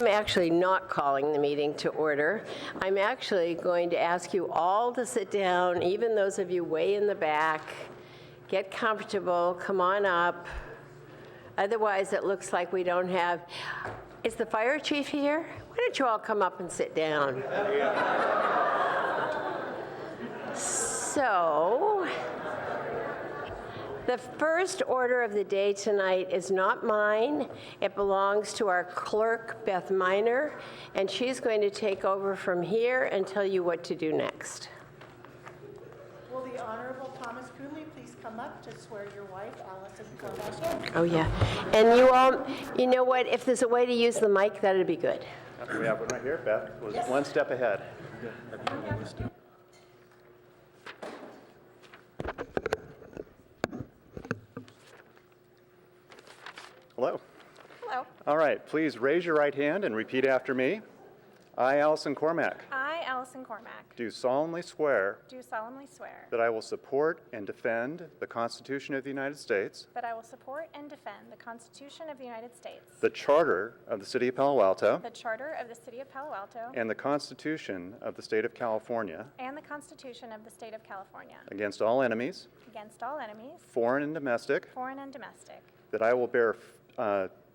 I'm actually not calling the meeting to order. I'm actually going to ask you all to sit down, even those of you way in the back. Get comfortable, come on up. Otherwise, it looks like we don't have... Is the fire chief here? Why don't you all come up and sit down? So, the first order of the day tonight is not mine. It belongs to our clerk, Beth Miner, and she's going to take over from here and tell you what to do next. Will the Honorable Thomas Cooley please come up to swear your wife, Allison Cormack, in? Oh, yeah. And you all, you know what? If there's a way to use the mic, that'd be good. We have one right here. Beth was one step ahead. Hello. Hello. All right, please raise your right hand and repeat after me. I, Allison Cormack, I, Allison Cormack, do solemnly swear do solemnly swear that I will support and defend the Constitution of the United States, that I will support and defend the Constitution of the United States, the Charter of the City of Palo Alto, the Charter of the City of Palo Alto, and the Constitution of the State of California, and the Constitution of the State of California, against all enemies, against all enemies, foreign and domestic, foreign and domestic, that I will bear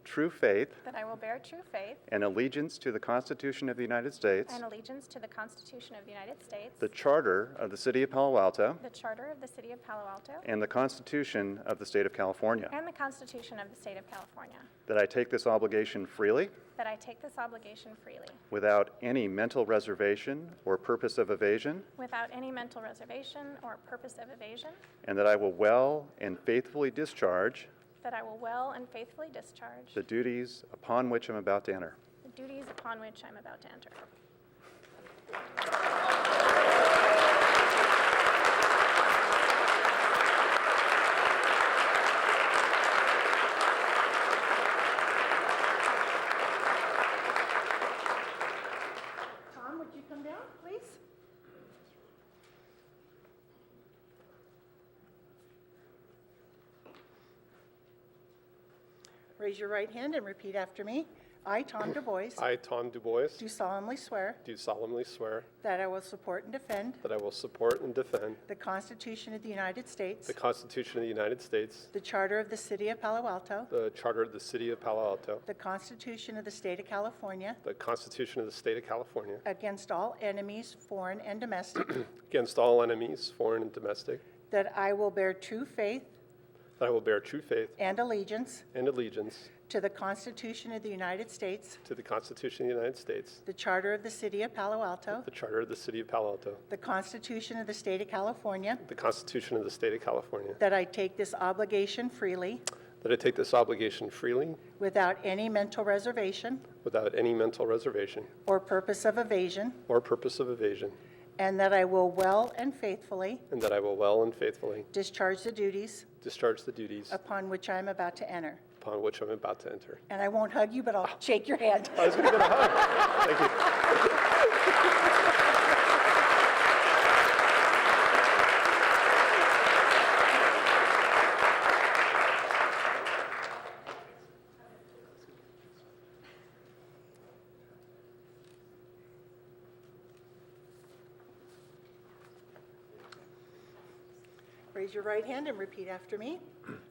true faith that I will bear true faith and allegiance to the Constitution of the United States, and allegiance to the Constitution of the United States, the Charter of the City of Palo Alto, the Charter of the City of Palo Alto, and the Constitution of the State of California, and the Constitution of the State of California, that I take this obligation freely that I take this obligation freely, without any mental reservation or purpose of evasion, without any mental reservation or purpose of evasion, and that I will well and faithfully discharge that I will well and faithfully discharge the duties upon which I'm about to enter. the duties upon which I'm about to enter. Tom, would you come down, please? Raise your right hand and repeat after me. I, Tom Du Bois, I, Tom Du Bois, do solemnly swear do solemnly swear that I will support and defend that I will support and defend the Constitution of the United States, the Constitution of the United States, the Charter of the City of Palo Alto, the Charter of the City of Palo Alto, the Constitution of the State of California, the Constitution of the State of California, against all enemies, foreign and domestic, against all enemies, foreign and domestic, that I will bear true faith that I will bear true faith and allegiance and allegiance to the Constitution of the United States, to the Constitution of the United States, the Charter of the City of Palo Alto, the Charter of the City of Palo Alto, the Constitution of the State of California, the Constitution of the State of California, that I take this obligation freely that I take this obligation freely without any mental reservation without any mental reservation or purpose of evasion, or purpose of evasion, and that I will well and faithfully and that I will well and faithfully discharge the duties discharge the duties upon which I am about to enter. upon which I'm about to enter. And I won't hug you, but I'll shake your hand. I was going to get a hug. Thank you. Raise your right hand and repeat after me.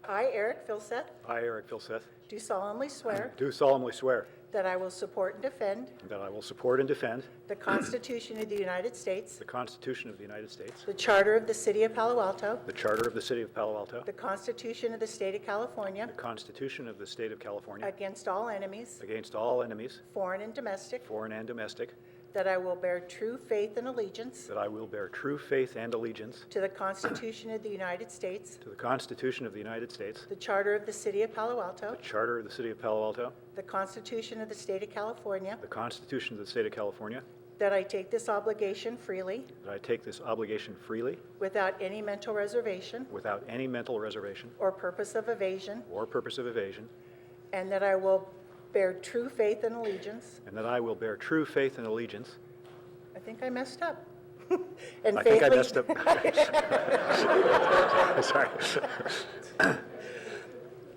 I, Eric Filseth, I, Eric Filseth, do solemnly swear do solemnly swear that I will support and defend that I will support and defend the Constitution of the United States, the Constitution of the United States, the Charter of the City of Palo Alto, the Charter of the City of Palo Alto, the Constitution of the State of California, the Constitution of the State of California, against all enemies, against all enemies, foreign and domestic, foreign and domestic, that I will bear true faith and allegiance that I will bear true faith and allegiance to the Constitution of the United States, to the Constitution of the United States, the Charter of the City of Palo Alto, the Charter of the City of Palo Alto, the Constitution of the State of California, the Constitution of the State of California, that I take this obligation freely that I take this obligation freely without any mental reservation without any mental reservation or purpose of evasion, or purpose of evasion, and that I will bear true faith and allegiance. and that I will bear true faith and allegiance. I think I messed up. And I think I faithfully- messed up. Sorry.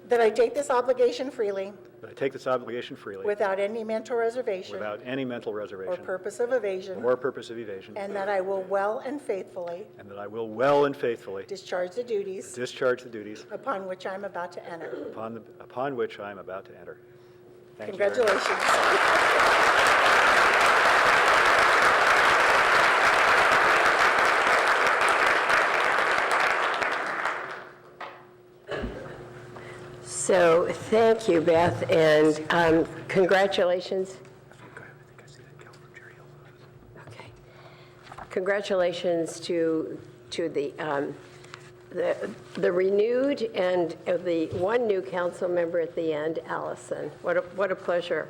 That I take this obligation freely that I take this obligation freely without any mental reservation without any mental or reservation purpose of evasion, or purpose of evasion, and that I will well and faithfully and that I will well and faithfully discharge the duties discharge the duties upon which I am about to enter. upon which I am about to enter. Thank you very much. Congratulations. So thank you, Beth, and congratulations. Okay. Congratulations to the renewed and the one new council member at the end, Allison. What a pleasure.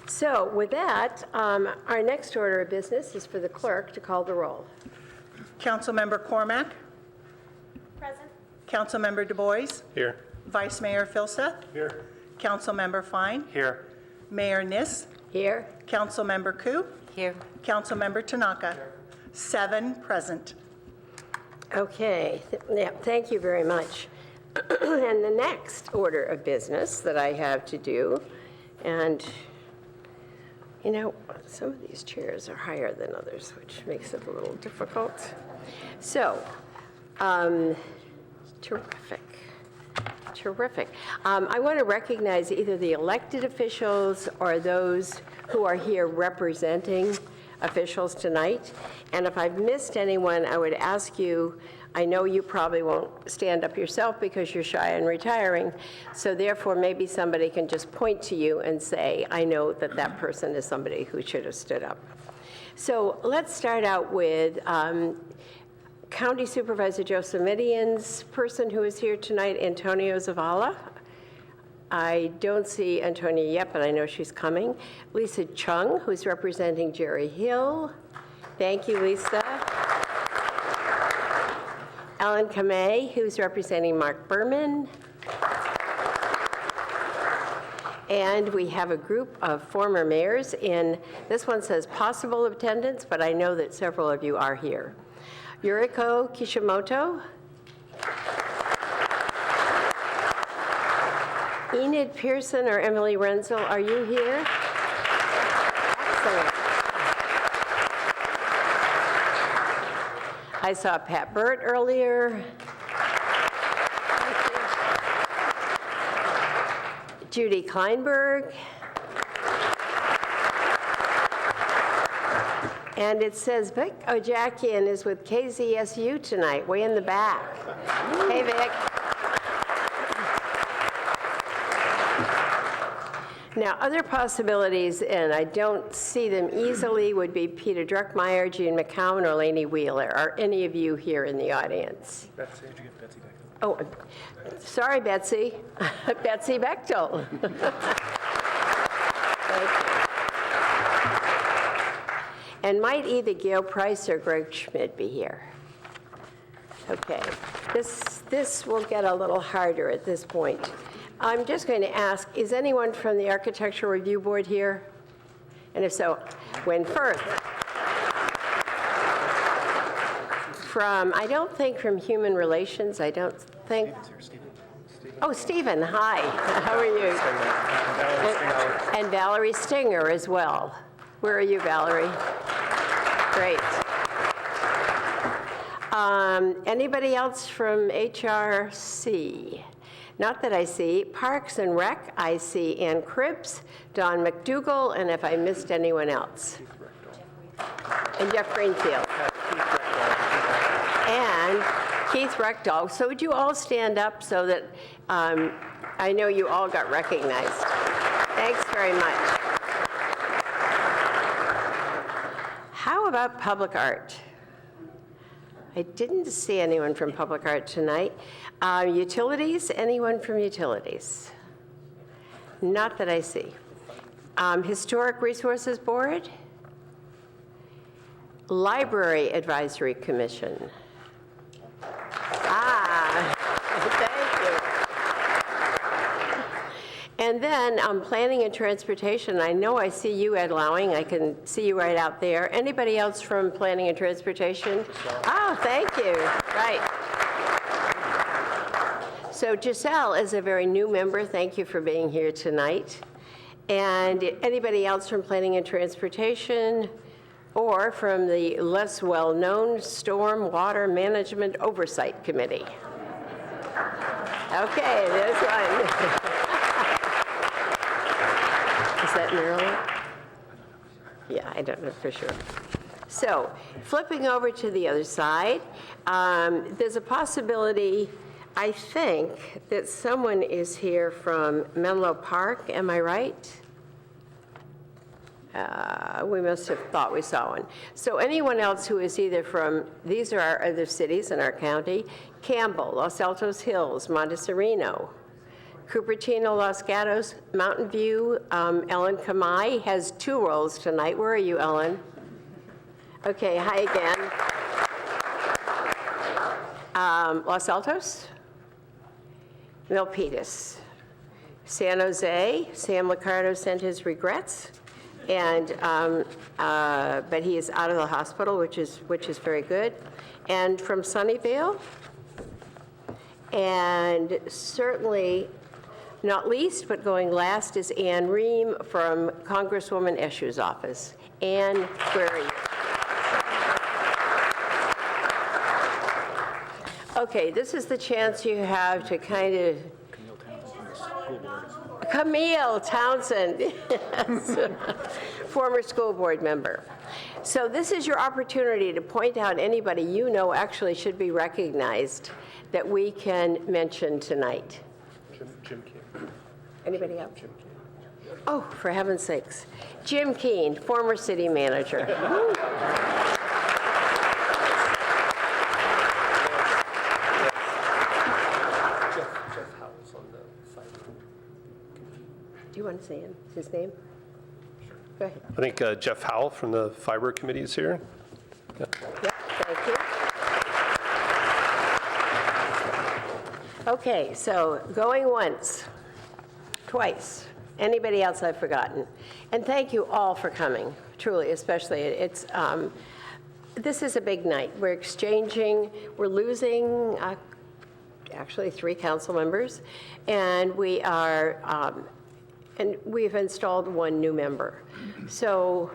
So with that, our next order of business is for the clerk to call the roll. Councilmember Cormack, Present. Councilmember Du Bois, Here. Vice Mayor Filseth, Here. Councilmember Fine, Here. Mayor Nis, Here? Councilmember Ku, Here. Councilmember Tanaka. 7 present. Okay, yeah, thank you very much. And the next order of business that I have to do, and, you know, some of these chairs are higher than others, which makes it a little difficult. So, terrific. Terrific. I want to recognize either the elected officials or those who are here representing officials tonight. And if I've missed anyone, I would ask you, I know you probably won't stand up yourself because you're shy and retiring, so therefore maybe somebody can just point to you and say, I know that that person is somebody who should have stood up. So let's start out with County Supervisor Joe Simidian's person who is here tonight, Antonio Zavala. I don't see Antonia yet, but I know she's coming. Lisa Chung, who's representing Jerry Hill. Thank you, Lisa. Alan Kamei, who's representing Mark Berman. And we have a group of former mayors in, this one says possible attendance, but I know that several of you are here. Yuriko Kishimoto. Enid Pearson or Emily Renzel, are you here? Excellent. I saw Pat Burt earlier. Judy Kleinberg. And it says Vic Ojakian is with KZSU tonight, way in the back. Hey, Vic. Now, other possibilities, and I don't see them easily, would be Peter Druckmeyer, Jean McCowan, or Lainey Wheeler. Are any of you here in the audience? Betsy, did you get Betsy back? Oh, sorry, Betsy. Betsy Bechtel. Thank you. And might either Gail Price or Greg Schmidt be here? Okay. This will get a little harder at this point. I'm just going to ask, is anyone from the Architectural Review Board here? And if so, when first? From, I don't think from Human Relations, I don't think. Oh, Stephen, hi. How are you? And Valerie Stinger as well. Where are you, Valerie? Great. Anybody else from HRC? Not that I see. Parks and Rec, I see Ann Cribbs, Don McDougall, and if I missed anyone else. And Jeff Greenfield. And Keith Reckdahl. So would you all stand up so that I know you all got recognized. Thanks very much. How about public art? I didn't see anyone from public art tonight. Utilities, anyone from utilities? Not that I see. Historic Resources Board? Library Advisory Commission? Thank you. And then Planning and Transportation, I know I see you, Ed Lowing. I can see you right out there. Anybody else from Planning and Transportation? Oh, thank you. Right. So Giselle is a very new member. Thank you for being here tonight. And anybody else from Planning and Transportation or from the less well-known Storm Water Management Oversight Committee? Okay, there's one. Is that Marilyn? Yeah, I don't know for sure. So, flipping over to the other side, there's a possibility, I think, that someone is here from Menlo Park. Am I right? We must have thought we saw one. So anyone else who is either from, these are our other cities in our county, Campbell, Los Altos Hills, Montessorino, Cupertino, Los Gatos, Mountain View. Ellen Kamai has 2 roles tonight. Where are you, Ellen? Okay, hi again. Los Altos, Milpitas, San Jose. Sam Liccardo sent his regrets, and but he is out of the hospital, which is very good. And from Sunnyvale, and certainly not least, but going last, is Ann Ream from Congresswoman Eshu's office. Ann, where are you? Okay, this is the chance you have to kind of... Camille Townsend, yes. Former school board member. So this is your opportunity to point out anybody you know actually should be recognized that we can mention tonight. Jim King. Anybody else? Oh, for heaven's sakes. Jim Keene, former city manager. Do you want to say his name? Go ahead. I think Jeff Howell from the Fiber Committee is here. Yep, thank you. Okay, so going once, twice. Anybody else I've forgotten? And thank you all for coming, truly, especially. This is a big night. We're exchanging, we're losing actually 3 council members, and we are, and we've installed 1 new member. So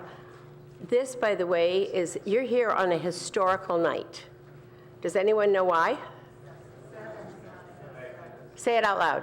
this, by the way, is, you're here on a historical night. Does anyone know why? Say it out loud.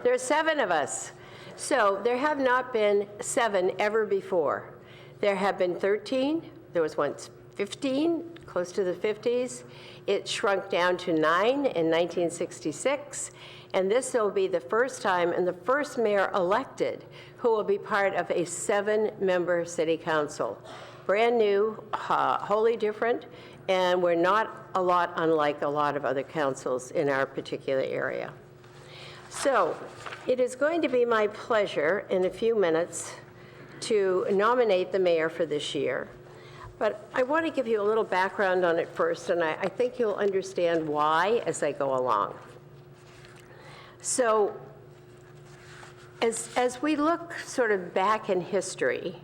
There's 7 of us. So there have not been 7 ever before. There have been 13. There was once 15, close to the 50s. It shrunk down to 9 in 1966. And this will be the first time and the first mayor elected who will be part of a 7-member city council. Brand new, wholly different, and we're not a lot unlike a lot of other councils in our particular area. So it is going to be my pleasure in a few minutes to nominate the mayor for this year. But I want to give you a little background on it first, and I think you'll understand why as I go along. So as we look sort of back in history,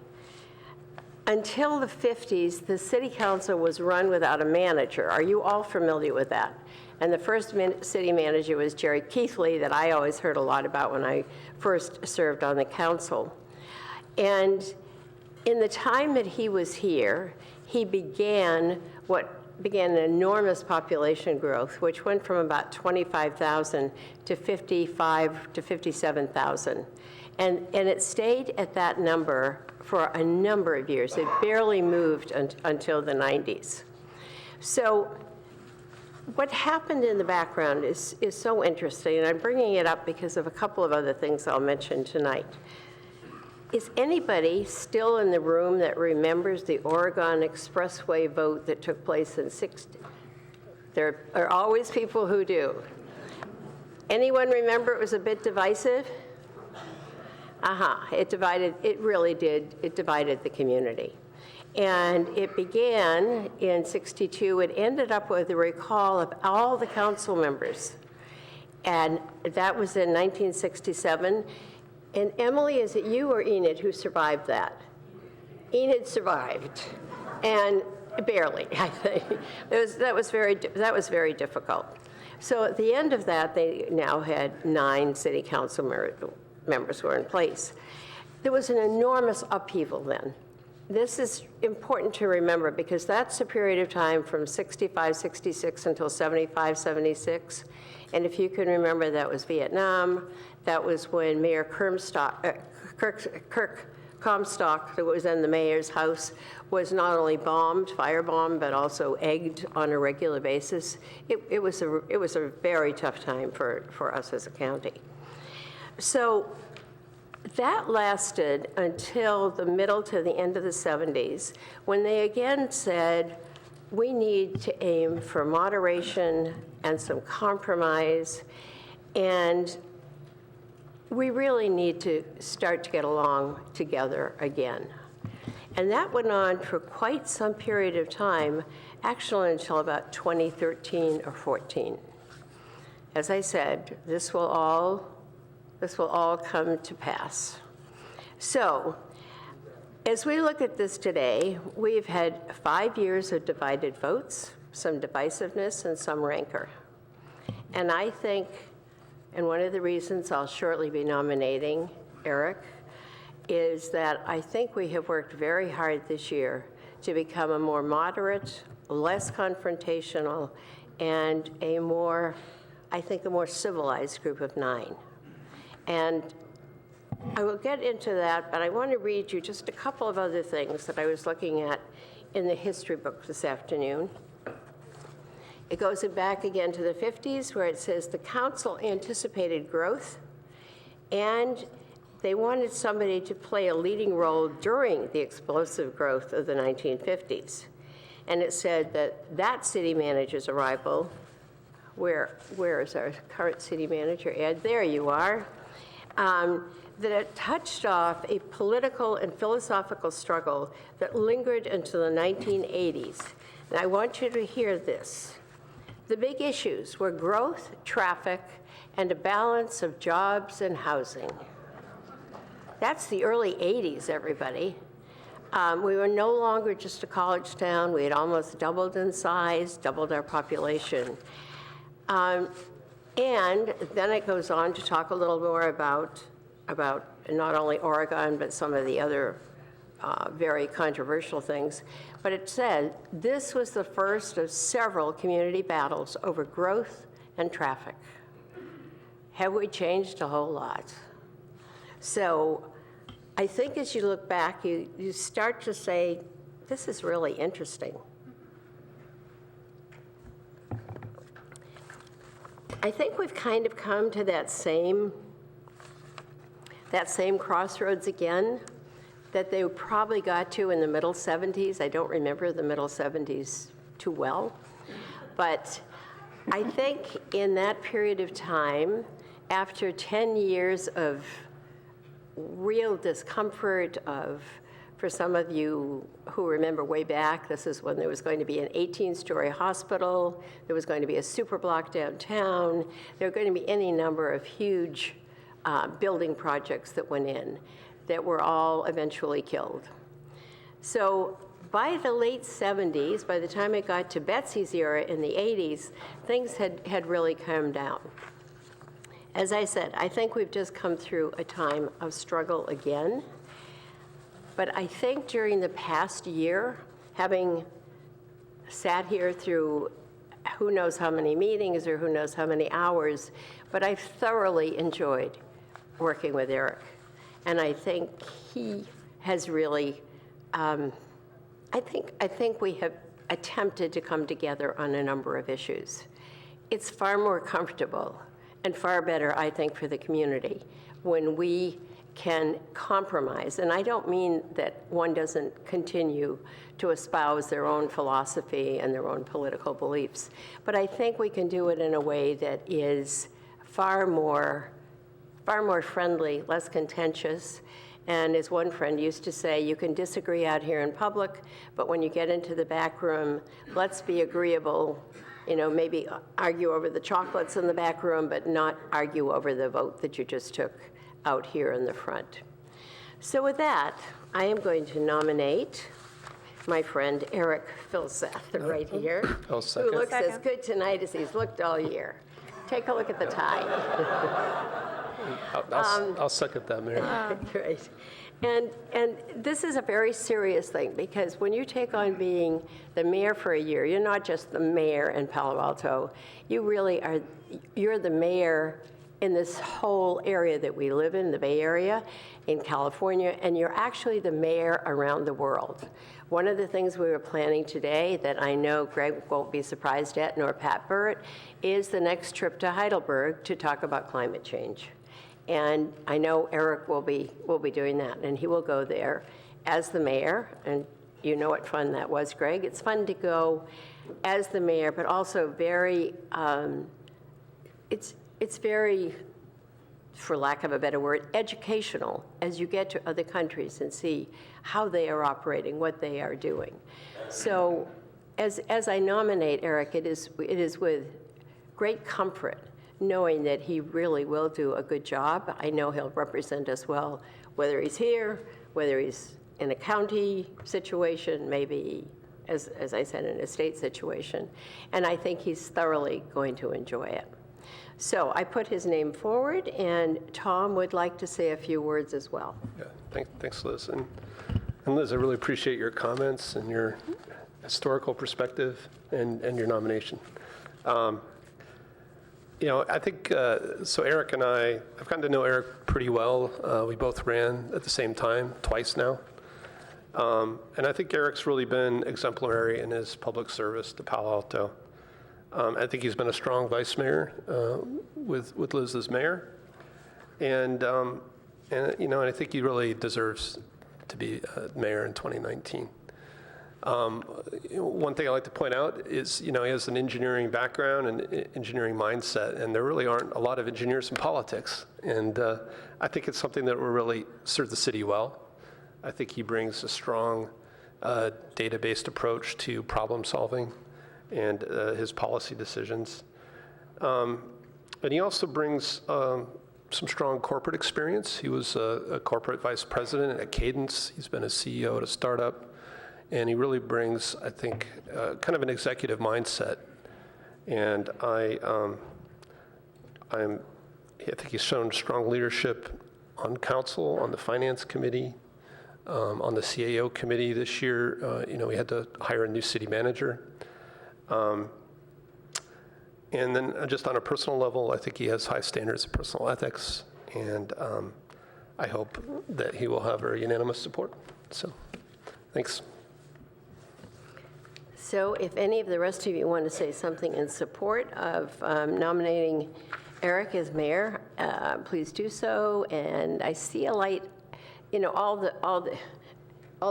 until the 50s, the city council was run without a manager. Are you all familiar with that? And the first city manager was Jerry Keithley, that I always heard a lot about when I first served on the council. And in the time that he was here, he began an enormous population growth, which went from about 25,000 to 55 to 57,000. And it stayed at that number for a number of years. It barely moved until the 90s. So what happened in the background is so interesting, and I'm bringing it up because of a couple of other things I'll mention tonight. Is anybody still in the room that remembers the Oregon Expressway vote that took place in 60? There are always people who do. Anyone remember it was a bit divisive? It really did. It divided the community. And it began in 62. It ended up with a recall of all the council members. And that was in 1967. And Emily, is it you or Enid who survived that? Enid survived, and barely, I think. That was very difficult. So at the end of that, they now had 9 city council members who were in place. There was an enormous upheaval then. This is important to remember because that's a period of time from 65, 66 until 75, 76. And if you can remember, that was Vietnam. That was when Mayor Kirk Comstock, that was in the mayor's house, was not only firebombed, but also egged on a regular basis. It was a very tough time for us as a county. So that lasted until the middle to the end of the 70s, when they again said, we need to aim for moderation and some compromise, and we really need to start to get along together again. And that went on for quite some period of time, actually until about 2013 or 14. As I said, this will all come to pass. So, as we look at this today, we've had 5 years of divided votes, some divisiveness, and some rancor. And I think, and one of the reasons I'll shortly be nominating Eric, is that I think we have worked very hard this year to become a more moderate, less confrontational, and a more civilized group of 9. And I will get into that, but I want to read you just a couple of other things that I was looking at in the history book this afternoon. It goes back again to the 50s, where it says the council anticipated growth, and they wanted somebody to play a leading role during the explosive growth of the 1950s. And it said that city manager's arrival, where is our current city manager, Ed? There you are. That it touched off a political and philosophical struggle that lingered until the 1980s. And I want you to hear this. The big issues were growth, traffic, and a balance of jobs and housing. That's the early 80s, everybody. We were no longer just a college town. We had almost doubled in size, doubled our population. And then it goes on to talk a little more about not only Oregon, but some of the other very controversial things. But it said this was the first of several community battles over growth and traffic. Have we changed a whole lot? So I think as you look back, you start to say, this is really interesting. I think we've kind of come to that same crossroads again that they probably got to in the middle 70s. I don't remember the middle 70s too well. But I think in that period of time, after 10 years of real discomfort for some of you who remember way back, this is when there was going to be an 18-story hospital, there was going to be a super block downtown, there were going to be any number of huge building projects that went in that were all eventually killed. So by the late 70s, by the time it got to Betsy's era in the 80s, things had really calmed down. As I said, I think we've just come through a time of struggle again. But I think during the past year, having sat here through who knows how many meetings or who knows how many hours, but I've thoroughly enjoyed working with Eric. And I think he has really, I think we have attempted to come together on a number of issues. It's far more comfortable and far better, I think, for the community when we can compromise. And I don't mean that one doesn't continue to espouse their own philosophy and their own political beliefs, but I think we can do it in a way that is far more friendly, less contentious. And as one friend used to say, you can disagree out here in public, but when you get into the back room, let's be agreeable, maybe argue over the chocolates in the back room, but not argue over the vote that you just took out here in the front. So with that, I am going to nominate my friend Eric Filsath right here, I'll who second. looks as good tonight as he's looked all year. Take a look at the tie. I'll second that, Mayor. Great. And this is a very serious thing, because when you take on being the mayor for a year, you're not just the mayor in Palo Alto. You really are, you're the mayor in this whole area that we live in, the Bay Area, in California, and you're actually the mayor around the world. One of the things we were planning today that I know Greg won't be surprised at, nor Pat Burt, is the next trip to Heidelberg to talk about climate change. And I know Eric will be doing that, and he will go there as the mayor. And you know what fun that was, Greg. It's fun to go as the mayor, but also very, it's very, for lack of a better word, educational as you get to other countries and see how they are operating, what they are doing. So as I nominate Eric, it is with great comfort knowing that he really will do a good job. I know he'll represent us well, whether he's here, whether he's in a county situation, maybe, as I said, in a state situation. And I think he's thoroughly going to enjoy it. So I put his name forward, and Tom would like to say a few words as well. Yeah, thanks, Liz. And Liz, I really appreciate your comments and your historical perspective and your nomination. You know, I think, so Eric and I've gotten to know Eric pretty well. We both ran at the same time, twice now. And I think Eric's really been exemplary in his public service to Palo Alto. I think he's been a strong vice mayor with Liz as mayor. And you know, and I think he really deserves to be mayor in 2019. One thing I like to point out is, you know, he has an engineering background and engineering mindset, and there really aren't a lot of engineers in politics. And I think it's something that will really serve the city well. I think he brings a strong data-based approach to problem solving and his policy decisions. And he also brings some strong corporate experience. He was a corporate vice president at Cadence. He's been a CEO at a startup. And he really brings, I think, kind of an executive mindset. And I think he's shown strong leadership on council, on the finance committee, on the CAO committee this year. You know, we had to hire a new city manager. And then just on a personal level, I think he has high standards of personal ethics. And I hope that he will have our unanimous support. So, thanks. So if any of the rest of you want to say something in support of nominating Eric as mayor, please do so. And I see a light. You know, all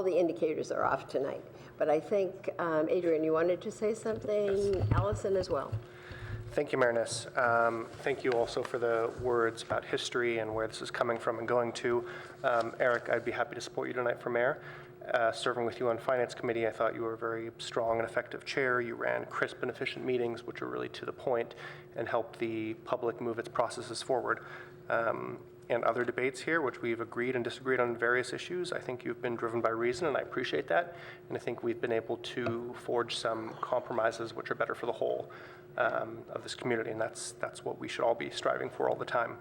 the indicators are off tonight. But I think, Adrian, you wanted to say something. Yes. Allison as well. Thank you, Marinus. Thank you also for the words about history and where this is coming from and going to. Eric, I'd be happy to support you tonight for mayor. Serving with you on Finance Committee, I thought you were a very strong and effective chair. You ran crisp and efficient meetings, which are really to the point, and helped the public move its processes forward. And other debates here, which we've agreed and disagreed on various issues, I think you've been driven by reason, and I appreciate that. And I think we've been able to forge some compromises which are better for the whole of this community, and that's what we should all be striving for all the time.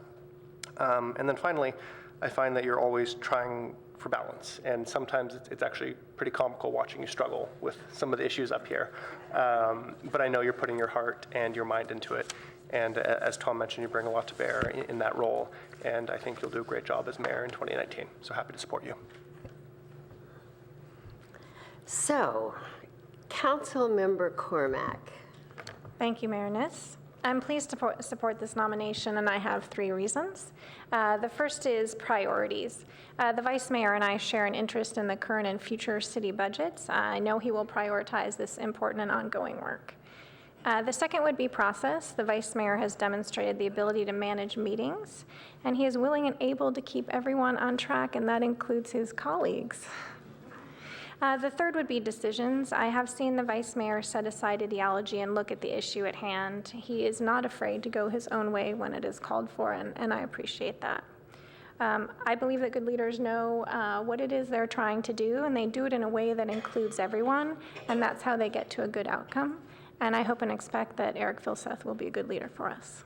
And then finally, I find that you're always trying for balance, and sometimes it's actually pretty comical watching you struggle with some of the issues up here. But I know you're putting your heart and your mind into it, and as Tom mentioned, you bring a lot to bear in that role, and I think you'll do a great job as mayor in 2019. So happy to support you. So, Councilmember Cormack. Thank you, Mayor Niss. I'm pleased to support this nomination, and I have 3 reasons. The first is priorities. The Vice Mayor and I share an interest in the current and future city budgets. I know he will prioritize this important and ongoing work. The second would be process. The Vice Mayor has demonstrated the ability to manage meetings, and he is willing and able to keep everyone on track, and that includes his colleagues. The third would be decisions. I have seen the Vice Mayor set aside ideology and look at the issue at hand. He is not afraid to go his own way when it is called for, and I appreciate that. I believe that good leaders know what it is they're trying to do, and they do it in a way that includes everyone, and that's how they get to a good outcome. And I hope and expect that Eric Filseth will be a good leader for us.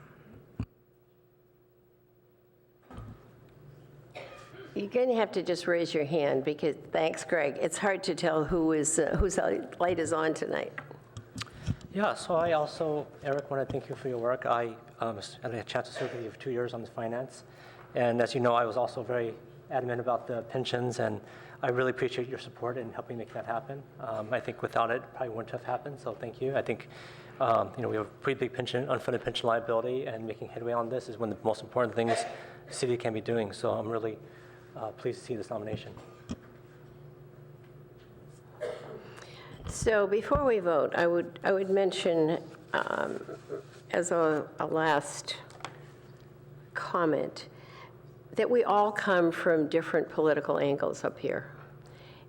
You're going to have to just raise your hand because, thanks, Greg. It's hard to tell whose light is on tonight. Yeah, so I also, Eric, want to thank you for your work. I had a chance to serve with you for 2 years on the finance. And as you know, I was also very adamant about the pensions, and I really appreciate your support in helping make that happen. I think without it, probably wouldn't have happened, so thank you. I think we have a pretty big unfunded pension liability, and making headway on this is one of the most important things the city can be doing. So I'm really pleased to see this nomination. So before we vote, I would mention as a last comment that we all come from different political angles up here.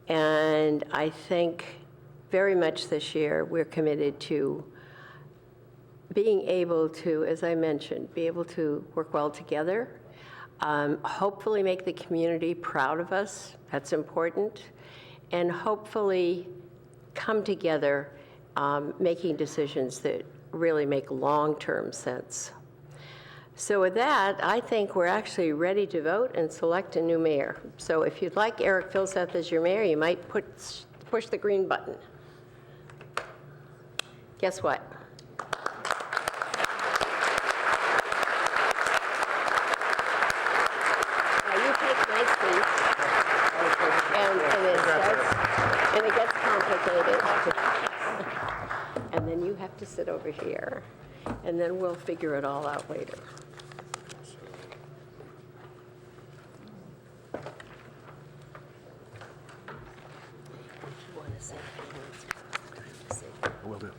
And I think very much this year we're committed to being able to, as I mentioned, be able to work well together, hopefully make the community proud of us. That's important. And hopefully come together making decisions that really make long-term sense. So with that, I think we're actually ready to vote and select a new mayor. So if you'd like Eric Filseth as your mayor, you might push the green button. Guess what? Now you take my seat, and it gets complicated. And then you have to sit over here, and then we'll figure it all out later. Will do.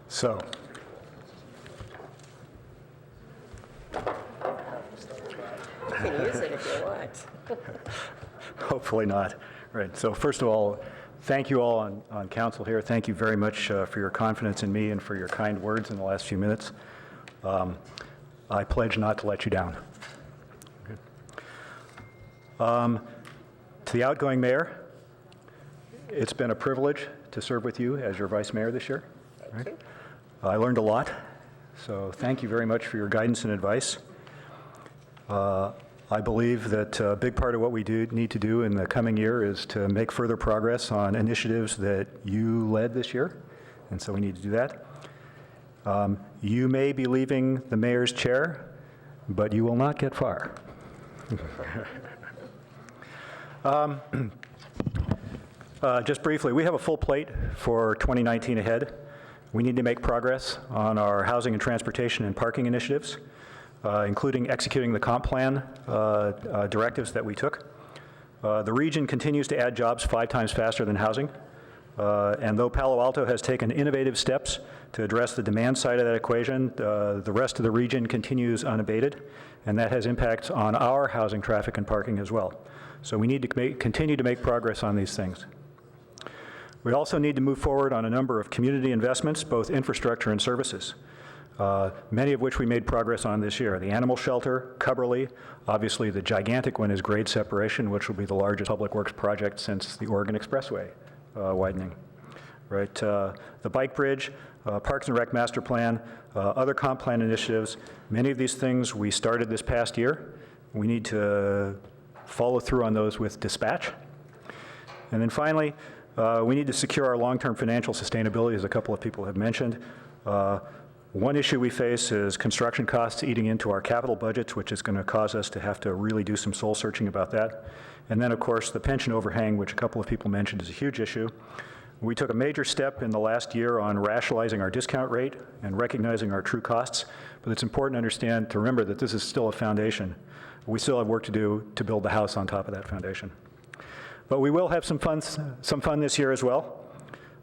So, You can use it if you want. hopefully not. Right. So first of all, thank you all on council here. Thank you very much for your confidence in me and for your kind words in the last few minutes. I pledge not to let you down. To the outgoing mayor, it's been a privilege to serve with you as your vice mayor this year. Right? I learned a lot, so thank you very much for your guidance and advice. I believe that a big part of what we need to do in the coming year is to make further progress on initiatives that you led this year, and so we need to do that. You may be leaving the mayor's chair, but you will not get far. Just briefly, we have a full plate for 2019 ahead. We need to make progress on our housing and transportation and parking initiatives, including executing the comp plan directives that we took. The region continues to add jobs 5 times faster than housing. And though Palo Alto has taken innovative steps to address the demand side of that equation, the rest of the region continues unabated, and that has impacts on our housing, traffic, and parking as well. So we need to continue to make progress on these things. We also need to move forward on a number of community investments, both infrastructure and services, many of which we made progress on this year. The animal shelter, Cubberley, obviously the gigantic one is grade separation, which will be the largest public works project since the Oregon Expressway widening. Right, the bike bridge, Parks and Rec master plan, other comp plan initiatives, many of these things we started this past year. We need to follow through on those with dispatch. And then finally, we need to secure our long-term financial sustainability, as a couple of people have mentioned. One issue we face is construction costs eating into our capital budgets, which is going to cause us to have to really do some soul searching about that. And then, of course, the pension overhang, which a couple of people mentioned, is a huge issue. We took a major step in the last year on rationalizing our discount rate and recognizing our true costs, but it's important to remember that this is still a foundation. We still have work to do to build the house on top of that foundation. But we will have some fun this year as well.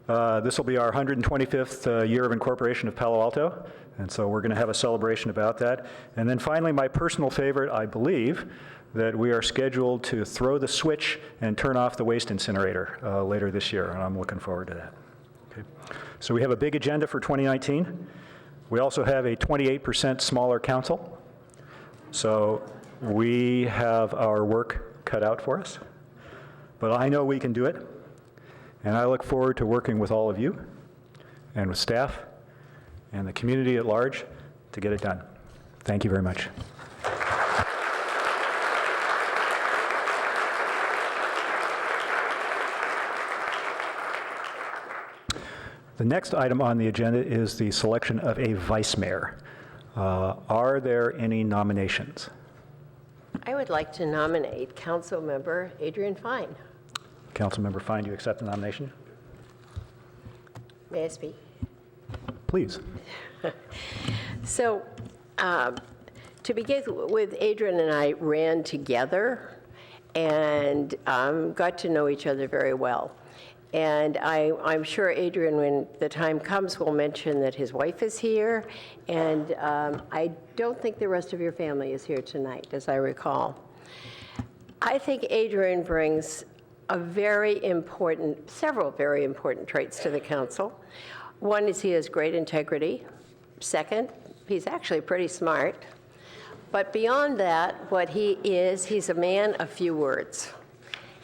This will be our 125th year of incorporation of Palo Alto, and so we're going to have a celebration about that. And then finally, my personal favorite, I believe, that we are scheduled to throw the switch and turn off the waste incinerator later this year, and I'm looking forward to that. Okay. So we have a big agenda for 2019. We also have a 28% smaller council, so we have our work cut out for us. but I know we can do it, and I look forward to working with all of you and with staff and the community at large to get it done. Thank you very much. The next item on the agenda is the selection of a vice mayor. Are there any nominations? I would like to nominate Councilmember Adrian Fine. Councilmember Fine, do you accept the nomination? May I speak? Please. So, to begin with, Adrian and I ran together and got to know each other very well. And I'm sure Adrian, when the time comes, will mention that his wife is here. And I don't think the rest of your family is here tonight, as I recall. I think Adrian brings several very important traits to the council. One is he has great integrity. Second, he's actually pretty smart. But beyond that, what he is, he's a man of few words.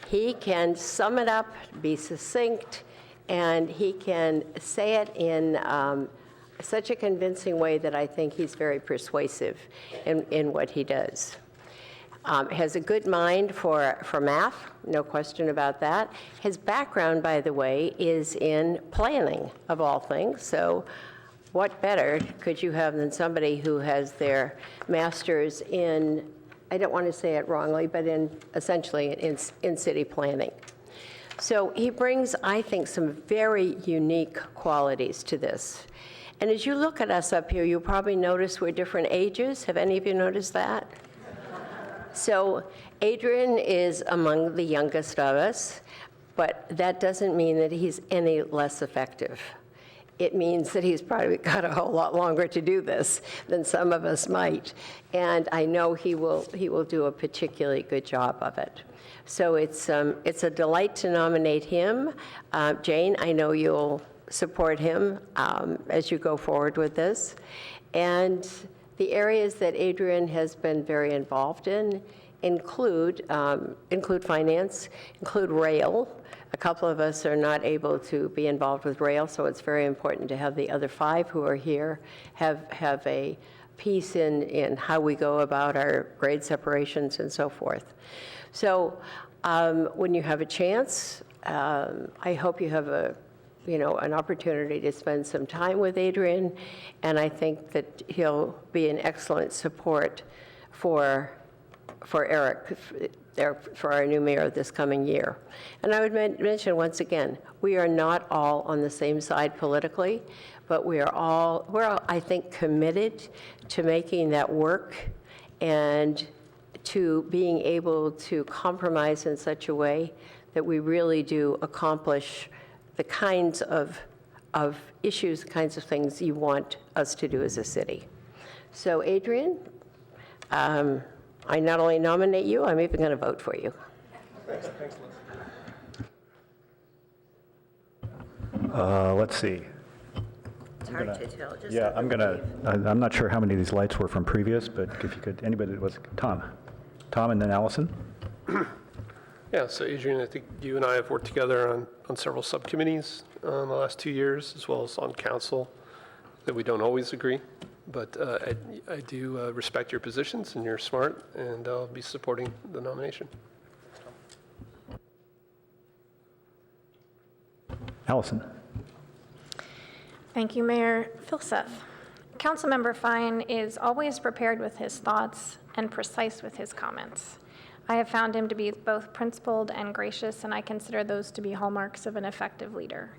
He can sum it up, be succinct, and he can say it in such a convincing way that I think he's very persuasive in what he does. Has a good mind for math, no question about that. His background, by the way, is in planning, of all things. So what better could you have than somebody who has their master's in, I don't want to say it wrongly, but essentially in city planning. So he brings, I think, some very unique qualities to this. And as you look at us up here, you'll probably notice we're different ages. Have any of you noticed that? So Adrian is among the youngest of us, but that doesn't mean that he's any less effective. It means that he's probably got a whole lot longer to do this than some of us might. And I know he will do a particularly good job of it. So it's a delight to nominate him. Jane, I know you'll support him as you go forward with this. And the areas that Adrian has been very involved in include finance, include rail. A couple of us are not able to be involved with rail, so it's very important to have the other 5 who are here have a piece in how we go about our grade separations and so forth. So when you have a chance, I hope you have an opportunity to spend some time with Adrian, and I think that he'll be an excellent support for Eric, for our new mayor this coming year. And I would mention once again, we are not all on the same side politically, but we're all, I think, committed to making that work and to being able to compromise in such a way that we really do accomplish the kinds of issues, the kinds of things you want us to do as a city. So Adrian, I not only nominate you, I'm even going to vote for you. Thanks, Liz. Let's see. It's hard to tell. Just Yeah, I'm not sure how many of these lights were from previous, but if you could, anybody that was, Tom and then Allison. Yeah, so Adrian, I think you and I have worked together on several subcommittees the last 2 years, as well as on council, that we don't always agree. But I do respect your positions, and you're smart, and I'll be supporting the nomination. Allison. Thank you, Mayor Filseth. Councilmember Fine is always prepared with his thoughts and precise with his comments. I have found him to be both principled and gracious, and I consider those to be hallmarks of an effective leader.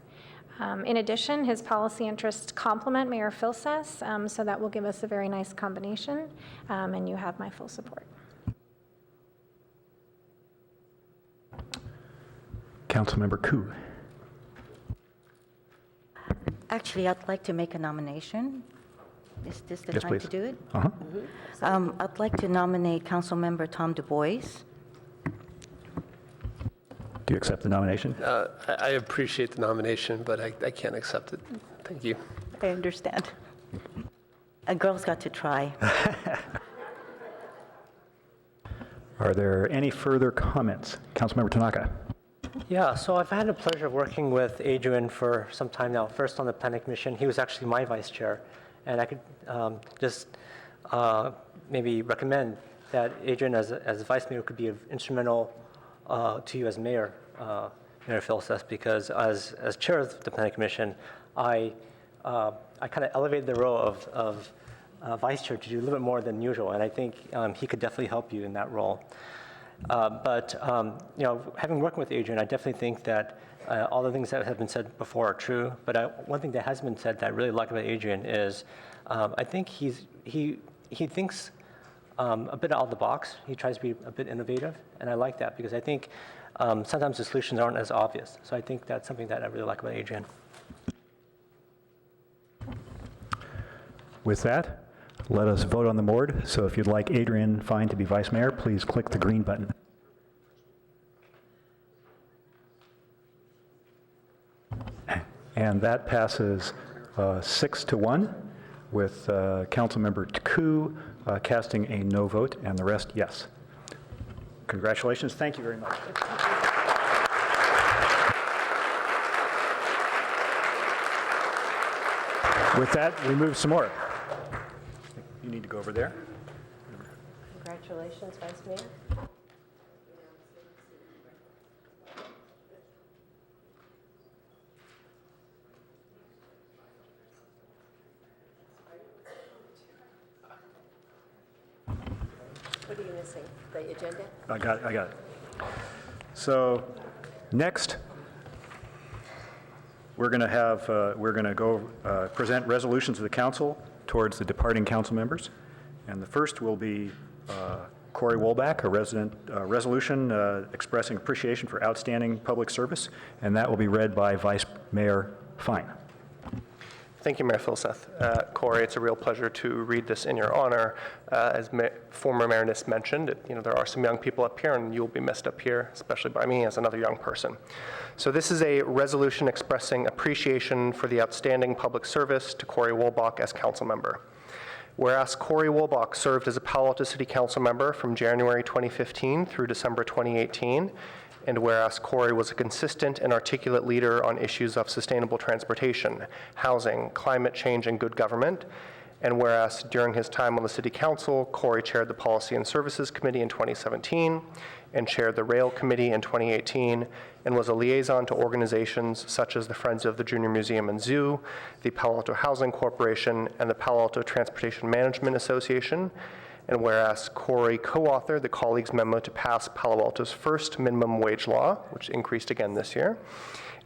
In addition, his policy interests complement Mayor Filseth, so that will give us a very nice combination, and you have my full support. Councilmember Koo. Actually, I'd like to make a nomination. Is this the Yes, time please. to do it? Uh-huh. I'd like to nominate Councilmember Tom Du Bois. Do you accept the nomination? I appreciate the nomination, but I can't accept it. Thank you. I understand. A girl's got to try. Are there any further comments? Councilmember Tanaka. Yeah, so I've had the pleasure of working with Adrian for some time now. First on the planning commission, he was actually my vice chair, and I could maybe recommend that Adrian, as vice mayor, could be instrumental to you as mayor, Mayor Philseth, because as chair of the planning commission, I kind of elevated the role of vice chair to do a little bit more than usual, and I think he could definitely help you in that role. But having worked with Adrian, I definitely think that all the things that have been said before are true. But one thing that has been said that I really like about Adrian is I think he thinks a bit out of the box. He tries to be a bit innovative, and I like that because I think sometimes the solutions aren't as obvious. So I think that's something that I really like about Adrian. With that, let us vote on the board. So if you'd like Adrian Fine to be vice mayor, please click the green button. And that passes 6-1 with Councilmember Taku casting a no vote and the rest yes. Congratulations. Thank you very much. With that, we move some more. You need to go over there. Congratulations, Vice Mayor. What are you missing? The agenda? I got it. So next, we're going to go present resolutions of the council towards the departing council members. And the first will be Corey Wolbach, a resolution expressing appreciation for outstanding public service, and that will be read by Vice Mayor Fine. Thank you, Mayor Philseth. Corey, it's a real pleasure to read this in your honor. As former Mayor Niss mentioned, there are some young people up here, and you'll be missed up here, especially by me as another young person. So this is a resolution expressing appreciation for the outstanding public service to Corey Wolbach as council member. Whereas Corey Wolbach served as a Palo Alto City Council member from January 2015 through December 2018, and whereas Corey was a consistent and articulate leader on issues of sustainable transportation, housing, climate change, and good government, and whereas during his time on the City Council, Corey chaired the Policy and Services Committee in 2017, and chaired the Rail Committee in 2018, and was a liaison to organizations such as the Friends of the Junior Museum and Zoo, the Palo Alto Housing Corporation, and the Palo Alto Transportation Management Association. And whereas Corey co-authored the colleagues' memo to pass Palo Alto's first minimum wage law, which increased again this year,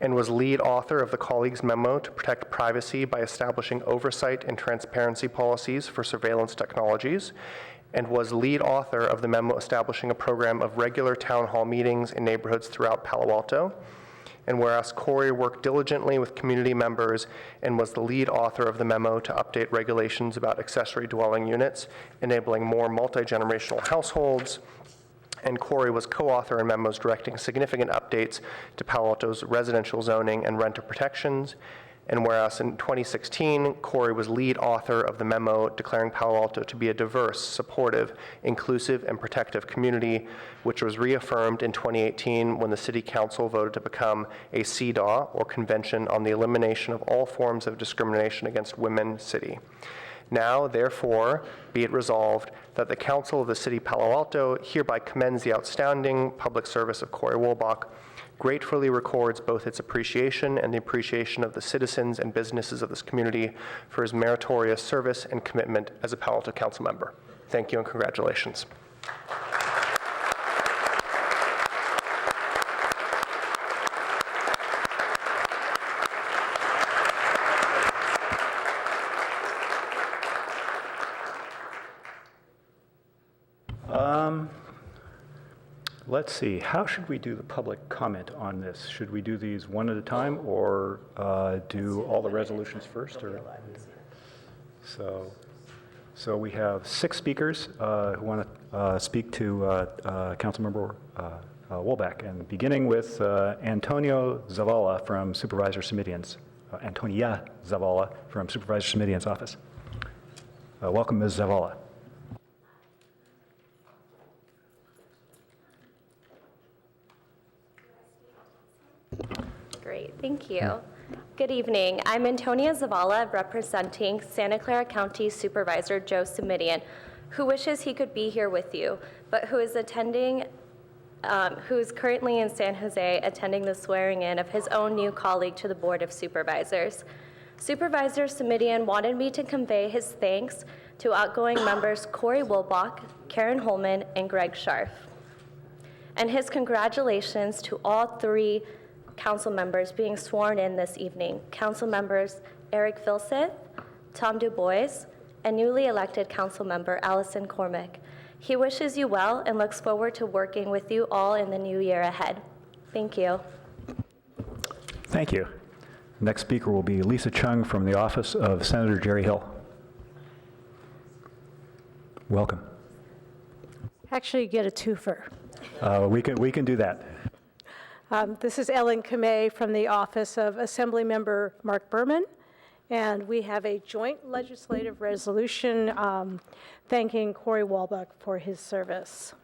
and was lead author of the colleagues' memo to protect privacy by establishing oversight and transparency policies for surveillance technologies, and was lead author of the memo establishing a program of regular town hall meetings in neighborhoods throughout Palo Alto. And whereas Corey worked diligently with community members and was the lead author of the memo to update regulations about accessory dwelling units, enabling more multi-generational households, and Corey was co-author in memos directing significant updates to Palo Alto's residential zoning and renter protections. And whereas in 2016, Corey was lead author of the memo declaring Palo Alto to be a diverse, supportive, inclusive, and protective community, which was reaffirmed in 2018 when the City Council voted to become a CDAW, or Convention on the Elimination of All Forms of Discrimination Against Women City. Now, therefore, be it resolved that the Council of the City Palo Alto hereby commends the outstanding public service of Corey Wolbach, gratefully records both its appreciation and the appreciation of the citizens and businesses of this community for his meritorious service and commitment as a Palo Alto Council member. Thank you and congratulations. Let's see, how should we do the public comment on this? Should we do these one at a time or do all the resolutions first? Or? So we have 6 speakers who want to speak to Councilmember Wolbach, and beginning with Antonio Zavala from Supervisor Simidian's, Antonia Zavala from Supervisor Simidian's office. Welcome, Ms. Zavala. Thank you. Good evening. I'm Antonia Zavala, representing Santa Clara County Supervisor Joe Simidian, who wishes he could be here with you, but who is currently in San Jose attending the swearing in of his own new colleague to the Board of Supervisors. Supervisor Simidian wanted me to convey his thanks to outgoing members Corey Wilbach, Karen Holman, and Greg Scharf, and his congratulations to all 3 council members being sworn in this evening. Council members Eric Filseth, Tom DuBois, and newly elected council member Allison Cormick. He wishes you well and looks forward to working with you all in the new year ahead. Thank you. Thank you. Next speaker will be Lisa Chung from the office of Senator Jerry Hill. Welcome. Actually, you get a twofer. We can do that. This is Ellen Kamei from the office of Assemblymember Mark Berman, and we have a joint legislative resolution thanking Corey Walbach for his service.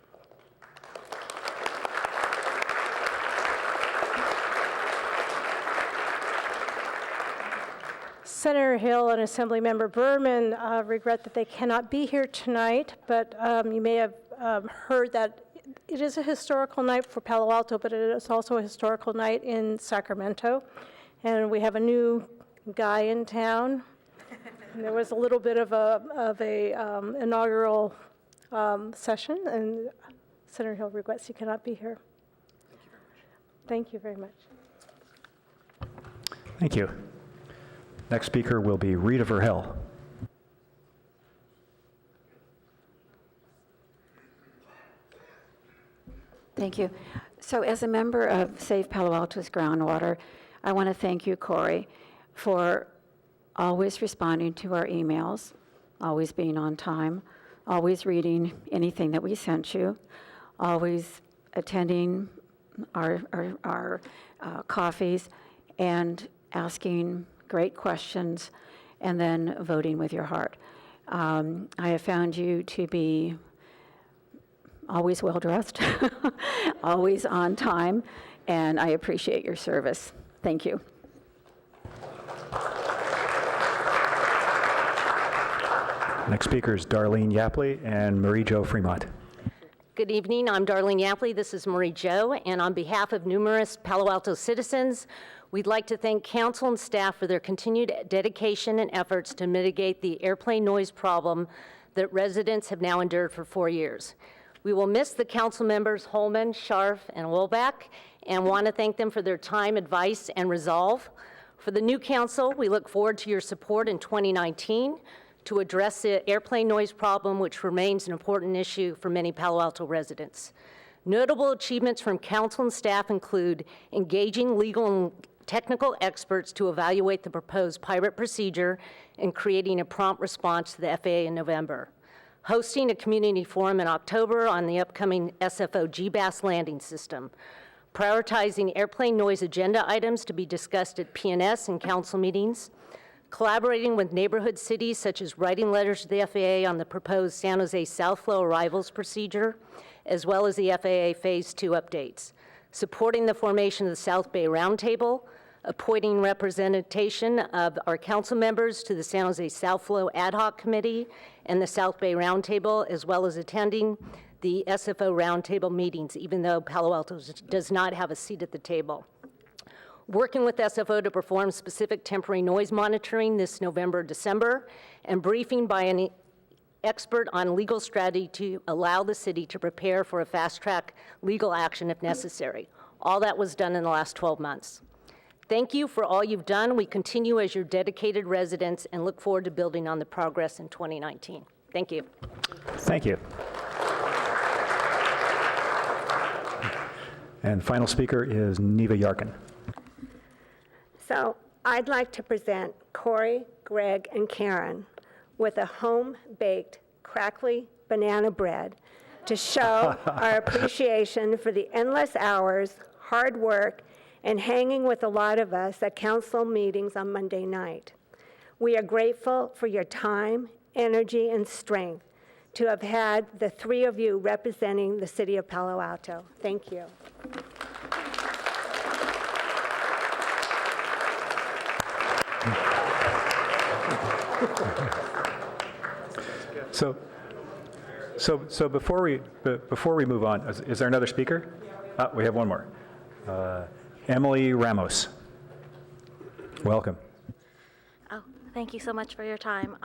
Senator Hill and Assemblymember Berman regret that they cannot be here tonight, but you may have heard that it is a historical night for Palo Alto, but it is also a historical night in Sacramento. And we have a new guy in town. And there was a little bit of a inaugural session, and Senator Hill regrets he cannot be here. Thank you very much. Thank you. Next speaker will be Rita Verhel. Thank you. So as a member of Save Palo Alto's Groundwater, I want to thank you, Corey, for always responding to our emails, always being on time, always reading anything that we sent you, always attending our coffees, and asking great questions, and then voting with your heart. I have found you to be always well-dressed, always on time, and I appreciate your service. Thank you. Next speaker is Darlene Yapley and Marie Jo Fremont. Good evening. I'm Darlene Yapley. This is Marie Jo, and on behalf of numerous Palo Alto citizens, we'd like to thank council and staff for their continued dedication and efforts to mitigate the airplane noise problem that residents have now endured for 4 years. We will miss the council members Holman, Scharf, and Wolbach, and want to thank them for their time, advice, and resolve. For the new council, we look forward to your support in 2019 to address the airplane noise problem, which remains an important issue for many Palo Alto residents. Notable achievements from council and staff include engaging legal and technical experts to evaluate the proposed pirate procedure and creating a prompt response to the FAA in November, hosting a community forum in October on the upcoming SFO GBAS landing system, prioritizing airplane noise agenda items to be discussed at PNS and council meetings, collaborating with neighborhood cities such as writing letters to the FAA on the proposed San Jose South Flow arrivals procedure, as well as the FAA Phase 2 updates, supporting the formation of the South Bay Roundtable, appointing representation of our council members to the San Jose South Flow Ad Hoc Committee and the South Bay Roundtable, as well as attending the SFO Roundtable meetings, even though Palo Alto does not have a seat at the table. Working with SFO to perform specific temporary noise monitoring this November, December, and briefing by an expert on legal strategy to allow the city to prepare for a fast-track legal action if necessary. All that was done in the last 12 months. Thank you for all you've done. We continue as your dedicated residents and look forward to building on the progress in 2019. Thank you. Thank you. And final speaker is Neva Yarkin. So I'd like to present Corey, Greg, and Karen with a home-baked crackly banana bread to show our appreciation for the endless hours, hard work, and hanging with a lot of us at council meetings on Monday night. We are grateful for your time, energy, and strength to have had the 3 of you representing the city of Palo Alto. Thank you. So before we move on, is there another speaker? We have one more. Emily Ramos. Welcome. Oh, thank you so much for your time.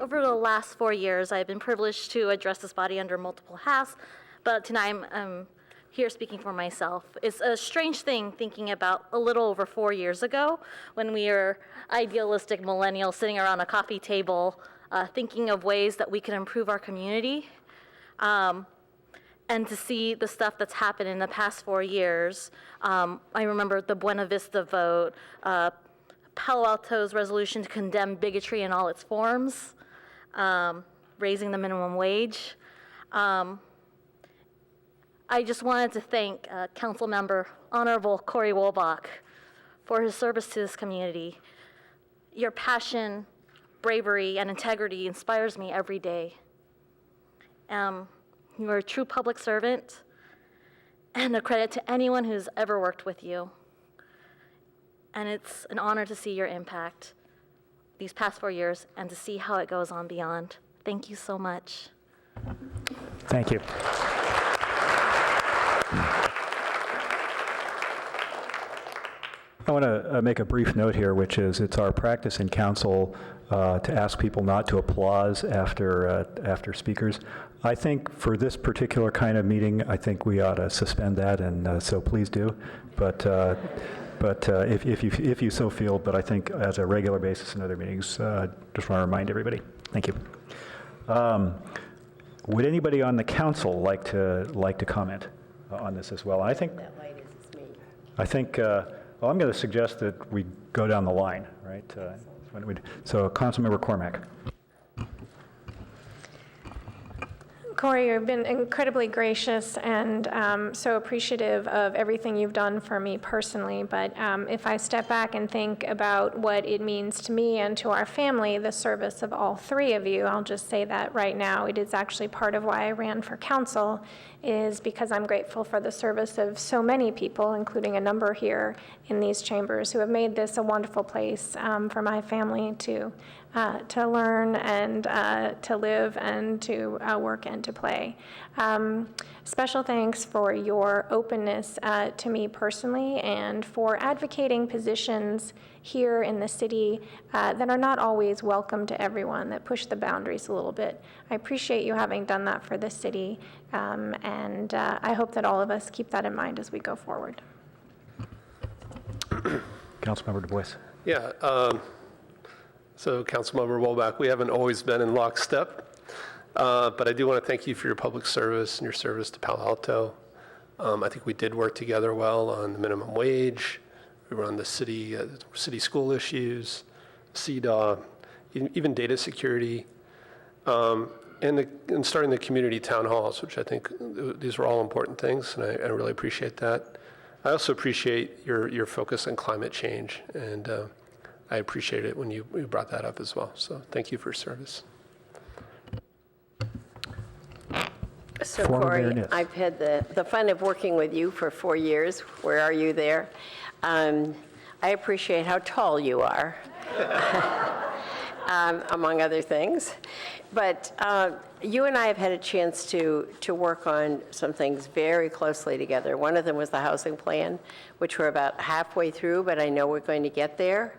Over the last 4 years, I've been privileged to address this body under multiple hats, but tonight I'm here speaking for myself. It's a strange thing thinking about a little over 4 years ago when we were idealistic millennials sitting around a coffee table thinking of ways that we could improve our community. And to see the stuff that's happened in the past 4 years, I remember the Buena Vista vote, Palo Alto's resolution to condemn bigotry in all its forms, raising the minimum wage. I just wanted to thank Council Member Honorable Corey Wolbach for his service to this community. Your passion, bravery, and integrity inspires me every day. You are a true public servant and a credit to anyone who's ever worked with you. And it's an honor to see your impact these past 4 years and to see how it goes on beyond. Thank you so much. Thank you. I want to make a brief note here, which is it's our practice in council to ask people not to applause after speakers. I think for this particular kind of meeting, I think we ought to suspend that, and so please do. But if you so feel, but I think as a regular basis in other meetings, just want to remind everybody. Thank you. Would anybody on the council like to comment on this as well? I think That light is me. I think. Well, I'm going to suggest that we go down the line, right? So, Councilmember Cormack. Corey, you've been incredibly gracious and so appreciative of everything you've done for me personally. But if I step back and think about what it means to me and to our family, the service of all three of you, I'll just say that right now. It is actually part of why I ran for council, is because I'm grateful for the service of so many people, including a number here in these chambers, who have made this a wonderful place for my family to learn and to live and to work and to play. Special thanks for your openness to me personally and for advocating positions here in the city that are not always welcome to everyone, that push the boundaries a little bit. I appreciate you having done that for the city, and I hope that all of us keep that in mind as we go forward. Councilmember Du Bois. Yeah. So, Councilmember Wolbach, we haven't always been in lockstep, but I do want to thank you for your public service and your service to Palo Alto. I think we did work together well on the minimum wage. We were on the city school issues, CDAW, even data security, and starting the community town halls, which I think these were all important things, and I really appreciate that. I also appreciate your focus on climate change, and I appreciate it when you brought that up as well. So thank you for your service. So Corey, I've had the fun of working with you for 4 years. Where are you there? I appreciate how tall you are, among other things. But you and I have had a chance to work on some things very closely together. One of them was the housing plan, which we're about halfway through, but I know we're going to get there.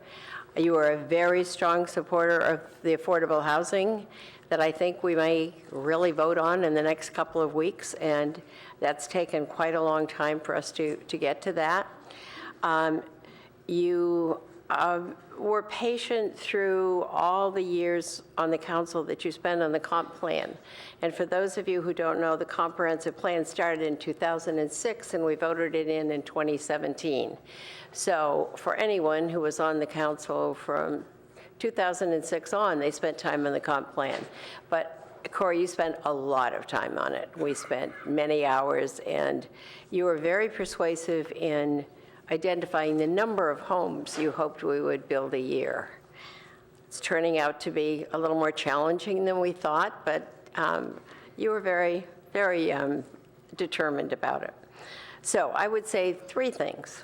You are a very strong supporter of the affordable housing that I think we may really vote on in the next couple of weeks, and that's taken quite a long time for us to get to that. You were patient through all the years on the council that you spent on the comp plan. And for those of you who don't know, the comprehensive plan started in 2006, and we voted it in 2017. So for anyone who was on the council from 2006 on, they spent time on the comp plan. But Corey, you spent a lot of time on it. We spent many hours, and you were very persuasive in identifying the number of homes you hoped we would build a year. It's turning out to be a little more challenging than we thought, but you were very, very determined about it. So I would say 3 things.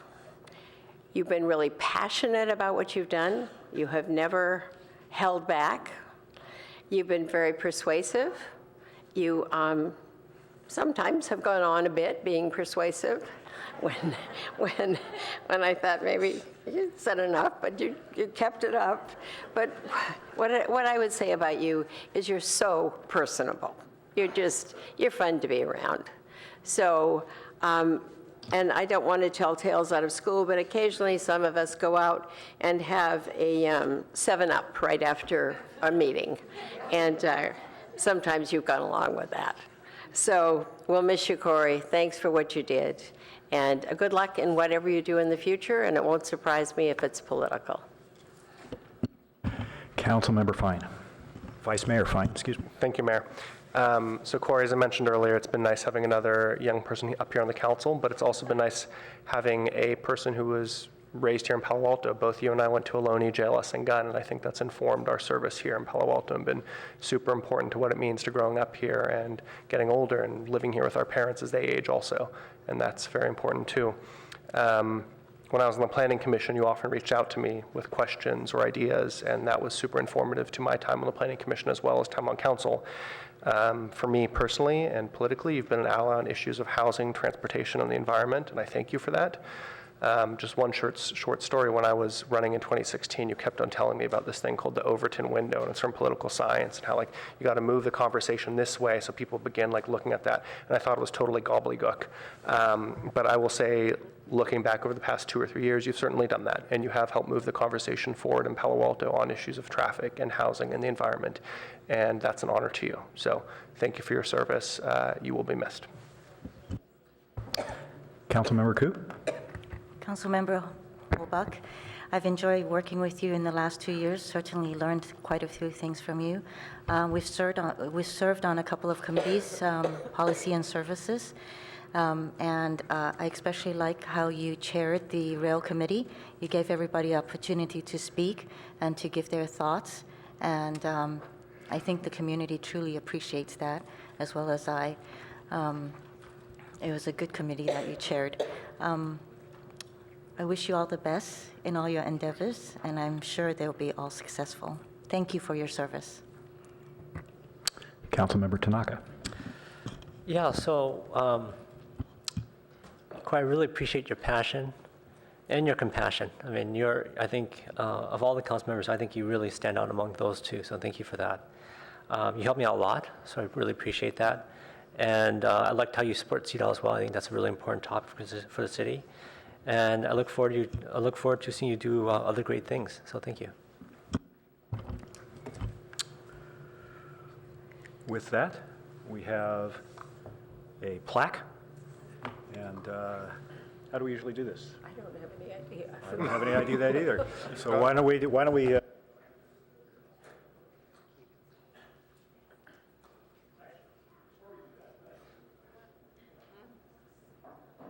You've been really passionate about what you've done. You have never held back. You've been very persuasive. You sometimes have gone on a bit being persuasive when I thought maybe you said enough, but you kept it up. But what I would say about you is you're so personable. You're fun to be around. So, and I don't want to tell tales out of school, but occasionally some of us go out and have a 7-Up right after a meeting. And sometimes you've gone along with that. So we'll miss you, Corey. Thanks for what you did. And good luck in whatever you do in the future, and it won't surprise me if it's political. Councilmember Fine. Vice Mayor Fine, excuse me. Thank you, Mayor. So Corey, as I mentioned earlier, it's been nice having another young person up here on the council, but it's also been nice having a person who was raised here in Palo Alto. Both you and I went to Ohlone, JLS, and Gunn, and I think that's informed our service here in Palo Alto and been super important to what it means to growing up here and getting older and living here with our parents as they age also, and that's very important too. When I was on the Planning Commission, you often reached out to me with questions or ideas, and that was super informative to my time on the Planning Commission as well as time on council. For me personally and politically, you've been an ally on issues of housing, transportation, and the environment, and I thank you for that. Just one short story. When I was running in 2016, you kept on telling me about this thing called the Overton window, and it's from political science, and how like you got to move the conversation this way so people begin like looking at that. And I thought it was totally gobbledygook. But I will say, looking back over the past 2 or 3 years, you've certainly done that, and you have helped move the conversation forward in Palo Alto on issues of traffic and housing and the environment, and that's an honor to you. So thank you for your service. You will be missed. Councilmember Koo? Councilmember Holbach, I've enjoyed working with you in the last 2 years, certainly learned quite a few things from you. We've served on a couple of committees, policy and services, and I especially like how you chaired the rail committee. You gave everybody opportunity to speak and to give their thoughts, and I think the community truly appreciates that, as well as I. It was a good committee that you chaired. I wish you all the best in all your endeavors, and I'm sure they'll be all successful. Thank you for your service. Councilmember Tanaka. Yeah, so I really appreciate your passion and your compassion. I mean, I think of all the council members, I think you really stand out among those two, so thank you for that. You helped me out a lot, so I really appreciate that. And I liked how you support CEDAW as well. I think that's a really important topic for the city. And I look forward to seeing you do other great things. So thank you. With that, we have a plaque. And how do we usually do this? I don't have any idea. I don't have any idea that either. So why don't we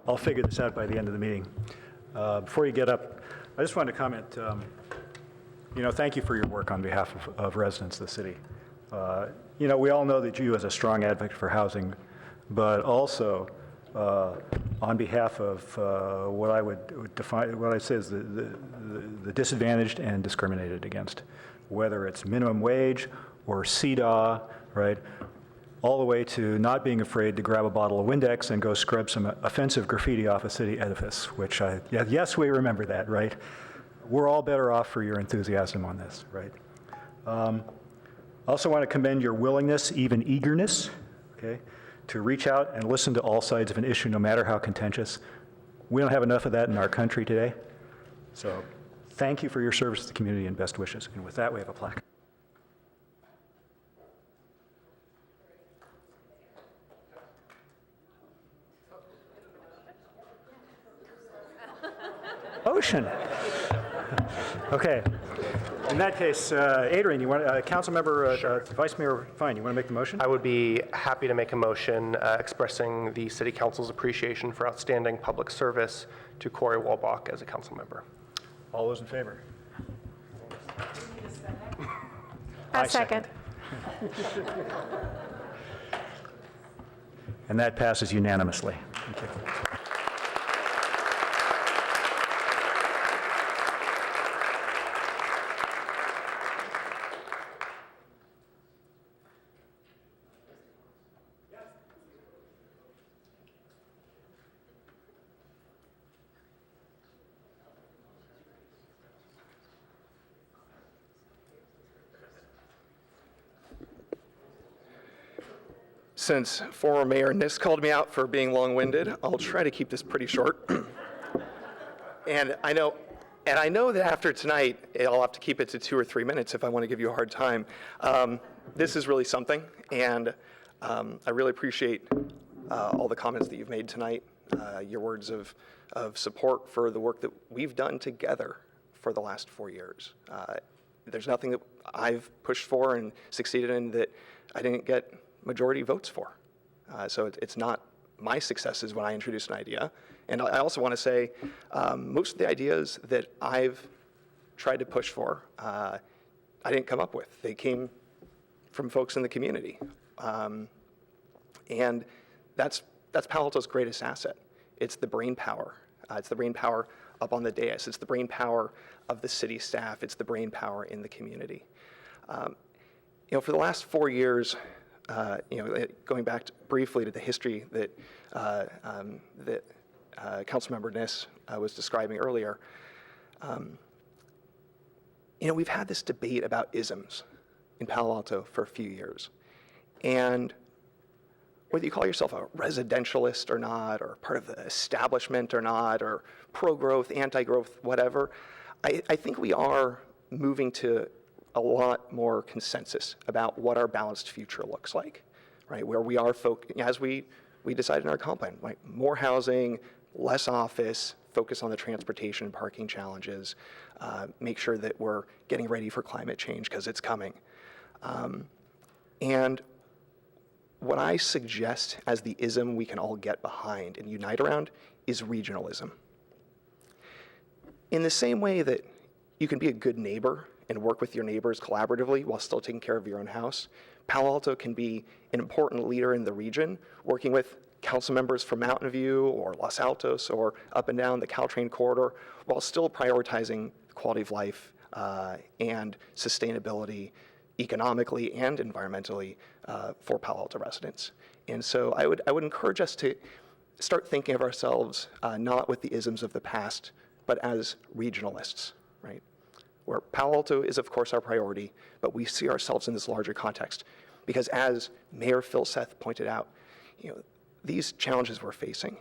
I'll figure this out by the end of the meeting. Before you get up, I just wanted to comment, thank you for your work on behalf of residents of the city. We all know that you as a strong advocate for housing, but also on behalf of what I say is the disadvantaged and discriminated against, whether it's minimum wage or CEDAW, right? All the way to not being afraid to grab a bottle of Windex and go scrub some offensive graffiti off a city edifice, which yes, we remember that, right? We're all better off for your enthusiasm on this, right? I also want to commend your willingness, even eagerness, okay, to reach out and listen to all sides of an issue, no matter how contentious. We don't have enough of that in our country today. So thank you for your service to the community and best wishes. And with that, we have a plaque. Ocean. Okay. In that case, Adrian, Councilmember Vice Mayor Fine, you want to make the motion? I would be happy to make a motion expressing the City Council's appreciation for outstanding public service to Corey Walbach as a council member. All those in favor? I second. And that passes unanimously. Thank you. Since former Mayor Niss called me out for being long-winded, I'll try to keep this pretty short. And I know that after tonight, I'll have to keep it to 2 or 3 minutes if I want to give you a hard time. This is really something, and I really appreciate all the comments that you've made tonight, your words of support for the work that we've done together for the last 4 years. There's nothing that I've pushed for and succeeded in that I didn't get majority votes for. So it's not my successes when I introduce an idea. And I also want to say most of the ideas that I've tried to push for, I didn't come up with. They came from folks in the community. And that's Palo Alto's greatest asset. It's the brain power. It's the brain power up on the dais. It's the brain power of the city staff. It's the brain power in the community. For the last 4 years, going back briefly to the history that Councilmember Niss was describing earlier, we've had this debate about isms in Palo Alto for a few years. And whether you call yourself a residentialist or not, or part of the establishment or not, or pro-growth, anti-growth, whatever, I think we are moving to a lot more consensus about what our balanced future looks like, right? Where we are, as we decided in our comp plan, like more housing, less office, focus on the transportation and parking challenges, make sure that we're getting ready for climate change because it's coming. And what I suggest as the ism we can all get behind and unite around is regionalism. In the same way that you can be a good neighbor and work with your neighbors collaboratively while still taking care of your own house, Palo Alto can be an important leader in the region, working with council members from Mountain View or Los Altos or up and down the Caltrain corridor, while still prioritizing quality of life and sustainability economically and environmentally for Palo Alto residents. And so I would encourage us to start thinking of ourselves not with the isms of the past, but as regionalists, right? Where Palo Alto is, of course, our priority, but we see ourselves in this larger context. Because as Mayor Phil Seth pointed out, these challenges we're facing,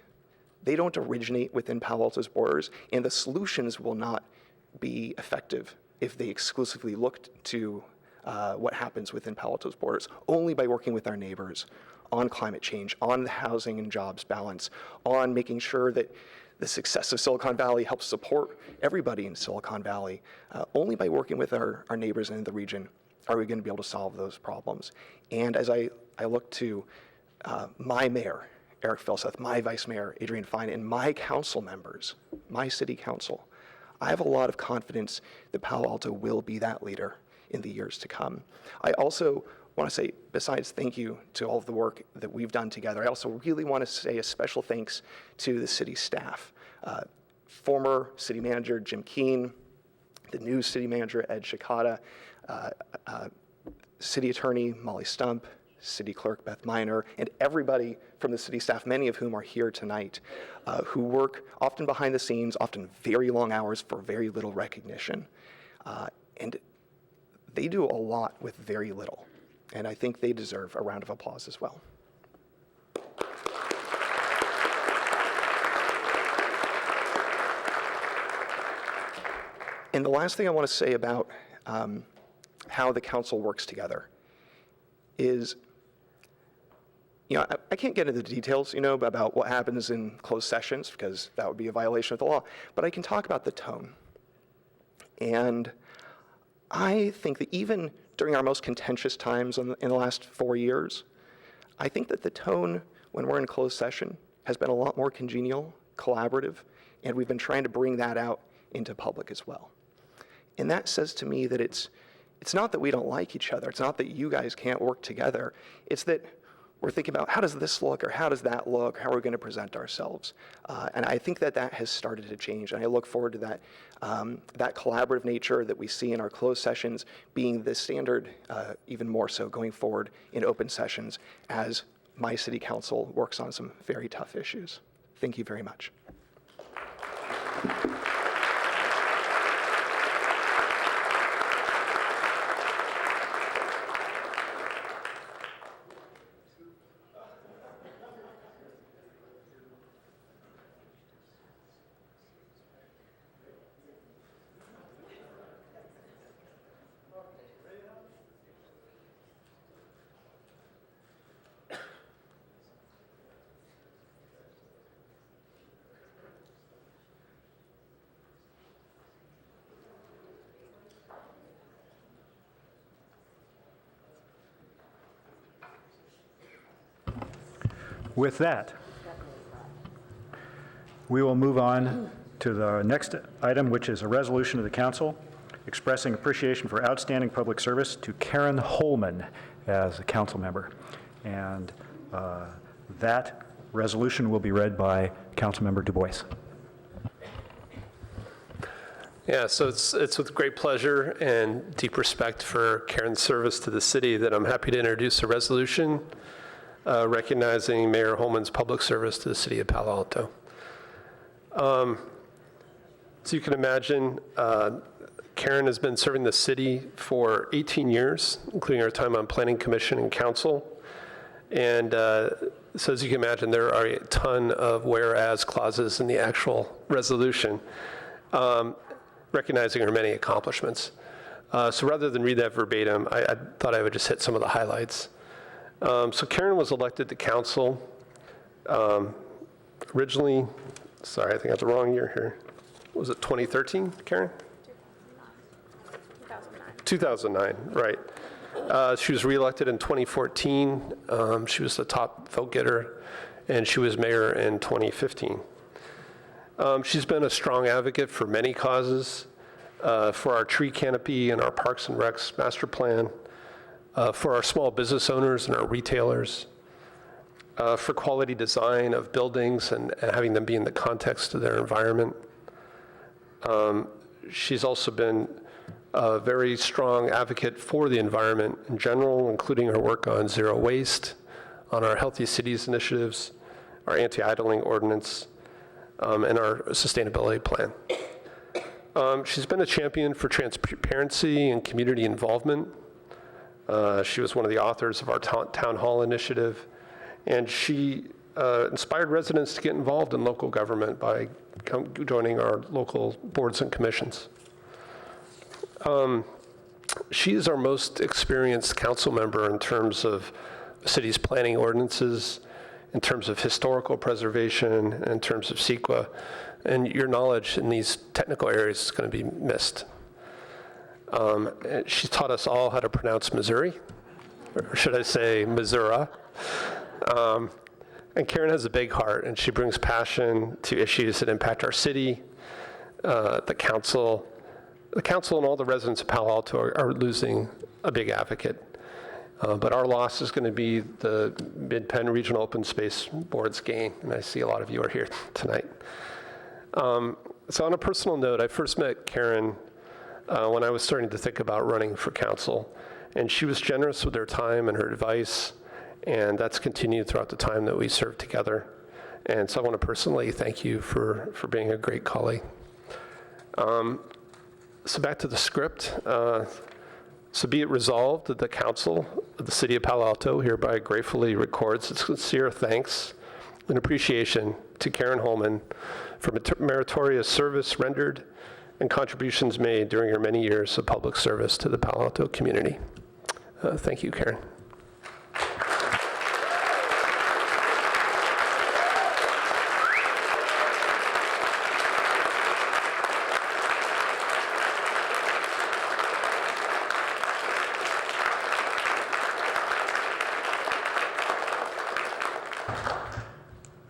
they don't originate within Palo Alto's borders, and the solutions will not be effective if they exclusively look to what happens within Palo Alto's borders, only by working with our neighbors on climate change, on the housing and jobs balance, on making sure that the success of Silicon Valley helps support everybody in Silicon Valley. Only by working with our neighbors in the region are we going to be able to solve those problems. And as I look to my mayor, Eric Philseth, my vice mayor, Adrian Fine, and my council members, my city council, I have a lot of confidence that Palo Alto will be that leader in the years to come. I also want to say, besides thank you to all of the work that we've done together, I also really want to say a special thanks to the city staff. Former city manager Jim Keene, the new city manager Ed Shikata, city attorney Molly Stump, city clerk Beth Miner, and everybody from the city staff, many of whom are here tonight, who work often behind the scenes, often very long hours for very little recognition. And they do a lot with very little. And I think they deserve a round of applause as well. And the last thing I want to say about how the council works together is, I can't get into the details, about what happens in closed sessions, because that would be a violation of the law, but I can talk about the tone. And I think that even during our most contentious times in the last 4 years, I think that the tone when we're in closed session has been a lot more congenial, collaborative, and we've been trying to bring that out into public as well. And that says to me that it's not that we don't like each other. It's not that you guys can't work together. It's that we're thinking about how does this look or how does that look? How are we going to present ourselves? And I think that has started to change. And I look forward to that, that collaborative nature that we see in our closed sessions being the standard, even more so going forward in open sessions as my city council works on some very tough issues. Thank you very much. With that, we will move on to the next item, which is a resolution of the council expressing appreciation for outstanding public service to Karen Holman as a council member. And that resolution will be read by Councilmember Du Bois. Yeah, so it's with great pleasure and deep respect for Karen's service to the city that I'm happy to introduce a resolution recognizing Mayor Holman's public service to the city of Palo Alto. So you can imagine, Karen has been serving the city for 18 years, including her time on Planning Commission and Council. And so as you can imagine, there are a ton of whereas clauses in the actual resolution, recognizing her many accomplishments. So rather than read that verbatim, I thought I would just hit some of the highlights. So Karen was elected to council originally, sorry, I think I have the wrong year here. Was it 2013, Karen? 2009, right. She was reelected in 2014. She was the top vote getter, and she was mayor in 2015. She's been a strong advocate for many causes, for our tree canopy and our Parks and Recs master plan, for our small business owners and our retailers, for quality design of buildings and having them be in the context of their environment. She's also been a very strong advocate for the environment in general, including her work on zero waste, on our Healthy Cities initiatives, our anti-idling ordinance, and our sustainability plan. She's been a champion for transparency and community involvement. She was one of the authors of our town hall initiative, and she inspired residents to get involved in local government by joining our local boards and commissions. She is our most experienced council member in terms of the city's planning ordinances, in terms of historical preservation, in terms of CEQA, and your knowledge in these technical areas is going to be missed. She taught us all how to pronounce Missouri, or should I say Missouri. And Karen has a big heart, and she brings passion to issues that impact our city. The council and all the residents of Palo Alto are losing a big advocate. But our loss is going to be the Mid-Penn Regional Open Space Board's gain, and I see a lot of you are here tonight. So on a personal note, I first met Karen when I was starting to think about running for council, and she was generous with her time and her advice, and that's continued throughout the time that we served together. And so I want to personally thank you for being a great colleague. So back to the script. So be it resolved that the council of the city of Palo Alto hereby gratefully records its sincere thanks and appreciation to Karen Holman for meritorious service rendered and contributions made during her many years of public service to the Palo Alto community. Thank you, Karen.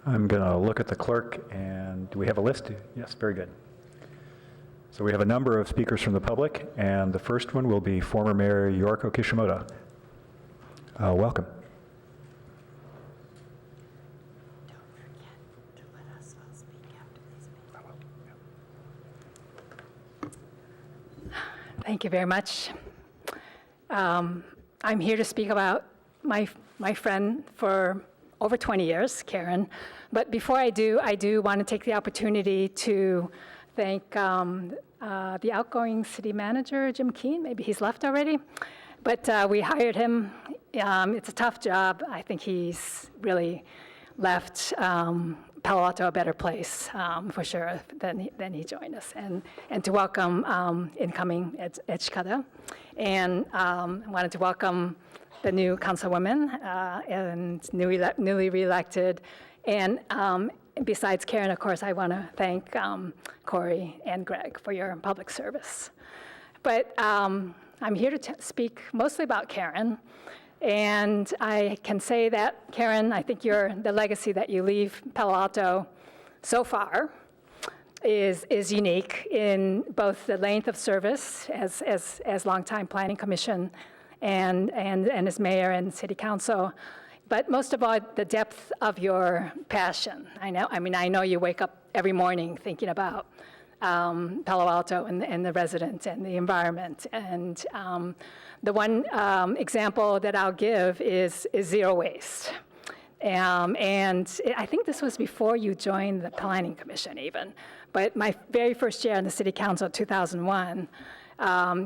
I'm going to look at the clerk, and do we have a list? Yes, very good. So we have a number of speakers from the public, and the first one will be former Mayor Yoriko Kishimoto. Welcome. Don't forget to let us all speak after these. Thank you very much. I'm here to speak about my friend for over 20 years, Karen. But before I do want to take the opportunity to thank the outgoing city manager, Jim Keene. Maybe he's left already. But we hired him. It's a tough job. I think he's really left Palo Alto a better place, for sure, than he joined us. And to welcome incoming Ed Chikada. And I wanted to welcome the new councilwoman and newly reelected. And besides Karen, of course, I want to thank Corey and Greg for your public service. But I'm here to speak mostly about Karen And I can say that, Karen, I think the legacy that you leave Palo Alto so far is unique in both the length of service as longtime planning commission and as mayor and city council, but most of all, the depth of your passion. I know you wake up every morning thinking about Palo Alto and the residents and the environment. And the one example that I'll give is zero waste. And I think this was before you joined the Planning Commission even. But my very first year on the City Council, 2001,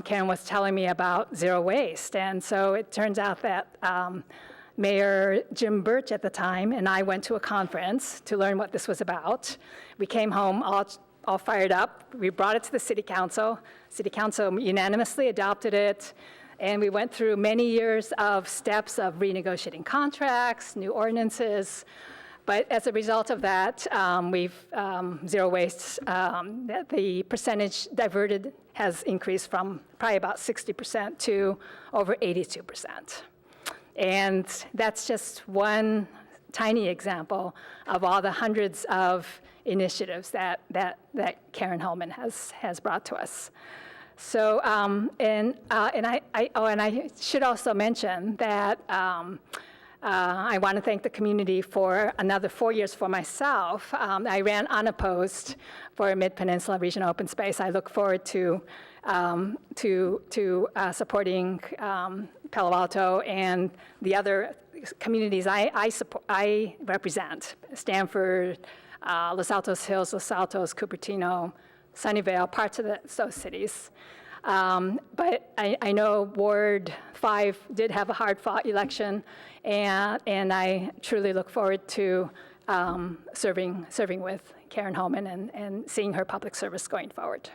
Karen was telling me about zero waste. And so it turns out that Mayor Jim Birch at the time and I went to a conference to learn what this was about. We came home all fired up. We brought it to the City Council. City Council unanimously adopted it. And we went through many years of steps of renegotiating contracts, new ordinances. But as a result of that, zero waste, the percentage diverted has increased from probably about 60% to over 82%. And that's just one tiny example of all the hundreds of initiatives that Karen Holman has brought to us. So, and I should also mention that I want to thank the community for another 4 years for myself. I ran unopposed for Mid-Peninsula Regional Open Space. I look forward to supporting Palo Alto and the other communities I represent: Stanford, Los Altos Hills, Los Altos, Cupertino, Sunnyvale, parts of those cities. But I know Ward 5 did have a hard-fought election, and I truly look forward to serving with Karen Holman and seeing her public service going forward.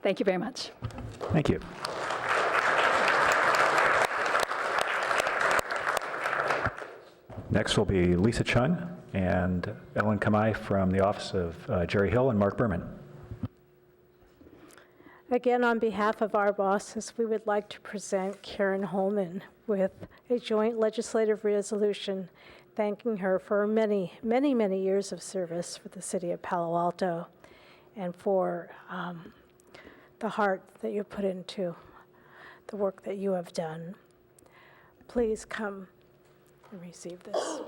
Thank you very much. Thank you. Next will be Lisa Chung and Ellen Kamai from the office of Jerry Hill and Mark Berman. Again, on behalf of our bosses, we would like to present Karen Holman with a joint legislative resolution thanking her for many, many, many years of service for the city of Palo Alto and for the heart that you put into the work that you have done. Please come and receive this.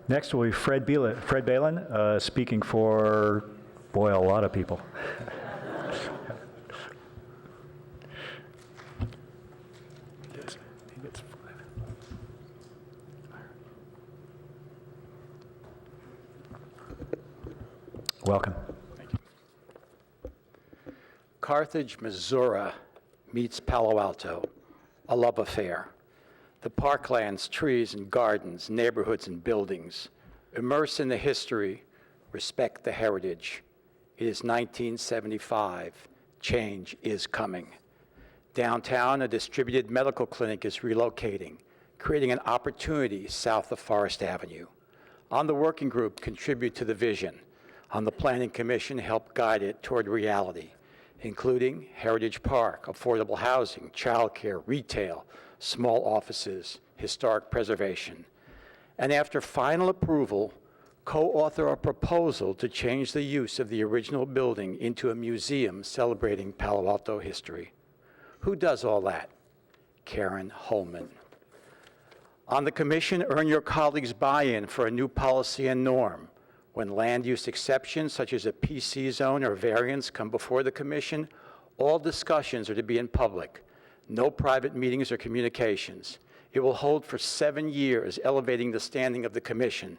Next will be Fred Balin, speaking for, boy, a lot of people. Welcome. Thank you. Carthage, Missouri meets Palo Alto, a love affair. The parklands, trees and gardens, neighborhoods and buildings, immerse in the history, respect the heritage. It is 1975. Change is coming. Downtown, a distributed medical clinic is relocating, creating an opportunity south of Forest Avenue. On the working group, contribute to the vision. On the Planning Commission, help guide it toward reality, including Heritage Park, affordable housing, childcare, retail, small offices, historic preservation. And after final approval, co-author a proposal to change the use of the original building into a museum celebrating Palo Alto history. Who does all that? Karen Holman. On the commission, earn your colleagues' buy-in for a new policy and norm. When land use exceptions, such as a PC zone or variance, come before the commission, all discussions are to be in public. No private meetings or communications. It will hold for 7 years, elevating the standing of the commission.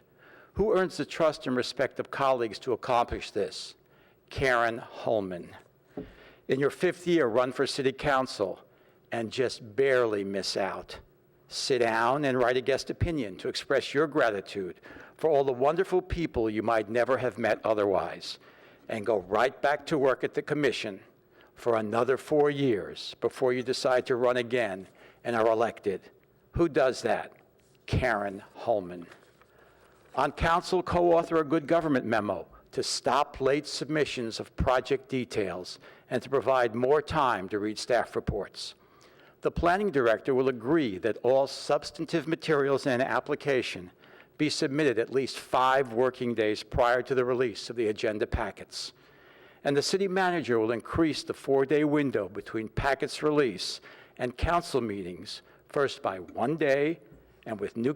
Who earns the trust and respect of colleagues to accomplish this? Karen Holman. In your 5th year, run for city council and just barely miss out. Sit down and write a guest opinion to express your gratitude for all the wonderful people you might never have met otherwise, and go right back to work at the commission for another 4 years before you decide to run again and are elected. Who does that? Karen Holman. On council, co-author a good government memo to stop late submissions of project details and to provide more time to read staff reports. The planning director will agree that all substantive materials in an application be submitted at least 5 working days prior to the release of the agenda packets. And the city manager will increase the 4-day window between packets release and council meetings, first by 1 day, and with new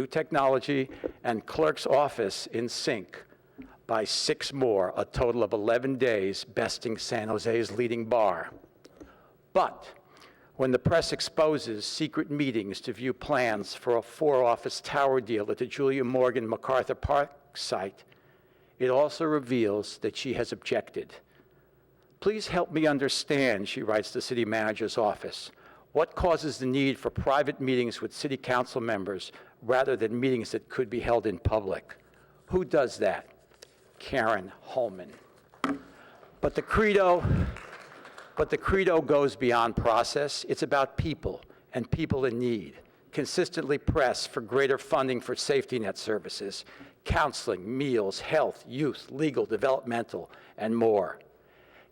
technology and clerk's office in sync, by 6 more, a total of 11 days, besting San Jose's leading bar. But when the press exposes secret meetings to view plans for a 4-office tower deal at the Julia Morgan MacArthur Park site, it also reveals that she has objected. Please help me understand, she writes the city manager's office, what causes the need for private meetings with city council members rather than meetings that could be held in public? Who does that? Karen Holman. But the credo goes beyond process. It's about people and people in need. Consistently press for greater funding for safety net services, counseling, meals, health, youth, legal, developmental, and more.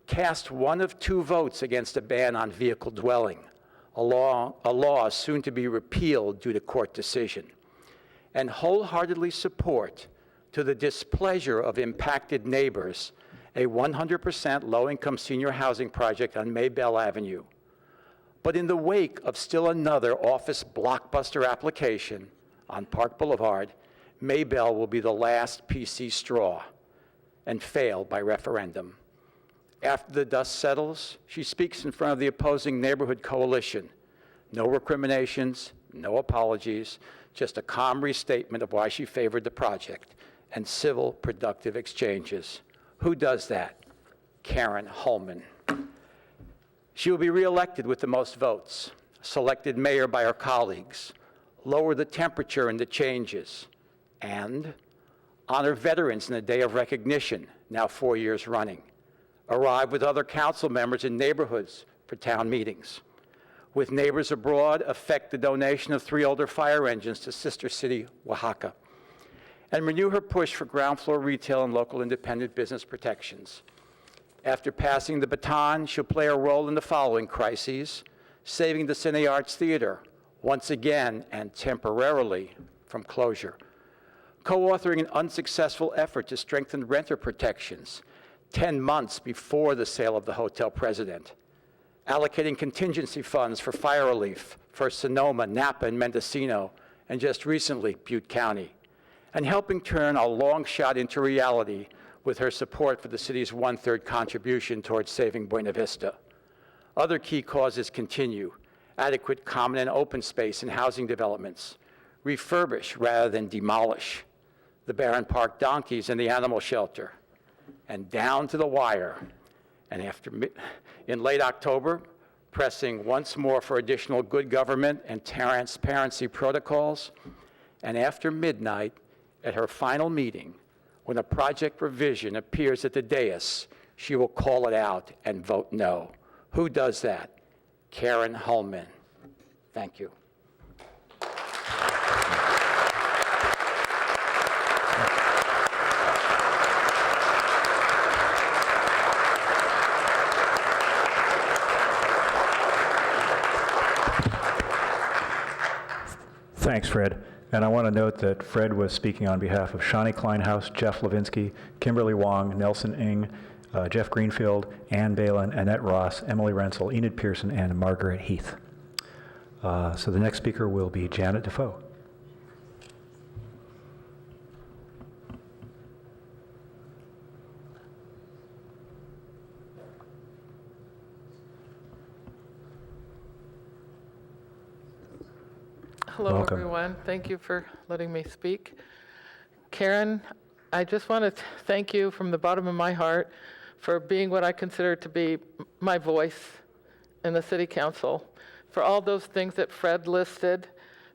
Cast 1 of 2 votes against a ban on vehicle dwelling, a law soon to be repealed due to court decision. And wholeheartedly support, to the displeasure of impacted neighbors, a 100% low-income senior housing project on Maybell Avenue. But in the wake of still another office blockbuster application on Park Boulevard, Maybell will be the last PC straw and fail by referendum. After the dust settles, she speaks in front of the opposing neighborhood coalition. No recriminations, no apologies, just a calm restatement of why she favored the project and civil, productive exchanges. Who does that? Karen Holman. She will be reelected with the most votes, selected mayor by her colleagues, lower the temperature in the changes, and honor veterans in the Day of Recognition, now 4 years running. Arrive with other council members in neighborhoods for town meetings. With neighbors abroad, effect the donation of 3 older fire engines to sister city, Oaxaca. And renew her push for ground floor retail and local independent business protections. After passing the baton, she'll play a role in the following crises: saving the Cine Arts Theater, once again and temporarily, from closure. Co-authoring an unsuccessful effort to strengthen renter protections 10 months before the sale of the Hotel President. Allocating contingency funds for fire relief for Sonoma, Napa, and Mendocino, and just recently, Butte County. And helping turn a long shot into reality with her support for the city's 1/3 contribution towards saving Buena Vista. Other key causes continue: adequate common and open space in housing developments, refurbish rather than demolish, the Barron Park donkeys and the animal shelter, and down to the wire. And in late October, pressing once more for additional good government and transparency protocols, and after midnight, at her final meeting, when a project revision appears at the dais, she will call it out and vote no. Who does that? Karen Holman. Thank you. Thanks, Fred. And I want to note that Fred was speaking on behalf of Shani Kleinhaus, Jeff Levinsky, Kimberly Wong, Nelson Ng, Jeff Greenfield, Ann Balin, Annette Ross, Emily Rensel, Enid Pearson, and Margaret Heath. So the next speaker will be Janet Defoe. Hello, Welcome. everyone. Thank you for letting me speak. Karen, I just want to thank you from the bottom of my heart for being what I consider to be my voice in the City Council, for all those things that Fred listed,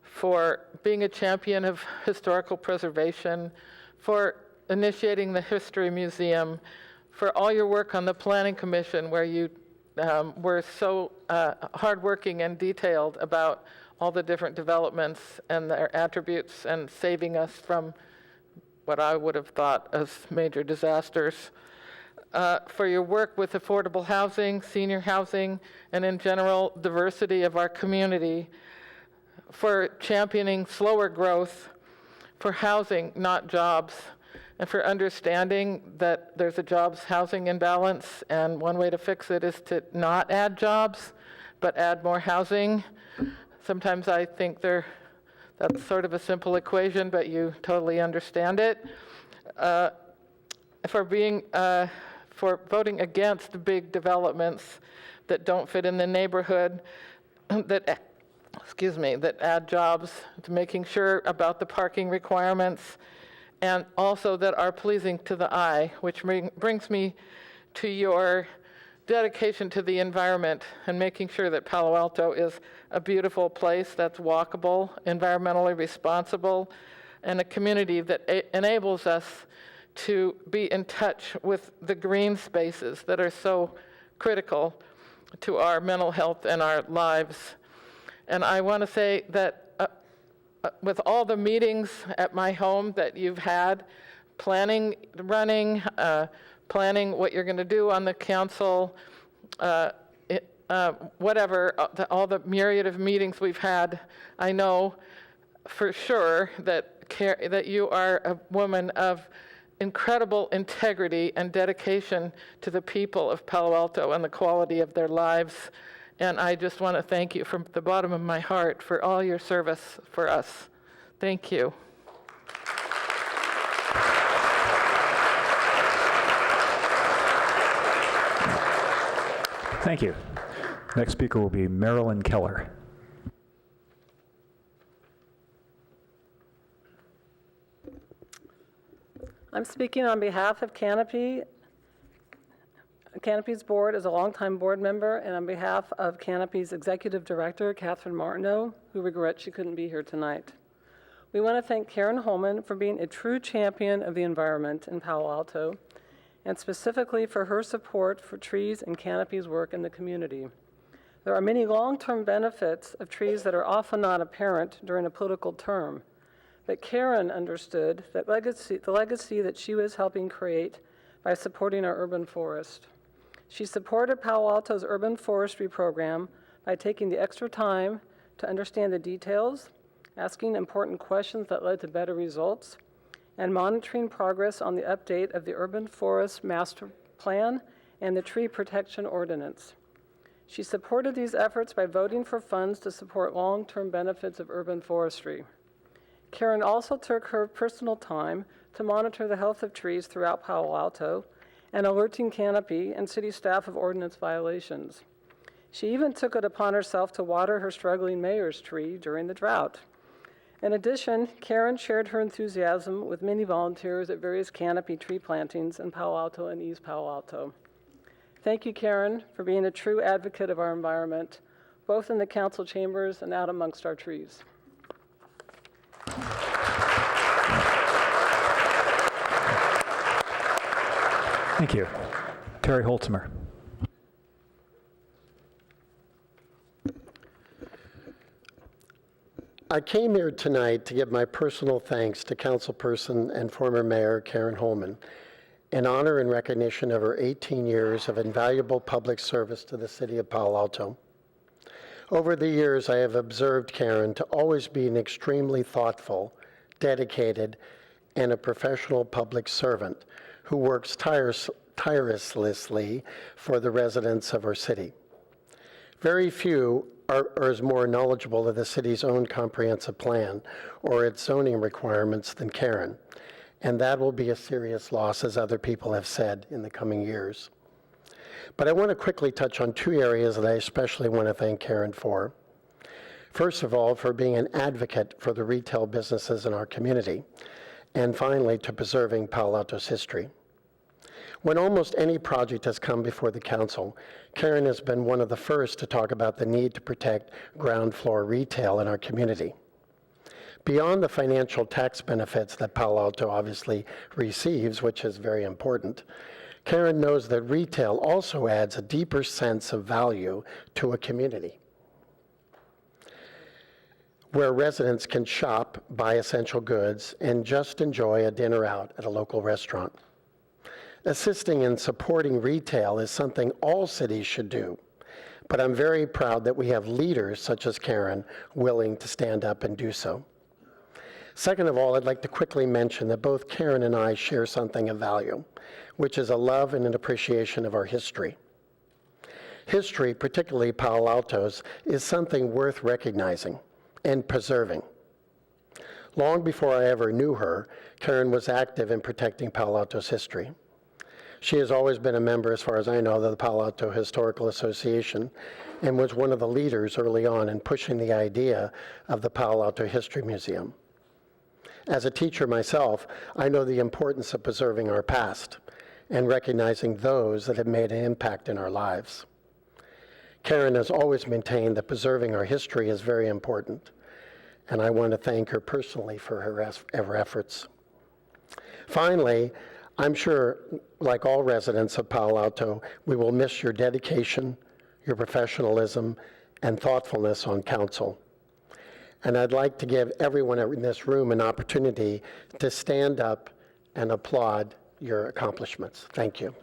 for being a champion of historical preservation, for initiating the History Museum, for all your work on the Planning Commission, where you were so hardworking and detailed about all the different developments and their attributes and saving us from what I would have thought as major disasters. For your work with affordable housing, senior housing, and in general diversity of our community, for championing slower growth, for housing, not jobs, and for understanding that there's a jobs housing imbalance, and one way to fix it is to not add jobs, but add more housing. Sometimes I think that's sort of a simple equation, but you totally understand it. For voting against big developments that don't fit in the neighborhood, that add jobs, to making sure about the parking requirements, and also that are pleasing to the eye, which brings me to your dedication to the environment and making sure that Palo Alto is a beautiful place that's walkable, environmentally responsible, and a community that enables us to be in touch with the green spaces that are so critical to our mental health and our lives. And I want to say that with all the meetings at my home that you've had, planning what you're going to do on the council, whatever, all the myriad of meetings we've had, I know for sure that you are a woman of incredible integrity and dedication to the people of Palo Alto and the quality of their lives. And I just want to thank you from the bottom of my heart for all your service for us. Thank you. Thank you. Next speaker will be Marilyn Keller. I'm speaking on behalf of Canopy. Canopy's board is a longtime board member, and on behalf of Canopy's executive director, Catherine Martineau, who regrets she couldn't be here tonight. We want to thank Karen Holman for being a true champion of the environment in Palo Alto, and specifically for her support for trees and Canopy's work in the community. There are many long-term benefits of trees that are often not apparent during a political term, but Karen understood that the legacy that she was helping create by supporting our urban forest. She supported Palo Alto's urban forestry program by taking the extra time to understand the details, asking important questions that led to better results, and monitoring progress on the update of the Urban Forest Master Plan and the Tree Protection Ordinance. She supported these efforts by voting for funds to support long-term benefits of urban forestry. Karen also took her personal time to monitor the health of trees throughout Palo Alto and alerting Canopy and city staff of ordinance violations. She even took it upon herself to water her struggling mayor's tree during the drought. In addition, Karen shared her enthusiasm with many volunteers at various Canopy tree plantings in Palo Alto and East Palo Alto. Thank you, Karen, for being a true advocate of our environment, both in the council chambers and out amongst our trees. Thank you. Terry Holtzimer. I came here tonight to give my personal thanks to Councilperson and former Mayor Karen Holman in honor and recognition of her 18 years of invaluable public service to the city of Palo Alto. Over the years, I have observed Karen to always be an extremely thoughtful, dedicated, and a professional public servant who works tirelessly for the residents of our city. Very few are as more knowledgeable of the city's own comprehensive plan or its zoning requirements than Karen, and that will be a serious loss, as other people have said, in the coming years. But I want to quickly touch on two areas that I especially want to thank Karen for. First of all, for being an advocate for the retail businesses in our community, and finally, to preserving Palo Alto's history. When almost any project has come before the council, Karen has been one of the first to talk about the need to protect ground floor retail in our community. Beyond the financial tax benefits that Palo Alto obviously receives, which is very important, Karen knows that retail also adds a deeper sense of value to a community. where residents can shop, buy essential goods, and just enjoy a dinner out at a local restaurant. Assisting and supporting retail is something all cities should do, but I'm very proud that we have leaders such as Karen willing to stand up and do so. Second of all, I'd like to quickly mention that both Karen and I share something of value, which is a love and an appreciation of our history. History, particularly Palo Alto's, is something worth recognizing and preserving. Long before I ever knew her, Karen was active in protecting Palo Alto's history. She has always been a member, as far as I know, of the Palo Alto Historical Association and was one of the leaders early on in pushing the idea of the Palo Alto History Museum. As a teacher myself, I know the importance of preserving our past and recognizing those that have made an impact in our lives. Karen has always maintained that preserving our history is very important, and I want to thank her personally for her efforts. Finally, I'm sure, like all residents of Palo Alto, we will miss your dedication, your professionalism, and thoughtfulness on council. And I'd like to give everyone in this room an opportunity to stand up and applaud your accomplishments. Thank you.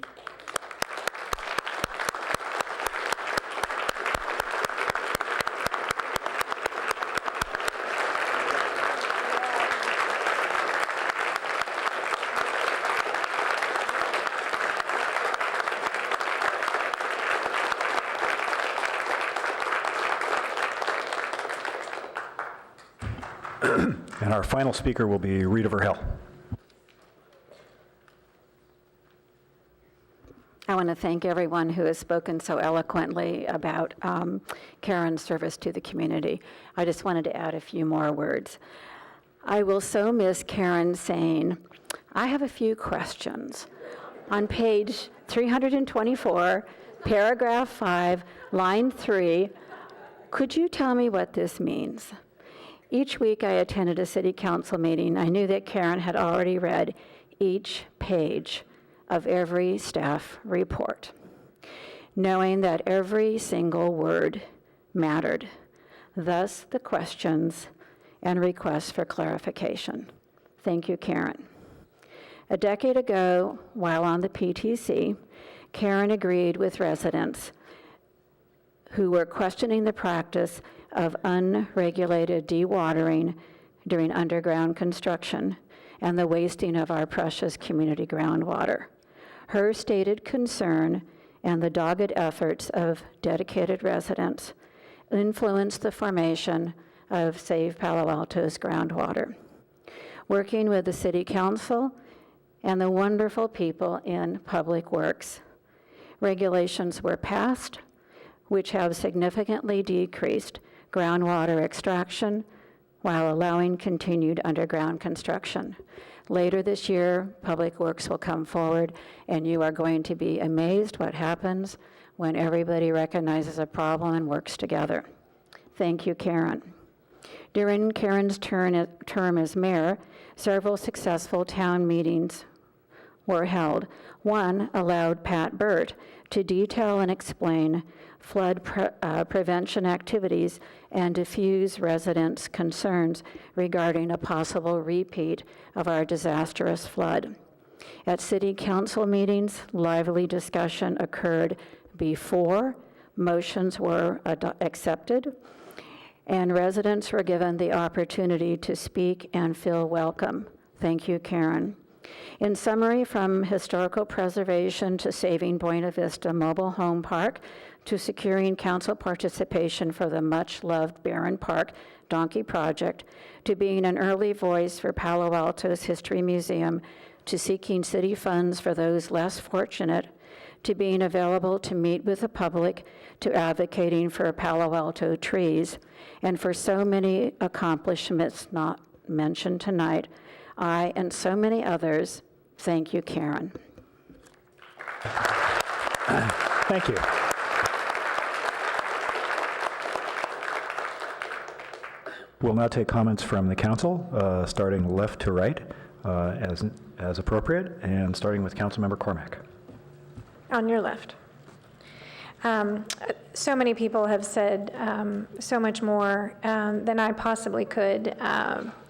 And our final speaker will be Rita Verhel. I want to thank everyone who has spoken so eloquently about Karen's service to the community. I just wanted to add a few more words. I will so miss Karen saying, I have a few questions. On page 324, paragraph 5, line 3, could you tell me what this means? Each week I attended a city council meeting. I knew that Karen had already read each page of every staff report, knowing that every single word mattered. Thus, the questions and requests for clarification. Thank you, Karen. A decade ago, while on the PTC, Karen agreed with residents who were questioning the practice of unregulated dewatering during underground construction and the wasting of our precious community groundwater. Her stated concern and the dogged efforts of dedicated residents influenced the formation of Save Palo Alto's groundwater. Working with the City Council and the wonderful people in Public Works, regulations were passed which have significantly decreased groundwater extraction while allowing continued underground construction. Later this year, Public Works will come forward, and you are going to be amazed what happens when everybody recognizes a problem and works together. Thank you, Karen. During Karen's term as mayor, several successful town meetings were held. One allowed Pat Burt to detail and explain flood prevention activities and diffuse residents' concerns regarding a possible repeat of our disastrous flood. At city council meetings, lively discussion occurred before motions were accepted, and residents were given the opportunity to speak and feel welcome. Thank you, Karen. In summary, from historical preservation to saving Buena Vista Mobile Home Park, to securing council participation for the much-loved Barron Park Donkey Project, to being an early voice for Palo Alto's History Museum, to seeking city funds for those less fortunate, to being available to meet with the public, to advocating for Palo Alto trees, and for so many accomplishments not mentioned tonight, I and so many others thank you, Karen. Thank you. We'll now take comments from the council, starting left to right, as appropriate, and starting with Councilmember Cormack. On your left. So many people have said so much more than I possibly could.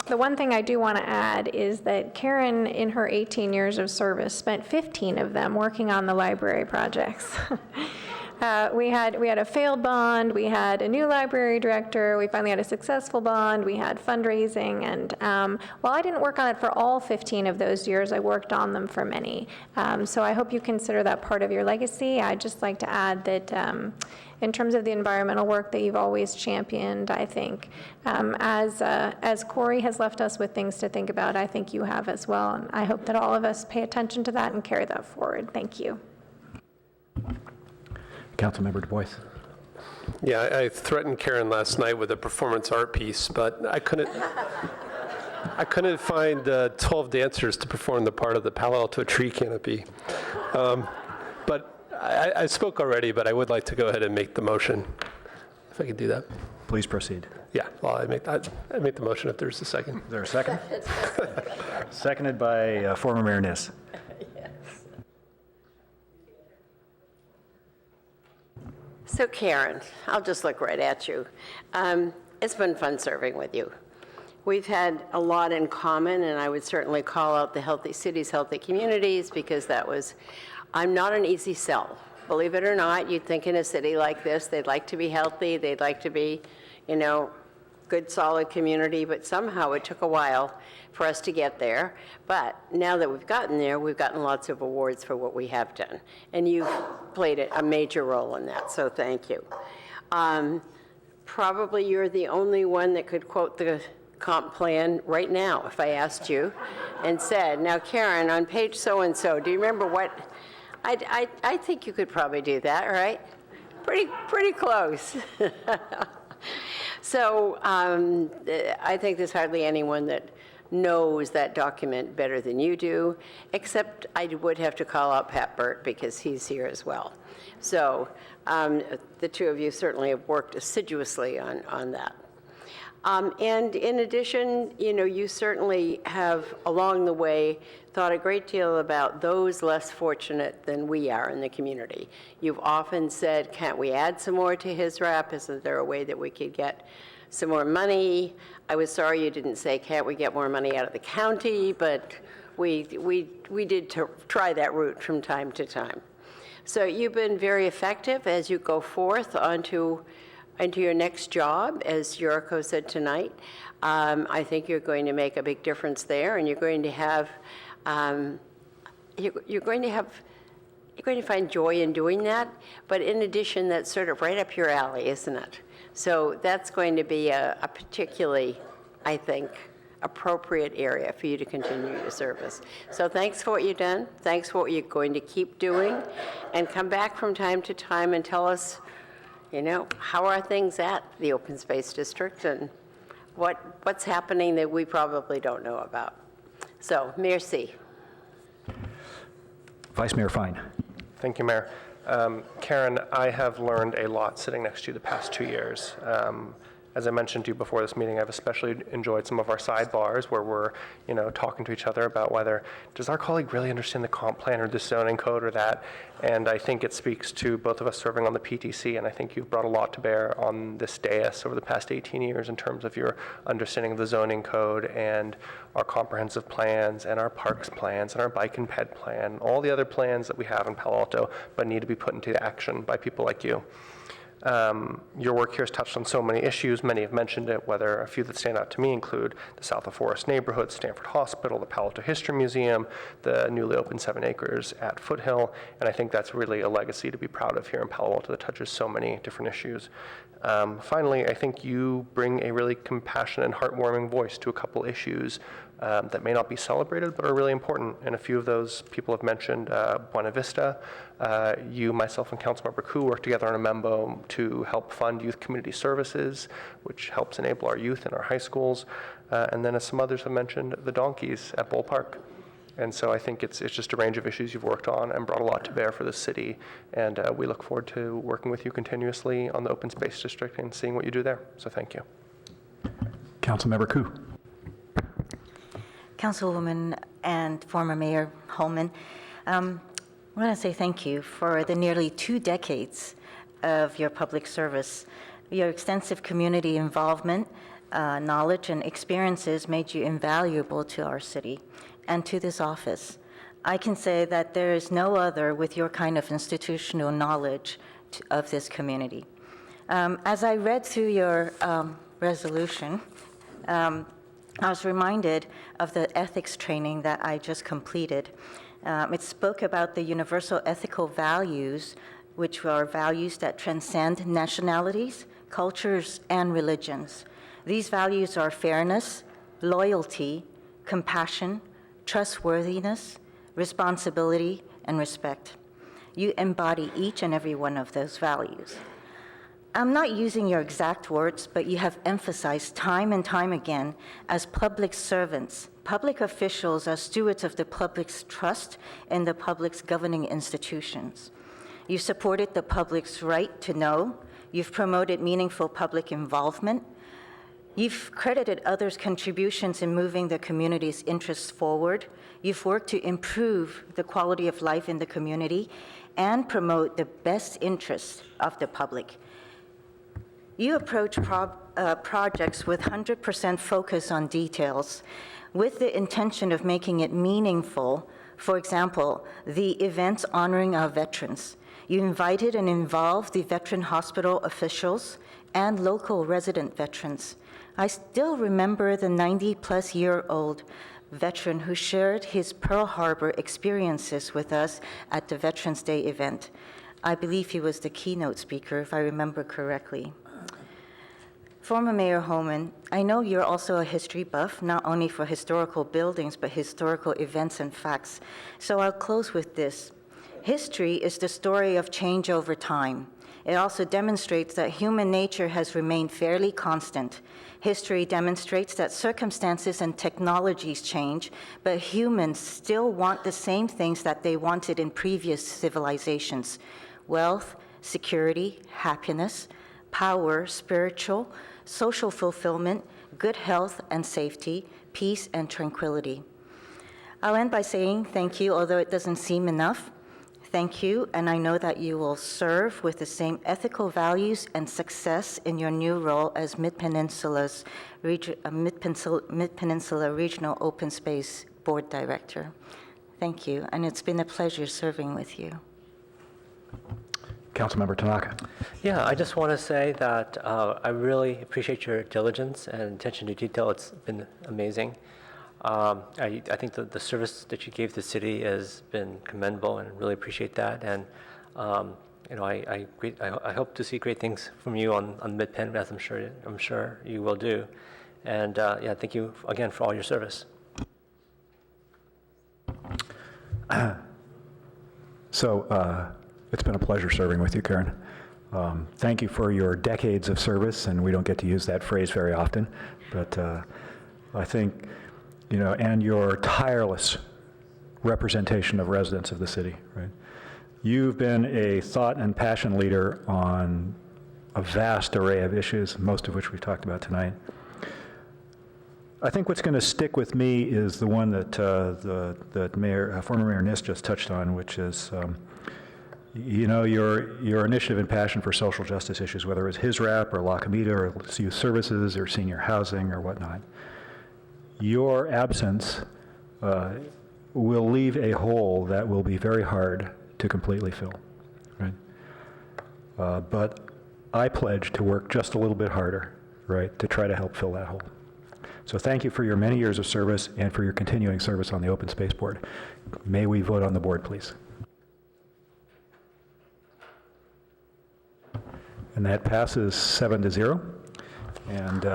The one thing I do want to add is that Karen, in her 18 years of service, spent 15 of them working on the library projects. We had a failed bond, we had a new library director, we finally had a successful bond, we had fundraising, and while I didn't work on it for all 15 of those years, I worked on them for many. So I hope you consider that part of your legacy. I'd just like to add that in terms of the environmental work that you've always championed, I think, as Corey has left us with things to think about, I think you have as well, and I hope that all of us pay attention to that and carry that forward. Thank you. Councilmember Du Bois. Yeah, I threatened Karen last night with a performance art piece, but I couldn't find 12 dancers to perform the part of the Palo Alto tree canopy. But I spoke already, but I would like to go ahead and make the motion, if I could do that. Please proceed. Yeah, well, I make the motion if there's a second. Is there a second? Seconded by former Mayor Niss. So Karen, I'll just look right at you. It's been fun serving with you. We've had a lot in common, and I would certainly call out the Healthy Cities, Healthy Communities, because I'm not an easy sell. Believe it or not, you'd think in a city like this, they'd like to be healthy, they'd like to be, good, solid community, but somehow it took a while for us to get there. But now that we've gotten there, we've gotten lots of awards for what we have done. And you've played a major role in that, so thank you. Probably you're the only one that could quote the comp plan right now if I asked you and said, now Karen, on page so-and-so, do you remember what? I think you could probably do that, right? Pretty close. So I think there's hardly anyone that knows that document better than you do, except I would have to call out Pat Burt because he's here as well. So the two of you certainly have worked assiduously on that. And in addition, you certainly have, along the way, thought a great deal about those less fortunate than we are in the community. You've often said, can't we add some more to his wrap? Isn't there a way that we could get some more money? I was sorry you didn't say, can't we get more money out of the county? But we did try that route from time to time. So you've been very effective as you go forth into your next job, as Yuriko said tonight. I think you're going to make a big difference there, and you're going to have, you're going to find joy in doing that. But in addition, that's sort of right up your alley, isn't it? So that's going to be a particularly, I think, appropriate area for you to continue your service. So thanks for what you've done. Thanks for what you're going to keep doing, and come back from time to time and tell us, how are things at the Open Space District and what's happening that we probably don't know about. So, merci. Vice Mayor Fine. Thank you, Mayor. Karen, I have learned a lot sitting next to you the past 2 years. As I mentioned to you before this meeting, I've especially enjoyed some of our sidebars where we're, talking to each other about whether, does our colleague really understand the comp plan or the zoning code or that? And I think it speaks to both of us serving on the PTC, and I think you've brought a lot to bear on this dais over the past 18 years in terms of your understanding of the zoning code and our comprehensive plans and our parks plans and our bike and ped plan, all the other plans that we have in Palo Alto but need to be put into action by people like you. Your work here has touched on so many issues. Many have mentioned it, whether a few that stand out to me include the South of Forest neighborhood, Stanford Hospital, the Palo Alto History Museum, the newly opened 7 acres at Foothill, and I think that's really a legacy to be proud of here in Palo Alto that touches so many different issues. Finally, I think you bring a really compassionate and heartwarming voice to a couple issues that may not be celebrated but are really important, and a few of those people have mentioned Buena Vista. You, myself, and Councilmember Koo work together on a memo to help fund youth community services, which helps enable our youth in our high schools. And then, as some others have mentioned, the donkeys at Bull Park. And so I think it's just a range of issues you've worked on and brought a lot to bear for the city. And we look forward to working with you continuously on the Open Space District and seeing what you do there. So thank you. Councilmember Koo. Councilwoman and former Mayor Holman, I want to say thank you for the nearly 2 decades of your public service. Your extensive community involvement, knowledge, and experiences made you invaluable to our city and to this office. I can say that there is no other with your kind of institutional knowledge of this community. As I read through your resolution, I was reminded of the ethics training that I just completed. It spoke about the universal ethical values, which are values that transcend nationalities, cultures, and religions. These values are fairness, loyalty, compassion, trustworthiness, responsibility, and respect. You embody each and every one of those values. I'm not using your exact words, but you have emphasized time and time again, as public servants, public officials are stewards of the public's trust in the public's governing institutions. You've supported the public's right to know. You've promoted meaningful public involvement. You've credited others' contributions in moving the community's interests forward. You've worked to improve the quality of life in the community and promote the best interests of the public. You approach projects with 100% focus on details with the intention of making it meaningful. For example, the events honoring our veterans. You invited and involved the veteran hospital officials and local resident veterans. I still remember the 90-plus-year-old veteran who shared his Pearl Harbor experiences with us at the Veterans Day event. I believe he was the keynote speaker, if I remember correctly. Former Mayor Holman, I know you're also a history buff, not only for historical buildings, but historical events and facts. So I'll close with this. History is the story of change over time. It also demonstrates that human nature has remained fairly constant. History demonstrates that circumstances and technologies change, but humans still want the same things that they wanted in previous civilizations: wealth, security, happiness, power, spiritual, social fulfillment, good health and safety, peace and tranquility. I'll end by saying thank you, although it doesn't seem enough. Thank you, and I know that you will serve with the same ethical values and success in your new role as Mid-Peninsula Regional Open Space Board Director. Thank you, and it's been a pleasure serving with you. Councilmember Tanaka. Yeah, I just want to say that I really appreciate your diligence and attention to detail. It's been amazing. I think the service that you gave the city has been commendable, and really appreciate that. And I hope to see great things from you on Mid-Penn, as I'm sure you will do. And yeah, thank you again for all your service. It's been a pleasure serving with you, Karen. Thank you for your decades of service, and we don't get to use that phrase very often, but I think, and your tireless representation of residents of the city, right? You've been a thought and passion leader on a vast array of issues, most of which we've talked about tonight. I think what's going to stick with me is the one that former Mayor Niss just touched on, which is your initiative and passion for social justice issues, whether it was his rap or La Comida or youth services or senior housing or whatnot. Your absence will leave a hole that will be very hard to completely fill, right? But I pledge to work just a little bit harder, right, to try to help fill that hole. So thank you for your many years of service and for your continuing service on the Open Space Board. May we vote on the board, please? And that passes 7-0. And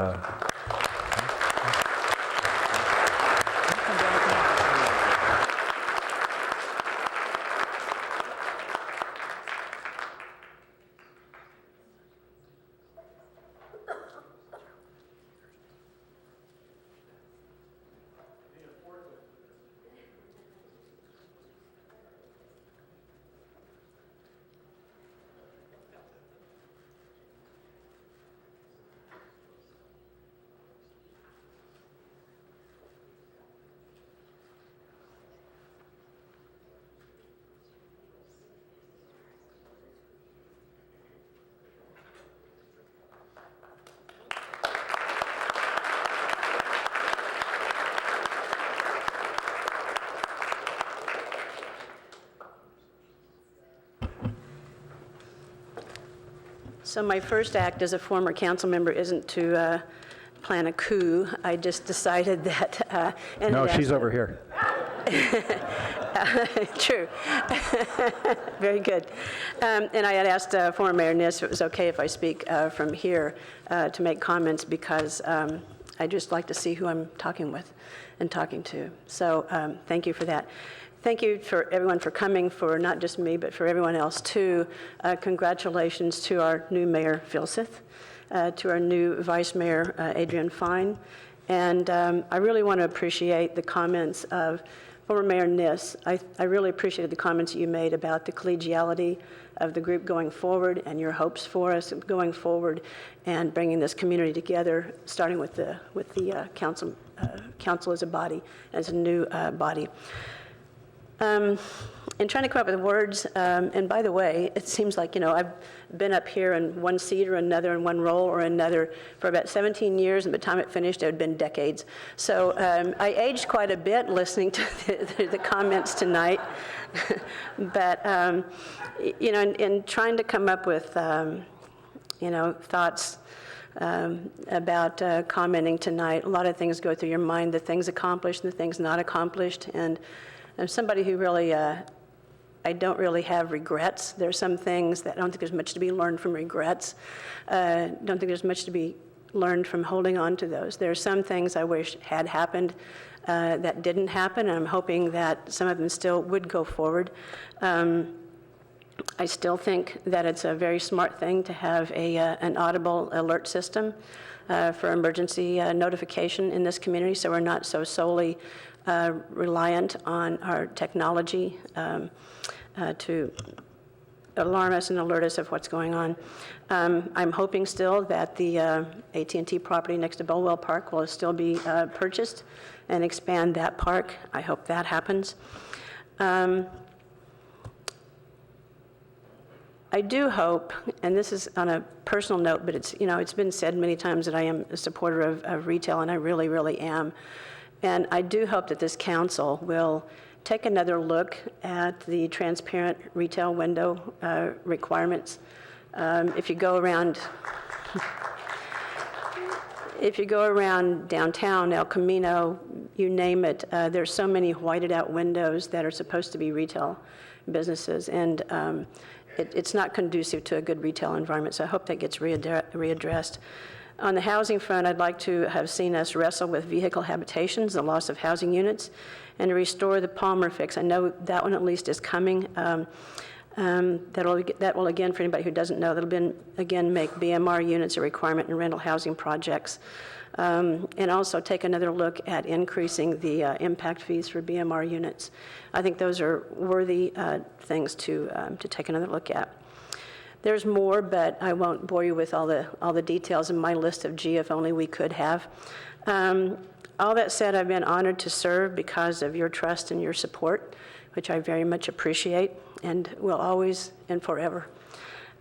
So my first act as a former council member isn't to plan a coup. I just decided that... No, she's over here. True. Very good. And I had asked former Mayor Niss if it was okay if I speak from here to make comments, because I just like to see who I'm talking with and talking to. So thank you for that. Thank you for everyone for coming, for not just me, but for everyone else too. Congratulations to our new Mayor, Phil Sith, to our new Vice Mayor, Adrian Fine. And I really want to appreciate the comments of former Mayor Niss. I really appreciated the comments you made about the collegiality of the group going forward and your hopes for us going forward and bringing this community together, starting with the council as a body, as a new body. In trying to come up with words, and by the way, it seems like, I've been up here in one seat or another, in one role or another for about 17 years, and by the time it finished, it had been decades. So I aged quite a bit listening to the comments tonight. But, in trying to come up with, thoughts about commenting tonight, a lot of things go through your mind, the things accomplished and the things not accomplished. And I'm somebody who really, I don't really have regrets. There are some things that I don't think there's much to be learned from regrets. Don't think there's much to be learned from holding on to those. There are some things I wish had happened that didn't happen, and I'm hoping that some of them still would go forward. I still think that it's a very smart thing to have an audible alert system for emergency notification in this community, so we're not so solely reliant on our technology to alarm us and alert us of what's going on. I'm hoping still that the AT&T property next to Bolwell Park will still be purchased and expand that park. I hope that happens. I do hope, and this is on a personal note, but it's been said many times that I am a supporter of retail, and I really, really am. And I do hope that this council will take another look at the transparent retail window requirements. If you go around downtown, El Camino, you name it, there's so many whited out windows that are supposed to be retail businesses, and it's not conducive to a good retail environment, so I hope that gets readdressed. On the housing front, I'd like to have seen us wrestle with vehicle habitations, the loss of housing units, and to restore the Palmer fix. I know that one at least is coming. That will, again, for anybody who doesn't know, that'll again make BMR units a requirement in rental housing projects. And also take another look at increasing the impact fees for BMR units. I think those are worthy things to take another look at. There's more, but I won't bore you with all the details in my list of gee, if only we could have. All that said, I've been honored to serve because of your trust and your support, which I very much appreciate and will always and forever.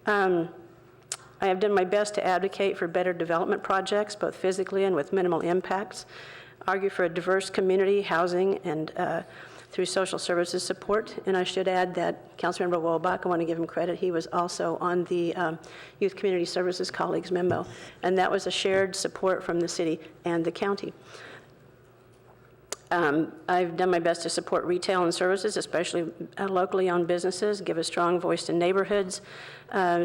I have done my best to advocate for better development projects, both physically and with minimal impacts, argue for a diverse community, housing, and through social services support. And I should add that Councilmember Wolbach, I want to give him credit, he was also on the Youth Community Services Colleagues memo, and that was a shared support from the city and the county. I've done my best to support retail and services, especially locally owned businesses, give a strong voice to neighborhoods,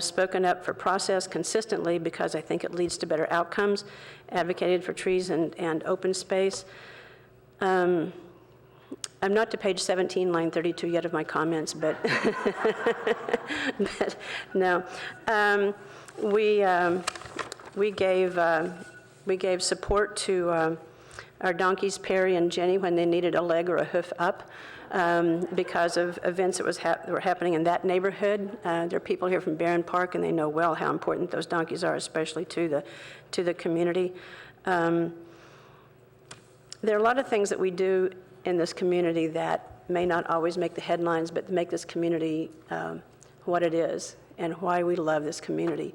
spoken up for process consistently because I think it leads to better outcomes, advocated for trees and open space. I'm not to page 17, line 32 yet of my comments, but, but no. We gave support to our donkeys, Perry and Jenny, when they needed a leg or a hoof up because of events that were happening in that neighborhood. There are people here from Barron Park, and they know well how important those donkeys are, especially to the community. There are a lot of things that we do in this community that may not always make the headlines, but make this community what it is and why we love this community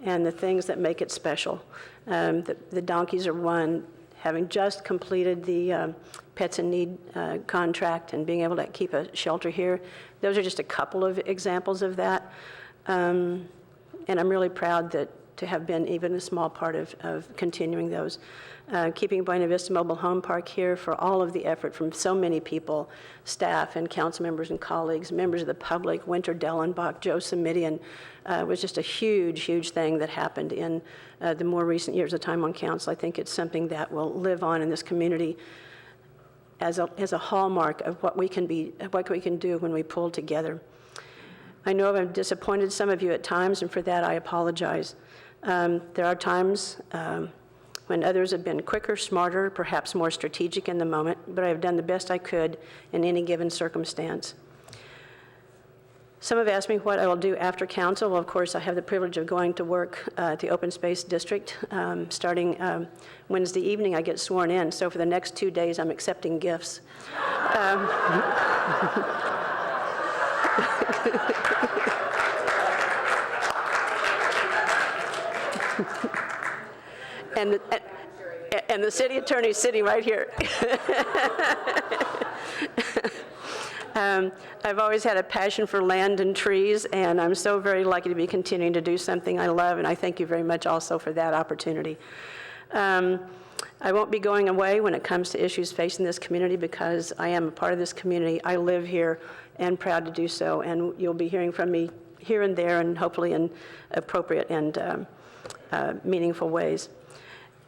and the things that make it special. The donkeys are one. Having just completed the Pets in Need contract and being able to keep a shelter here, those are just a couple of examples of that. And I'm really proud to have been even a small part of continuing those. Keeping Buena Vista Mobile Home Park here for all of the effort from so many people, staff and council members and colleagues, members of the public, Winter Dellenbach, Joe Simidian, was just a huge, huge thing that happened in the more recent years of time on council. I think it's something that will live on in this community as a hallmark of what we can do when we pull together. I know I've disappointed some of you at times, and for that I apologize. There are times when others have been quicker, smarter, perhaps more strategic in the moment, but I have done the best I could in any given circumstance. Some have asked me what I will do after council. Well, of course, I have the privilege of going to work at the Open Space District. Starting Wednesday evening, I get sworn in, so for the next 2 days, I'm accepting gifts. And the city attorney's sitting right here. I've always had a passion for land and trees, and I'm so very lucky to be continuing to do something I love, and I thank you very much also for that opportunity. I won't be going away when it comes to issues facing this community because I am a part of this community. I live here and proud to do so, and you'll be hearing from me here and there and hopefully in appropriate and meaningful ways.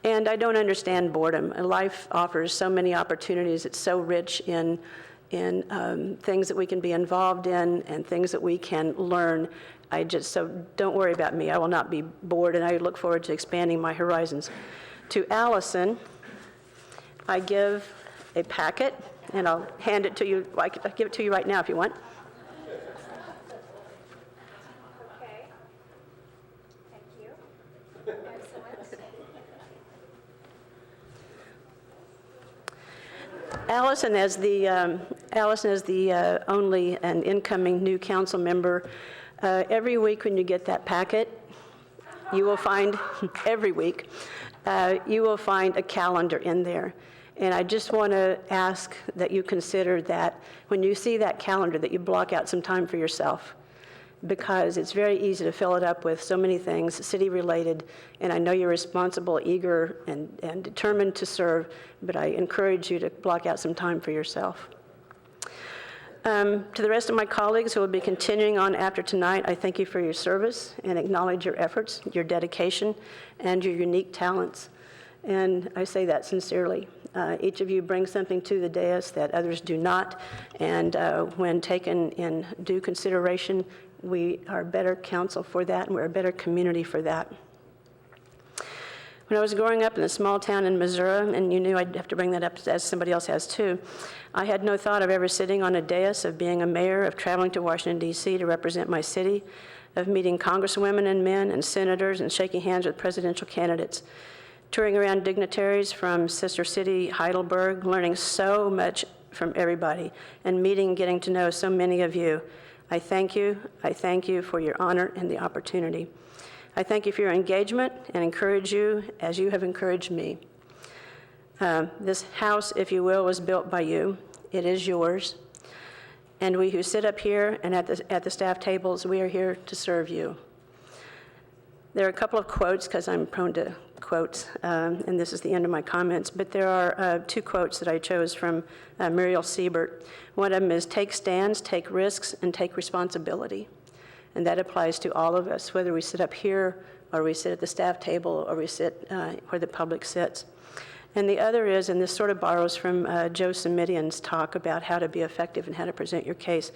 And I don't understand boredom. Life offers so many opportunities. It's so rich in things that we can be involved in and things that we can learn. So don't worry about me. I will not be bored, and I look forward to expanding my horizons. To Allison, I give a packet, and I'll hand it to you. I'll give it to you right now if you want. Okay. Thank you. Excellent. Allison, as the only and incoming new council member, every week when you get that packet, you will find, every week, you will find a calendar in there. And I just want to ask that you consider that when you see that calendar, that you block out some time for yourself, because it's very easy to fill it up with so many things city-related, and I know you're responsible, eager, and determined to serve, but I encourage you to block out some time for yourself. To the rest of my colleagues who will be continuing on after tonight, I thank you for your service and acknowledge your efforts, your dedication, and your unique talents. And I say that sincerely. Each of you brings something to the dais that others do not, and when taken in due consideration, we are a better council for that, and we're a better community for that. When I was growing up in a small town in Missouri, and you knew I'd have to bring that up as somebody else has too, I had no thought of ever sitting on a dais, of being a mayor, of traveling to Washington, D.C. to represent my city, of meeting congresswomen and men and senators and shaking hands with presidential candidates, touring around dignitaries from sister city Heidelberg, learning so much from everybody, and meeting and getting to know so many of you. I thank you for your honor and the opportunity. I thank you for your engagement and encourage you as you have encouraged me. This house, if you will, was built by you. It is yours. And we who sit up here and at the staff tables, we are here to serve you. There are a couple of quotes, because I'm prone to quotes, and this is the end of my comments, but there are 2 quotes that I chose from Muriel Siebert. One of them is, take stands, take risks, and take responsibility. And that applies to all of us, whether we sit up here or we sit at the staff table or we sit where the public sits. And the other is, and this sort of borrows from Joe Simidian's talk about how to be effective and how to present your case,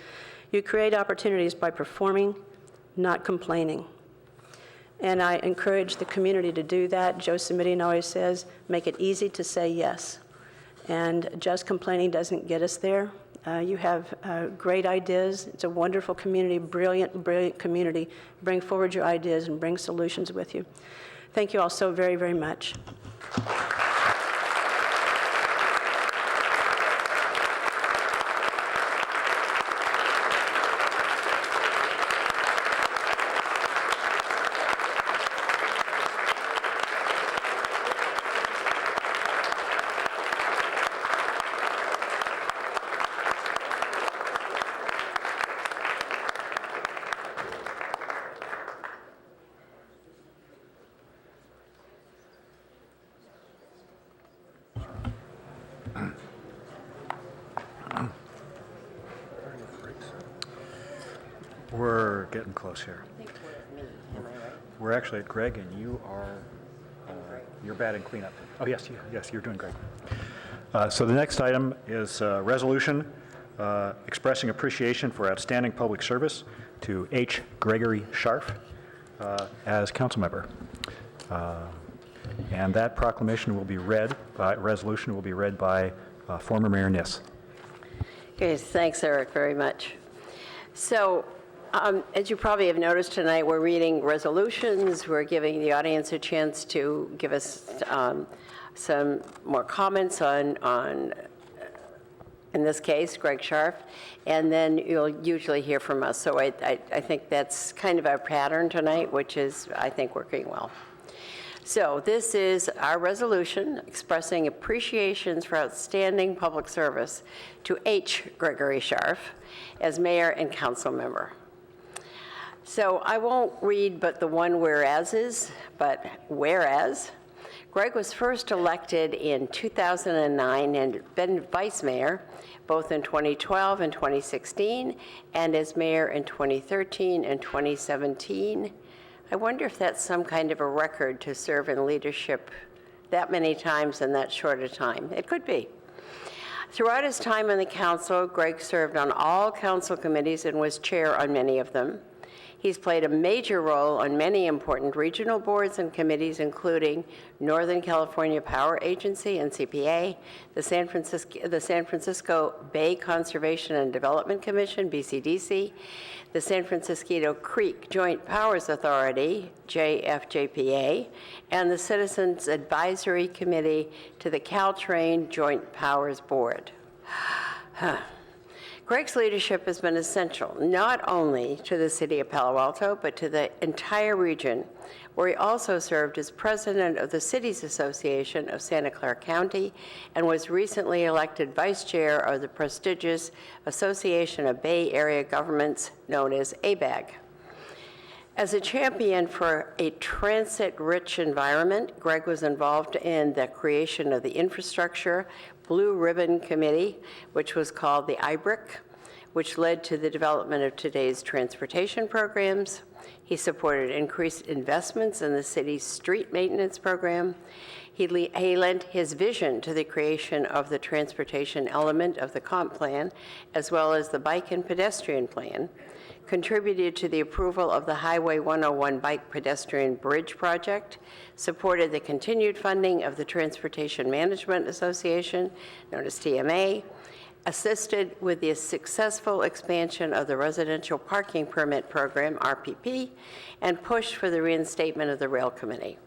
you create opportunities by performing, not complaining. And I encourage the community to do that. Joe Simidian always says, make it easy to say yes. And just complaining doesn't get us there. You have great ideas. It's a wonderful community, brilliant, brilliant community. Bring forward your ideas and bring solutions with you. Thank you all so very, very much. getting close here. We're actually at Greg, and you're batting cleanup. Oh, yes, you're doing great. So the next item is a resolution expressing appreciation for outstanding public service to H. Gregory Scharf as council member. And that proclamation will be read, resolution will be read by former Mayor Niss. Okay, thanks, Eric, very much. So, as you probably have noticed tonight, we're reading resolutions. We're giving the audience a chance to give us some more comments on, in this case, Greg Scharf, and then you'll usually hear from us. So I think that's kind of our pattern tonight, which is, I think, working well. So this is our resolution expressing appreciations for outstanding public service to H. Gregory Scharf as mayor and council member. So I won't read but the one whereases, but whereas Greg was first elected in 2009 and been vice mayor both in 2012 and 2016, and as mayor in 2013 and 2017. I wonder if that's some kind of a record to serve in leadership that many times in that short a time. It could be. Throughout his time on the council, Greg served on all council committees and was chair on many of them. He's played a major role on many important regional boards and committees, including Northern California Power Agency and CPA, the San Francisco Bay Conservation and Development Commission, BCDC, the San Francisco Creek Joint Powers Authority, JFJPA, and the Citizens Advisory Committee to the Caltrain Joint Powers Board. Greg's leadership has been essential, not only to the city of Palo Alto, but to the entire region, where he also served as president of the Cities Association of Santa Clara County and was recently elected vice chair of the prestigious Association of Bay Area Governments, known as ABAG. As a champion for a transit-rich environment, Greg was involved in the creation of the Infrastructure Blue Ribbon Committee, which was called the IBRIC, which led to the development of today's transportation programs. He supported increased investments in the city's street maintenance program. He lent his vision to the creation of the transportation element of the comp plan, as well as the bike and pedestrian plan, contributed to the approval of the Highway 101 Bike Pedestrian Bridge Project, supported the continued funding of the Transportation Management Association, known as TMA, assisted with the successful expansion of the Residential Parking Permit Program, RPP, and pushed for the reinstatement of the Rail Committee.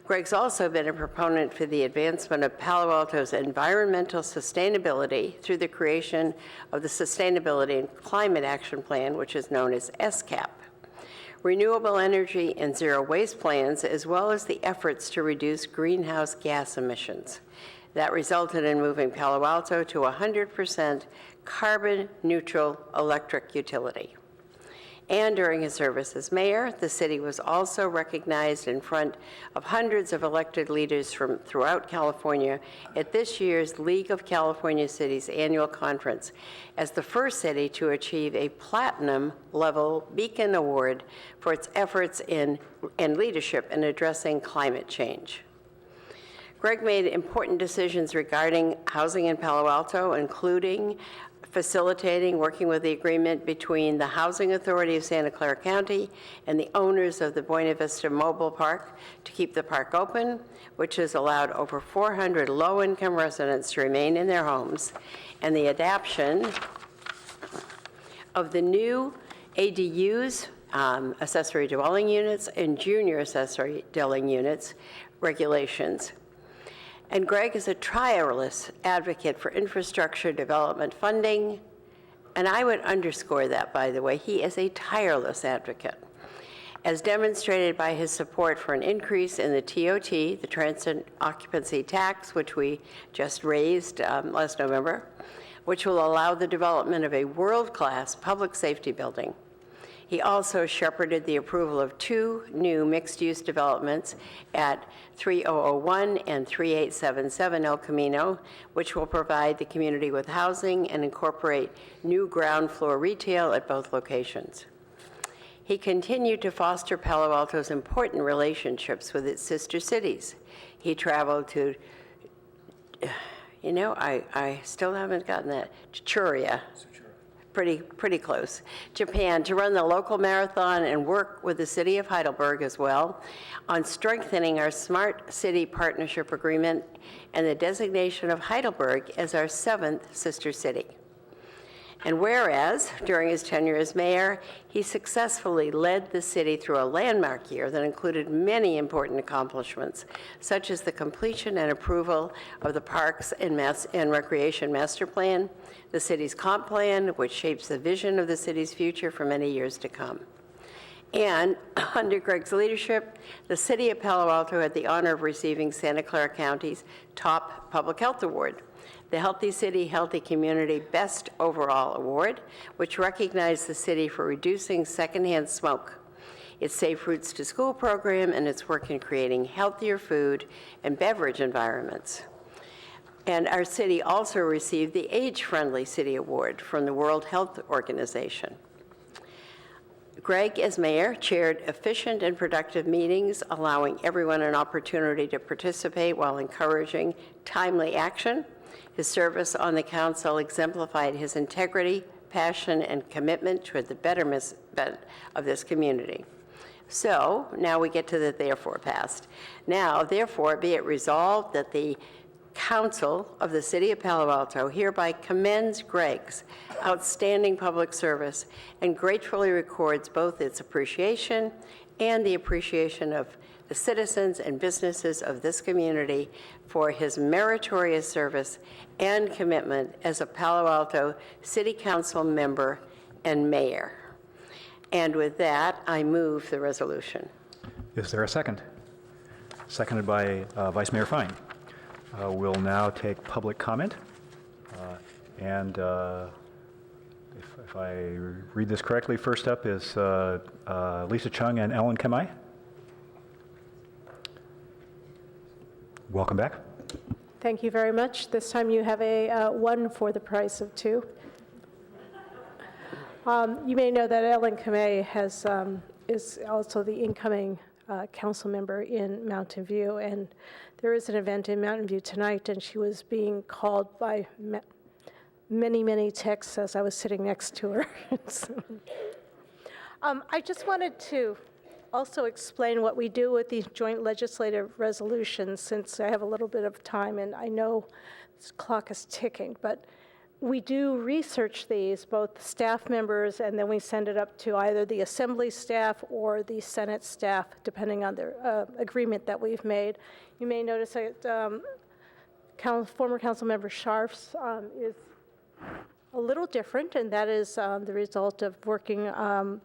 Greg's also been a proponent for the advancement of Palo Alto's environmental sustainability through the creation of the Sustainability and Climate Action Plan, which is known as SCAP, renewable energy and zero waste plans, as well as the efforts to reduce greenhouse gas emissions. That resulted in moving Palo Alto to 100% carbon neutral electric utility. And during his service as mayor, the city was also recognized in front of hundreds of elected leaders from throughout California at this year's League of California Cities annual conference as the first city to achieve a platinum level Beacon Award for its efforts and leadership in addressing climate change. Greg made important decisions regarding housing in Palo Alto, including facilitating working with the agreement between the Housing Authority of Santa Clara County and the owners of the Buena Vista Mobile Park to keep the park open, which has allowed over 400 low-income residents to remain in their homes, and the adoption of the new ADUs, accessory dwelling units, and junior accessory dwelling units regulations. And Greg is a tireless advocate for infrastructure development funding, and I would underscore that, by the way. He is a tireless advocate, as demonstrated by his support for an increase in the TOT, the Transit Occupancy Tax, which we just raised last November, which will allow the development of a world-class public safety building. He also shepherded the approval of 2 new mixed-use developments at 3001 and 3877 El Camino, which will provide the community with housing and incorporate new ground floor retail at both locations. He continued to foster Palo Alto's important relationships with its sister cities. He traveled to, I still haven't gotten that, Churia, pretty close, Japan, to run the local marathon and work with the city of Heidelberg as well on strengthening our Smart City Partnership Agreement and the designation of Heidelberg as our 7th sister city. And whereas, during his tenure as mayor, he successfully led the city through a landmark year that included many important accomplishments, such as the completion and approval of the Parks and Recreation Master Plan, the city's comp plan, which shapes the vision of the city's future for many years to come. And under Greg's leadership, the city of Palo Alto had the honor of receiving Santa Clara County's top public health award, the Healthy City, Healthy Community Best Overall Award, which recognized the city for reducing secondhand smoke, its Safe Routes to School program, and its work in creating healthier food and beverage environments. And our city also received the Age-Friendly City Award from the World Health Organization. Greg, as mayor, chaired efficient and productive meetings, allowing everyone an opportunity to participate while encouraging timely action. His service on the council exemplified his integrity, passion, and commitment toward the betterment of this community. So now we get to the therefore past. Now, therefore, be it resolved that the Council of the City of Palo Alto hereby commends Greg's outstanding public service and gratefully records both its appreciation and the appreciation of the citizens and businesses of this community for his meritorious service and commitment as a Palo Alto City Council member and mayor. And with that, I move the resolution. Is there a second? Seconded by Vice Mayor Fine. We'll now take public comment. And if I read this correctly, first up is Lisa Chung and Ellen Kamai. Welcome back. Thank you very much. This time you have a 1 for the price of 2. You may know that Ellen Kamei is also the incoming council member in Mountain View, and there is an event in Mountain View tonight, and she was being called by many texts as I was sitting next to her. I just wanted to also explain what we do with these joint legislative resolutions, since I have a little bit of time, and I know this clock is ticking, but we do research these, both staff members, and then we send it up to either the Assembly staff or the Senate staff, depending on the agreement that we've made. You may notice that former council member Scharf's is a little different, and that is the result of working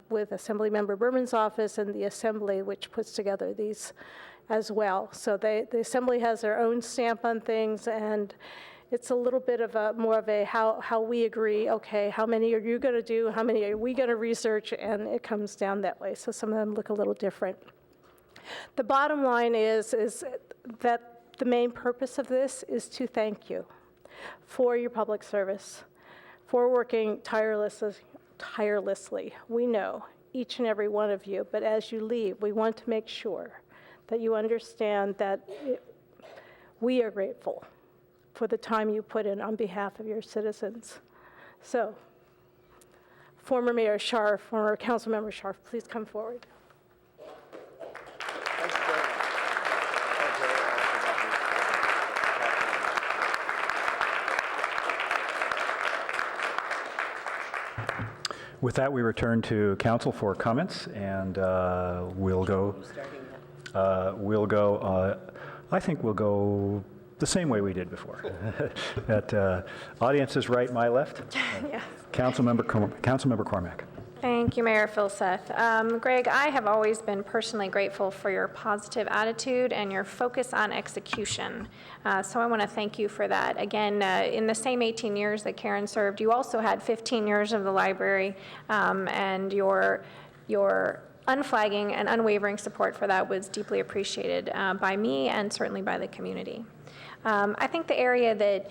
with Assembly Member Berman's office and the Assembly, which puts together these as well. So the Assembly has their own stamp on things, and it's a little bit of more of a how we agree, okay, how many are you going to do, how many are we going to research, and it comes down that way. So some of them look a little different. The bottom line is that the main purpose of this is to thank you for your public service, for working tirelessly. We know, each and every one of you, but as you leave, we want to make sure that you understand that we are grateful for the time you put in on behalf of your citizens. So, former Mayor Scharf, former Council Member Scharf, please come forward. With that, we return to council for comments, and we'll go, I think we'll go the same way we did before. That audience is right, my left. Yes. Councilmember Cormack. Thank you, Mayor Filseth. Greg, I have always been personally grateful for your positive attitude and your focus on execution. So I want to thank you for that. Again, in the same 18 years that Karen served, you also had 15 years of the library, and your unflagging and unwavering support for that was deeply appreciated by me and certainly by the community. I think the area that,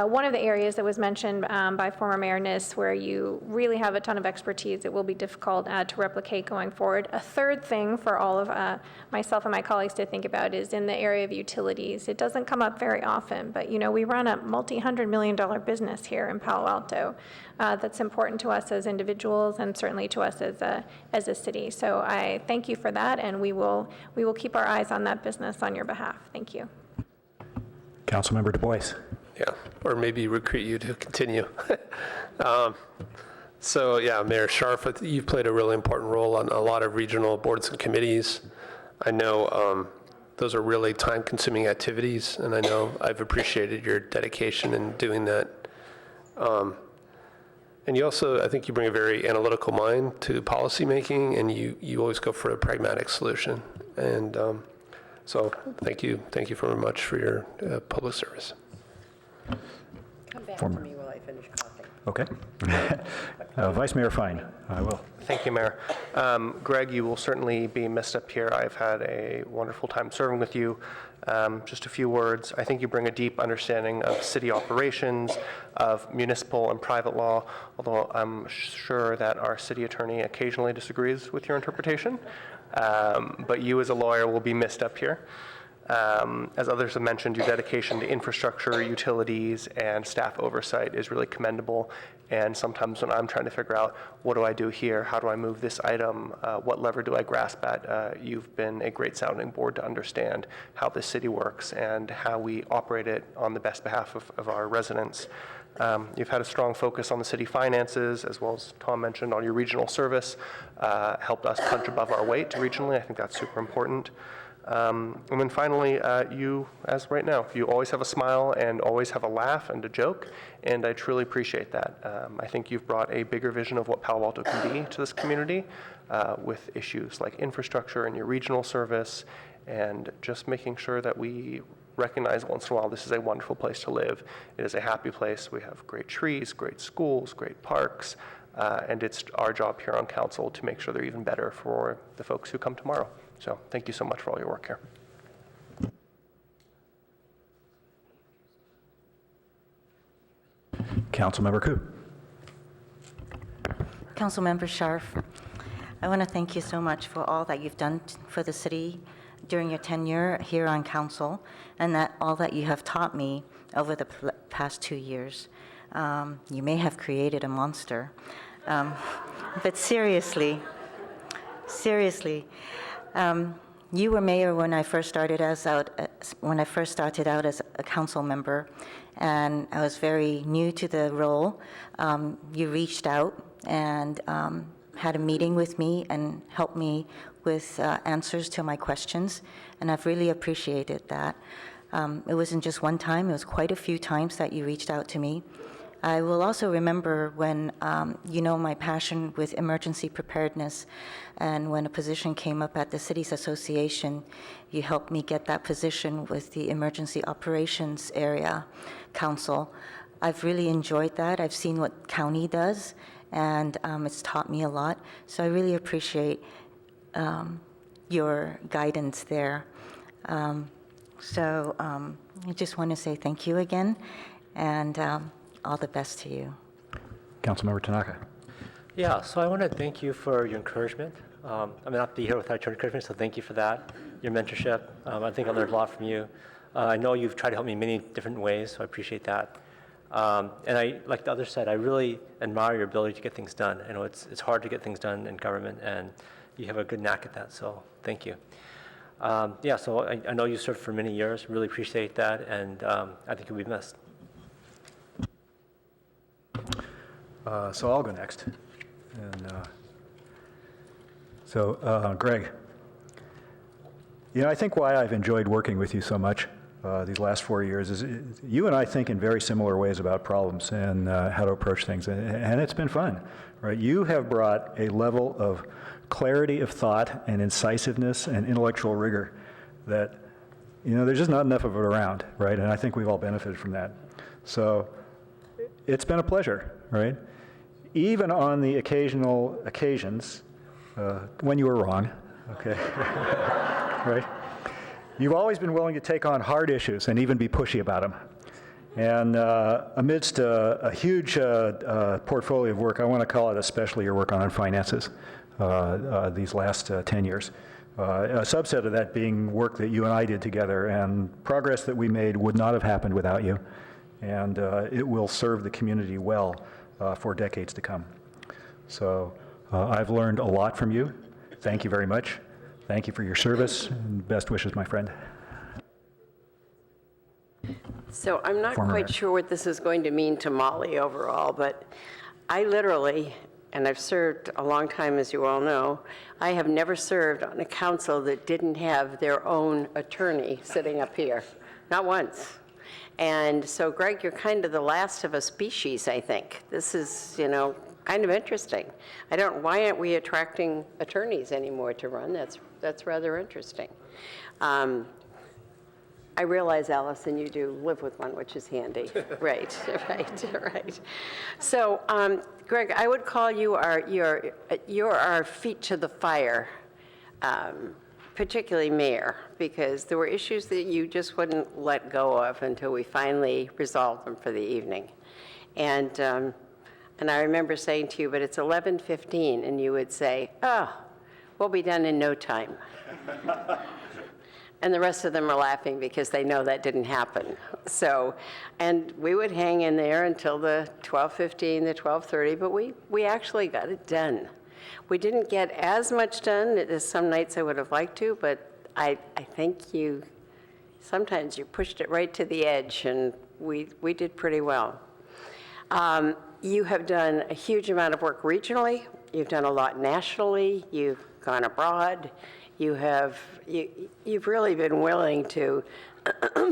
one of the areas that was mentioned by former Mayor Niss, where you really have a ton of expertise, it will be difficult to replicate going forward. A third thing for all of myself and my colleagues to think about is in the area of utilities. It doesn't come up very often, but we run a multi-$100-million business here in Palo Alto that's important to us as individuals and certainly to us as a city. So I thank you for that, and we will keep our eyes on that business on your behalf. Thank you. Councilmember Du Bois. Yeah, or maybe recruit you to continue. So yeah, Mayor Scharf, you've played a really important role on a lot of regional boards and committees. I know those are really time-consuming activities, and I know I've appreciated your dedication in doing that. And you also, I think you bring a very analytical mind to policymaking, and you always go for a pragmatic solution. And so thank you very much for your public service. Come back to me while I finish coughing. Okay. Vice Mayor Fine, I will. Thank you, Mayor. Greg, you will certainly be missed up here. I've had a wonderful time serving with you. Just a few words. I think you bring a deep understanding of city operations, of municipal and private law, although I'm sure that our city attorney occasionally disagrees with your interpretation. But you as a lawyer will be missed up here. As others have mentioned, your dedication to infrastructure, utilities, and staff oversight is really commendable. And sometimes when I'm trying to figure out what do I do here, how do I move this item, what lever do I grasp at, you've been a great sounding board to understand how this city works and how we operate it on the best behalf of our residents. You've had a strong focus on the city finances, as well as Tom mentioned, on your regional service, helped us punch above our weight regionally. I think that's super important. And then finally, you, as right now, you always have a smile and always have a laugh and a joke, and I truly appreciate that. I think you've brought a bigger vision of what Palo Alto can be to this community with issues like infrastructure and your regional service, and just making sure that we recognize once in a while this is a wonderful place to live. It is a happy place. We have great trees, great schools, great parks, and it's our job here on council to make sure they're even better for the folks who come tomorrow. So thank you so much for all your work here. Councilmember Koo. Councilmember Scharf, I want to thank you so much for all that you've done for the city during your tenure here on council, and that all that you have taught me over the past 2 years. You may have created a monster, but seriously, you were mayor when I first started out as a council member, and I was very new to the role. You reached out and had a meeting with me and helped me with answers to my questions, and I've really appreciated that. It wasn't just one time, it was quite a few times that you reached out to me. I will also remember when, my passion with emergency preparedness, and when a position came up at the Cities Association, you helped me get that position with the Emergency Operations Area Council. I've really enjoyed that. I've seen what county does, and it's taught me a lot. So I really appreciate your guidance there. I just want to say thank you again, and all the best to you. Councilmember Tanaka. Yeah, so I want to thank you for your encouragement. I may not be here without your encouragement, so thank you for that, your mentorship. I think I learned a lot from you. I know you've tried to help me in many different ways, so I appreciate that. And I, like the others said, I really admire your ability to get things done. I know it's hard to get things done in government, and you have a good knack at that, so thank you. So I know you served for many years, really appreciate that, and I think you'll be missed. So I'll go next. And Greg, I think why I've enjoyed working with you so much these last 4 years is you and I think in very similar ways about problems and how to approach things, and it's been fun, right? You have brought a level of clarity of thought and incisiveness and intellectual rigor that, there's just not enough of it around, right? And I think we've all benefited from that. So it's been a pleasure, right? Even on the occasional occasions when you were wrong, okay, right? You've always been willing to take on hard issues and even be pushy about them. And amidst a huge portfolio of work, I want to call it especially your work on finances these last 10 years. A subset of that being work that you and I did together, and progress that we made would not have happened without you. And it will serve the community well for decades to come. So I've learned a lot from you. Thank you very much. Thank you for your service, and best wishes, my friend. So I'm not quite sure what this is going to mean to Molly overall, but I literally, and I've served a long time, as you all know, I have never served on a council that didn't have their own attorney sitting up here, not once. And so, Greg, you're kind of the last of a species, I think. This is, kind of interesting. Why aren't we attracting attorneys anymore to run? That's rather interesting. I realize, Allison, you do live with one, which is handy. Right. So, Greg, I would call you you're our feet to the fire, particularly mayor, because there were issues that you just wouldn't let go of until we finally resolved them for the evening. And I remember saying to you, but it's 11:15, and you would say, oh, we'll be done in no time. And the rest of them are laughing because they know that didn't happen. So, and we would hang in there until the 12:15, the 12:30, but we actually got it done. We didn't get as much done as some nights I would have liked to, but I think sometimes you pushed it right to the edge, and we did pretty well. You have done a huge amount of work regionally. You've done a lot nationally. You've gone abroad. You've really been willing to,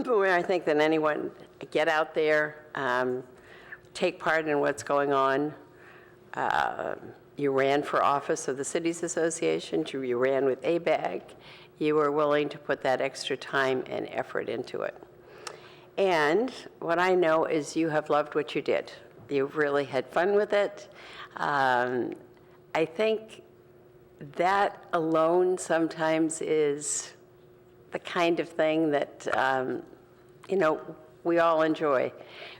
more I think than anyone, get out there, take part in what's going on. You ran for office of the Cities Association. You ran with ABAG. You were willing to put that extra time and effort into it. And what I know is you have loved what you did. You've really had fun with it. I think that alone sometimes is the kind of thing that, we all enjoy.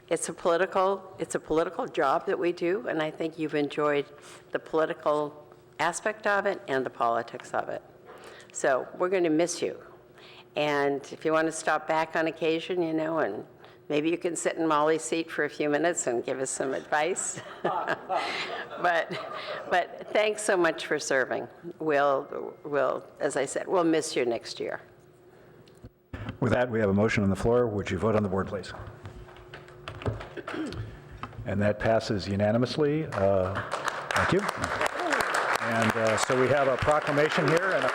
It's a political job that we do, and I think you've enjoyed the political aspect of it and the politics of it. So we're going to miss you. And if you want to stop back on occasion, and maybe you can sit in Molly's seat for a few minutes and give us some advice. But thanks so much for serving. We'll, as I said, we'll miss you next year. With that, we have a motion on the floor. Would you vote on the board, please? And that passes unanimously. Thank you. And so we have a proclamation here. And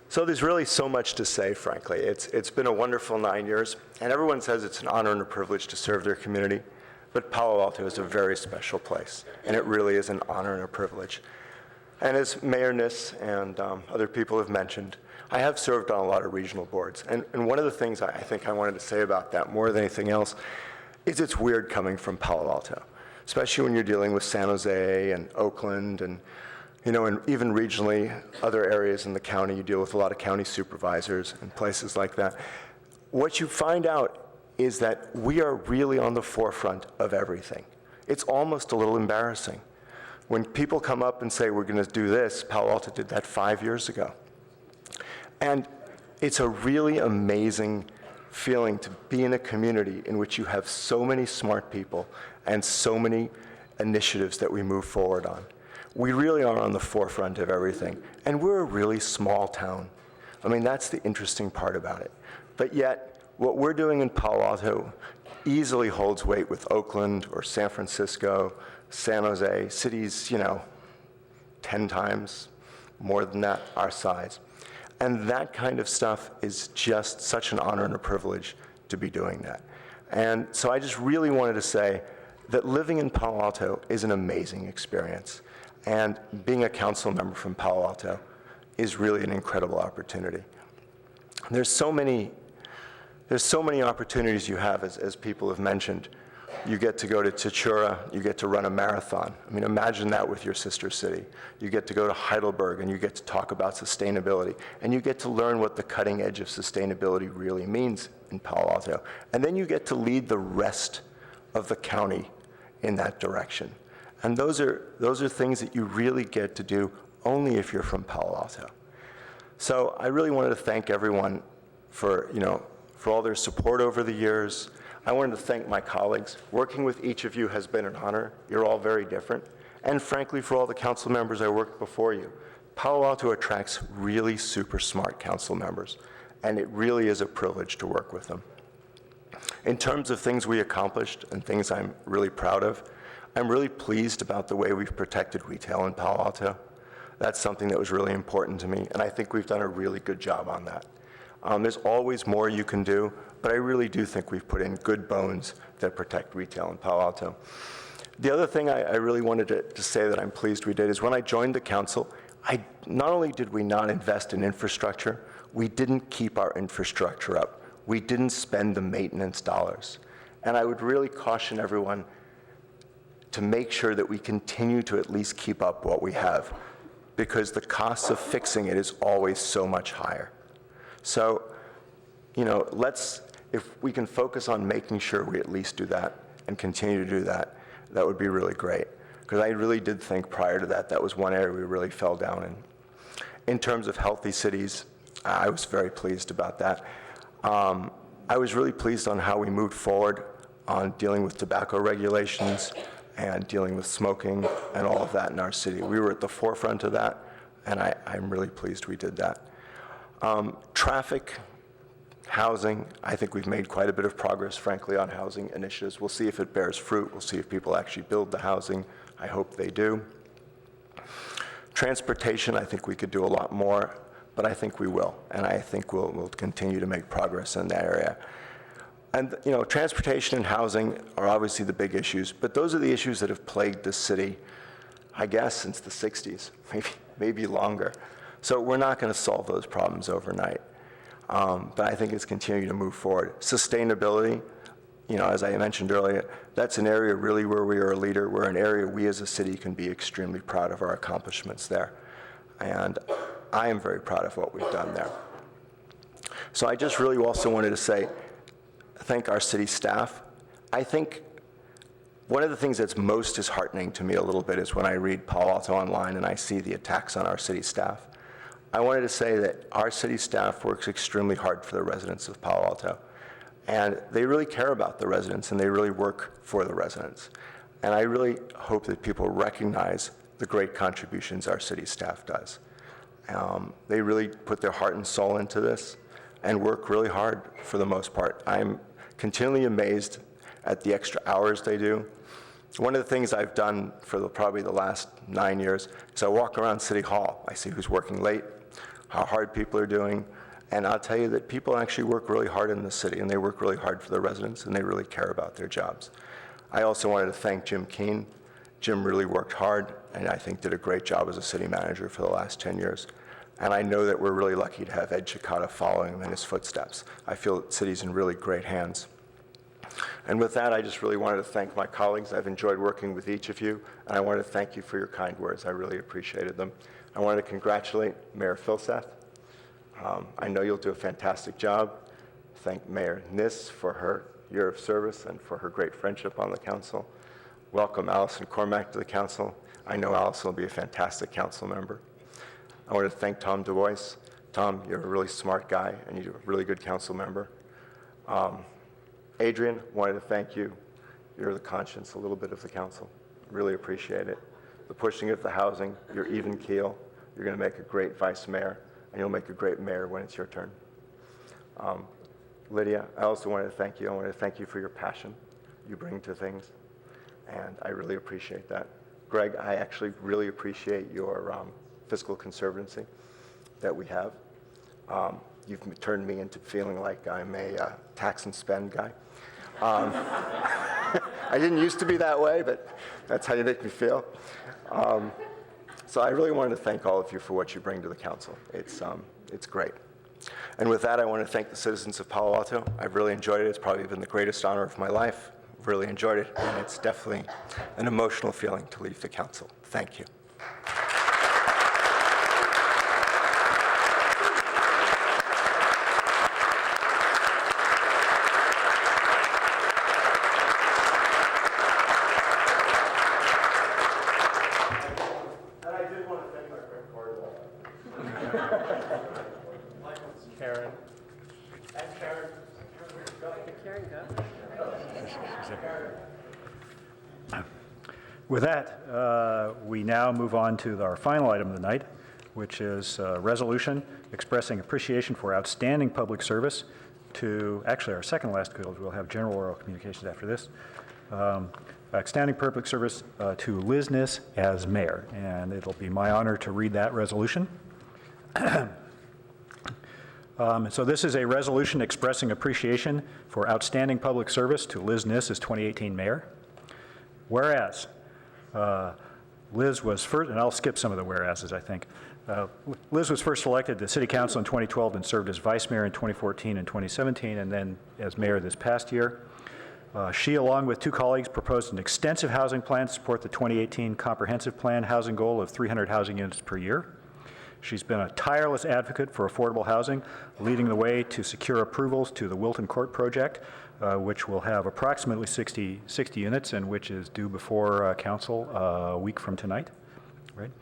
So there's really so much to say, frankly. It's been a wonderful 9 years, and everyone says it's an honor and a privilege to serve their community, but Palo Alto is a very special place, and it really is an honor and a privilege. And as Mayor Niss and other people have mentioned, I have served on a lot of regional boards, and one of the things I think I wanted to say about that more than anything else is it's weird coming from Palo Alto, especially when you're dealing with San Jose and Oakland and and even regionally, other areas in the county, you deal with a lot of county supervisors and places like that. What you find out is that we are really on the forefront of everything. It's almost a little embarrassing. When people come up and say, we're going to do this, Palo Alto did that 5 years ago. And it's a really amazing feeling to be in a community in which you have so many smart people and so many initiatives that we move forward on. We really are on the forefront of everything, and we're a really small town. I mean, that's the interesting part about it. But yet, what we're doing in Palo Alto easily holds weight with Oakland or San Francisco, San Jose, cities, 10 times more than that, our size. And that kind of stuff is just such an honor and a privilege to be doing that. And so I just really wanted to say that living in Palo Alto is an amazing experience. And being a council member from Palo Alto is really an incredible opportunity. There's so many opportunities you have, as people have mentioned. You get to go to Tachura, you get to run a marathon. I mean, imagine that with your sister city. You get to go to Heidelberg and you get to talk about sustainability, and you get to learn what the cutting edge of sustainability really means in Palo Alto. And then you get to lead the rest of the county in that direction. And those are things that you really get to do only if you're from Palo Alto. So I really wanted to thank everyone for all their support over the years. I wanted to thank my colleagues. Working with each of you has been an honor. You're all very different. And frankly, for all the council members I worked before you, Palo Alto attracts really super smart council members, and it really is a privilege to work with them. In terms of things we accomplished and things I'm really proud of, I'm really pleased about the way we've protected retail in Palo Alto. That's something that was really important to me, and I think we've done a really good job on that. There's always more you can do, but I really do think we've put in good bones that protect retail in Palo Alto. The other thing I really wanted to say that I'm pleased we did is when I joined the council, not only did we not invest in infrastructure, we didn't keep our infrastructure up. We didn't spend the maintenance dollars. And I would really caution everyone to make sure that we continue to at least keep up what we have, because the cost of fixing it is always so much higher. So, if we can focus on making sure we at least do that and continue to do that, that would be really great. Because I really did think prior to that, that was one area we really fell down in. In terms of healthy cities, I was very pleased about that. I was really pleased on how we moved forward on dealing with tobacco regulations and dealing with smoking and all of that in our city. We were at the forefront of that, and I'm really pleased we did that. Traffic, housing, I think we've made quite a bit of progress, frankly, on housing initiatives. We'll see if it bears fruit. We'll see if people actually build the housing. I hope they do. Transportation, I think we could do a lot more, but I think we will, and I think we'll continue to make progress in that area. And transportation and housing are obviously the big issues, but those are the issues that have plagued this city, I guess, since the 60s, maybe longer. So we're not going to solve those problems overnight. But I think it's continuing to move forward. Sustainability, as I mentioned earlier, that's an area really where we are a leader. We're an area we as a city can be extremely proud of our accomplishments there. And I am very proud of what we've done there. So I just really also wanted to thank our city staff. I think one of the things that's most disheartening to me a little bit is when I read Palo Alto Online and I see the attacks on our city staff. I wanted to say that our city staff works extremely hard for the residents of Palo Alto. And they really care about the residents, and they really work for the residents. And I really hope that people recognize the great contributions our city staff does. They really put their heart and soul into this and work really hard for the most part. I'm continually amazed at the extra hours they do. One of the things I've done for probably the last 9 years is I walk around City Hall. I see who's working late, how hard people are doing, and I'll tell you that people actually work really hard in the city, and they work really hard for the residents, and they really care about their jobs. I also wanted to thank Jim Keene. Jim really worked hard, and I think did a great job as a city manager for the last 10 years. And I know that we're really lucky to have Ed Chicata following him in his footsteps. I feel that the city's in really great hands. And with that, I just really wanted to thank my colleagues. I've enjoyed working with each of you, and I want to thank you for your kind words. I really appreciated them. I wanted to congratulate Mayor Filsath. I know you'll do a fantastic job. Thank Mayor Niss for her year of service and for her great friendship on the council. Welcome Allison Cormack to the council. I know Allison will be a fantastic council member. I want to thank Tom DuBois. Tom, you're a really smart guy, and you're a really good council member. Adrian, wanted to thank you. You're the conscience, a little bit of the council. Really appreciate it. The pushing of the housing, you're even keel. You're going to make a great vice mayor, and you'll make a great mayor when it's your turn. Lydia, I also wanted to thank you. I want to thank you for your passion you bring to things, and I really appreciate that. Greg, I actually really appreciate your fiscal conservancy that we have. You've turned me into feeling like I'm a tax and spend guy. I didn't used to be that way, but that's how you make me feel. So I really wanted to thank all of you for what you bring to the council. It's great. And with that, I want to thank the citizens of Palo Alto. I've really enjoyed it. It's probably been the greatest honor of my life. I've really enjoyed it, and it's definitely an emotional feeling to leave the council. Thank you. Karen. With that, we now move on to our final item of the night, which is a resolution expressing appreciation for outstanding public service to, actually our second last field, we'll have general oral communications after this, outstanding public service to Liz Niss as mayor. And it'll be my honor to read that resolution. So this is a resolution expressing appreciation for outstanding public service to Liz Niss as 2018 mayor. Whereas Liz was first, and I'll skip some of the whereases, I think. Liz was first elected to City Council in 2012 and served as vice mayor in 2014 and 2017, and then as mayor this past year. She, along with two colleagues, proposed an extensive housing plan to support the 2018 comprehensive plan housing goal of 300 housing units per year. She's been a tireless advocate for affordable housing, leading the way to secure approvals to the Wilton Court project, which will have approximately 60 units and which is due before council a week from tonight. Right?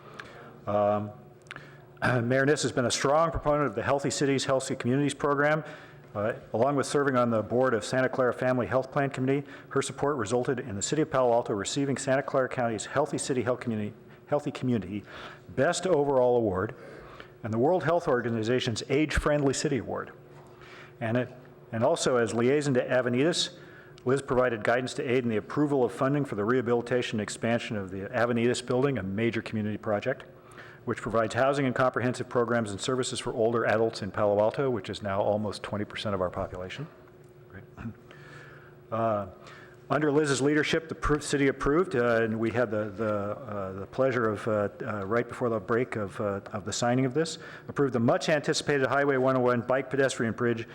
Mayor Niss has been a strong proponent of the Healthy Cities, Healthy Communities program. Along with serving on the board of Santa Clara Family Health Plan Committee, her support resulted in the City of Palo Alto receiving Santa Clara County's Healthy City, Healthy Community Best Overall Award and the World Health Organization's Age-Friendly City Award. And also as liaison to Avenidas, Liz provided guidance to aid in the approval of funding for the rehabilitation and expansion of the Avenidas building, a major community project, which provides housing and comprehensive programs and services for older adults in Palo Alto, which is now almost 20% of our population. Under Liz's leadership, the city approved, and we had the pleasure of, right before the break of the signing of this, approved the much-anticipated Highway 101 bike pedestrian bridge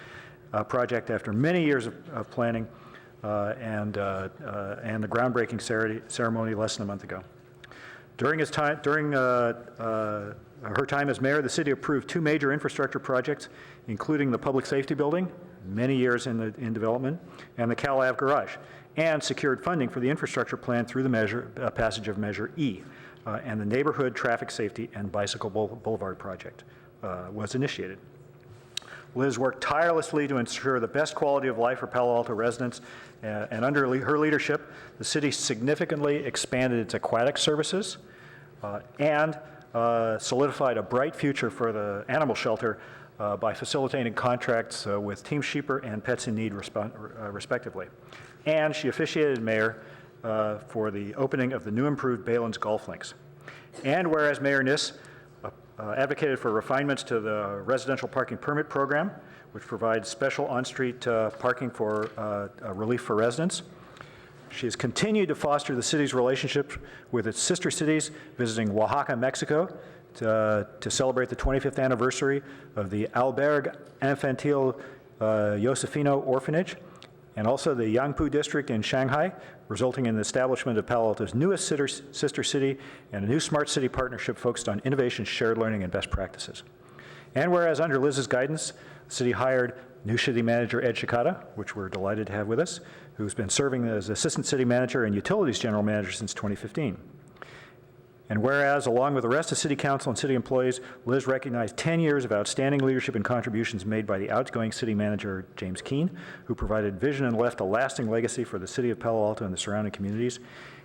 project after many years of planning and the groundbreaking ceremony less than a month ago. During her time as mayor, the city approved two major infrastructure projects, including the public safety building, many years in development, and the Cal Ave garage, and secured funding for the infrastructure plan through the passage of Measure E, and the neighborhood traffic safety and bicycle boulevard project was initiated. Liz worked tirelessly to ensure the best quality of life for Palo Alto residents, and under her leadership, the city significantly expanded its aquatic services and solidified a bright future for the animal shelter by facilitating contracts with Team Sheeper and Pets in Need, respectively. And she officiated mayor for the opening of the new improved Balin's golf links. And whereas Mayor Niss advocated for refinements to the residential parking permit program, which provides special on-street parking for relief for residents. She has continued to foster the city's relationship with its sister cities, visiting Oaxaca, Mexico, to celebrate the 25th anniversary of the Albergue Infantil Josefino Orphanage, and also the Yangpu district in Shanghai, resulting in the establishment of Palo Alto's newest sister city and a new smart city partnership focused on innovation, shared learning, and best practices. And whereas under Liz's guidance, the city hired new city manager Ed Shikata, which we're delighted to have with us, who's been serving as assistant city manager and utilities general manager since 2015. And whereas, along with the rest of City Council and city employees, Liz recognized 10 years of outstanding leadership and contributions made by the outgoing city manager, James Keene, who provided vision and left a lasting legacy for the city of Palo Alto and the surrounding communities.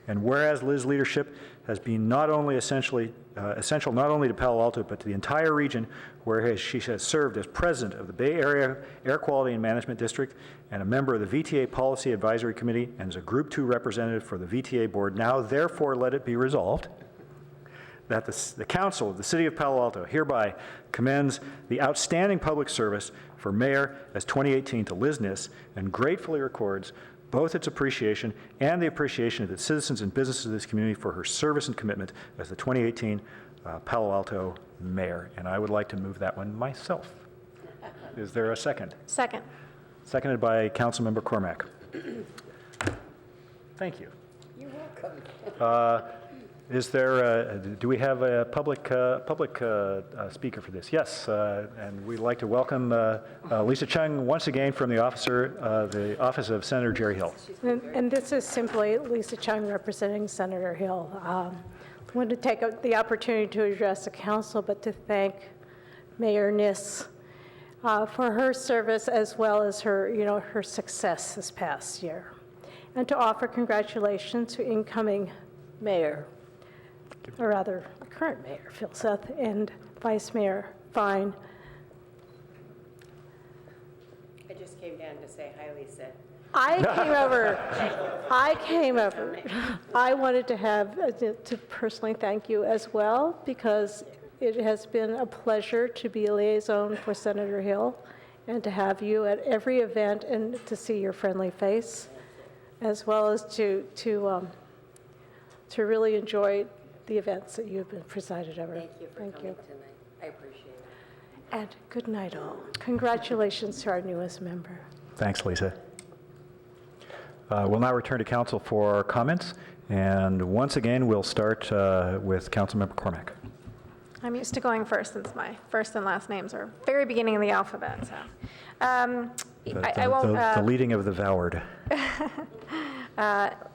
And whereas Liz's leadership has been not only essential not only to Palo Alto, but to the entire region, where she has served as president of the Bay Area Air Quality and Management District and a member of the VTA Policy Advisory Committee and as a Group 2 representative for the VTA Board. Now, therefore, let it be resolved that the Council of the City of Palo Alto hereby commends the outstanding public service for Mayor as 2018 to Liz Niss and gratefully records both its appreciation and the appreciation of the citizens and businesses of this community for her service and commitment as the 2018 Palo Alto Mayor. And I would like to move that one myself. Is there a second? Second. Seconded by Councilmember Cormack. Thank you. You're welcome. Is there, do we have a public speaker for this? Yes, and we'd like to welcome Lisa Chung once again from the Office of Senator Jerry Hill. And this is simply Lisa Chung representing Senator Hill. I want to take the opportunity to address the council, but to thank Mayor Niss for her service as well as her, her success this past year, and to offer congratulations to incoming mayor, or rather, current Mayor Phil Seth and Vice Mayor Fine. I just came down to say hi, Lisa. I came over. I wanted to personally thank you as well, because it has been a pleasure to be a liaison for Senator Hill and to have you at every event and to see your friendly face, as well as to really enjoy the events that you've been presided over. Thank you for coming tonight. I appreciate it. And good night, all. Congratulations to our newest member. Thanks, Lisa. We'll now return to council for comments, and once again, we'll start with Councilmember Cormack. I'm used to going first since my first and last names are very beginning of the alphabet. So, I won't. The leading of the voward.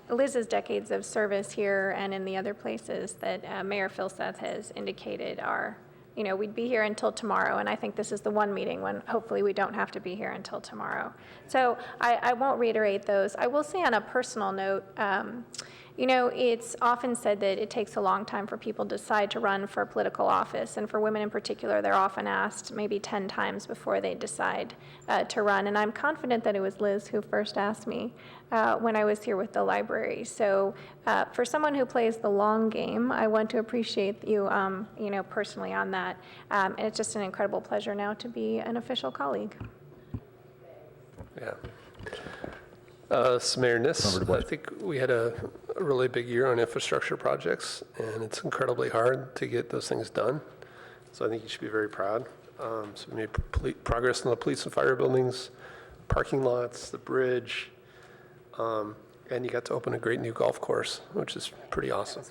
Liz's decades of service here and in the other places that Mayor Phil Seth has indicated are, we'd be here until tomorrow, and I think this is the one meeting when hopefully we don't have to be here until tomorrow. So I won't reiterate those. I will say on a personal note, it's often said that it takes a long time for people to decide to run for political office, and for women in particular, they're often asked maybe 10 times before they decide to run. And I'm confident that it was Liz who first asked me when I was here with the library. So for someone who plays the long game, I want to appreciate you, personally on that. And it's just an incredible pleasure now to be an official colleague. Yeah. Mayor Niss, I think we had a really big year on infrastructure projects, and it's incredibly hard to get those things done. So I think you should be very proud. So we made progress in the police and fire buildings, parking lots, the bridge, and you got to open a great new golf course, which is pretty awesome.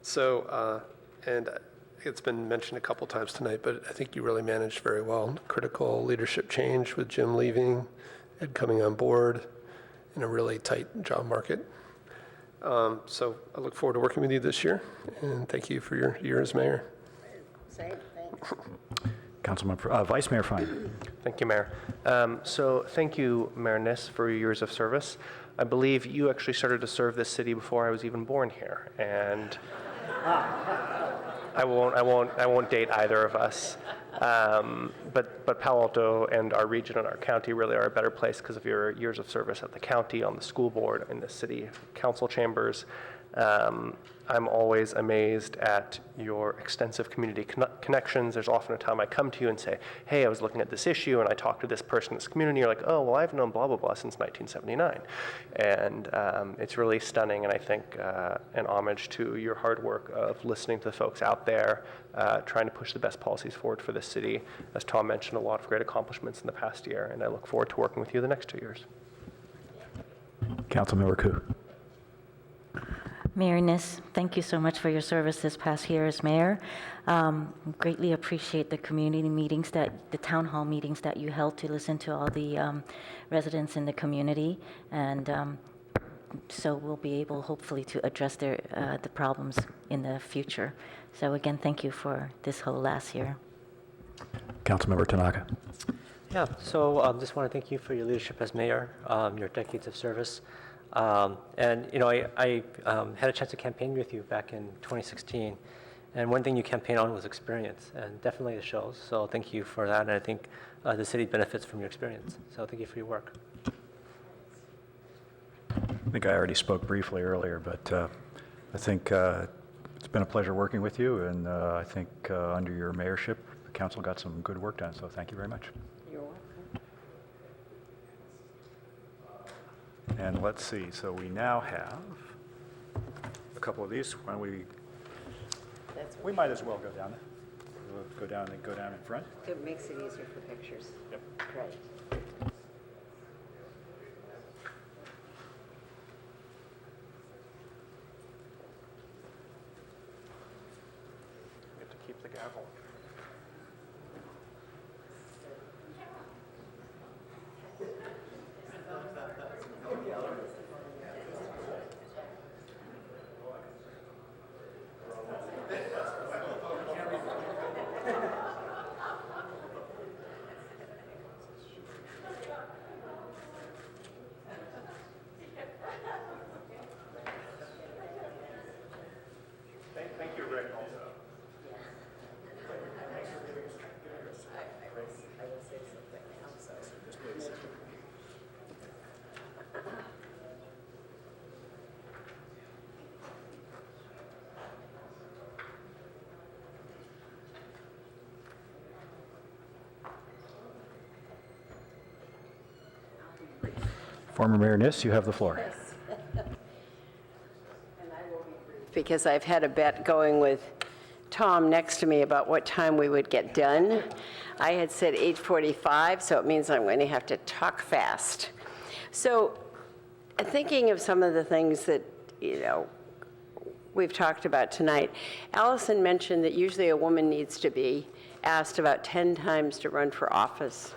So, and it's been mentioned a couple times tonight, but I think you really managed very well. Critical leadership change with Jim leaving, Ed coming on board, in a really tight job market. So I look forward to working with you this year, and thank you for your year as mayor. Same, thanks. Councilmember, Vice Mayor Fine. Thank you, Mayor. So thank you, Mayor Niss, for your years of service. I believe you actually started to serve this city before I was even born here, and I won't date either of us. But Palo Alto and our region and our county really are a better place because of your years of service at the county, on the school board, in the city council chambers. I'm always amazed at your extensive community connections. There's often a time I come to you and say, hey, I was looking at this issue and I talked to this person in this community. You're like, oh, well, I've known blah, blah, blah since 1979. And it's really stunning, and I think an homage to your hard work of listening to the folks out there, trying to push the best policies forward for this city. As Tom mentioned, a lot of great accomplishments in the past year, and I look forward to working with you the next 2 years. Councilmember Koo. Mayor Niss, thank you so much for your service this past year as mayor. Greatly appreciate the community meetings, the town hall meetings that you held to listen to all the residents in the community. And so we'll be able, hopefully, to address the problems in the future. So again, thank you for this whole last year. Councilmember Tanaka. Yeah, so just want to thank you for your leadership as mayor, your decades of service. And, you know, I had a chance to campaign with you back in 2016. And one thing you campaigned on was experience, and definitely it shows. So thank you for that. And I think the city benefits from your experience. So thank you for your work. I think I already spoke briefly earlier, but I think it's been a pleasure working with you, and I think under your mayorship, the council got some good work done, so thank you very much. You're welcome. And let's see, so we now have a couple of these. Why don't we might as well go down. We'll go down in front. It makes it easier for pictures. Yep. Right. We have to keep the gavel. Thank you, Rick, also. I will say something. I'm sorry. Just wait a second. Former Mayor Niss, you have the floor. Because I've had a bet going with Tom next to me about what time we would get done. I had said 8:45, so it means I'm going to have to talk fast. So thinking of some of the things that, you know, we've talked about tonight, Allison mentioned that usually a woman needs to be asked about 10 times to run for office.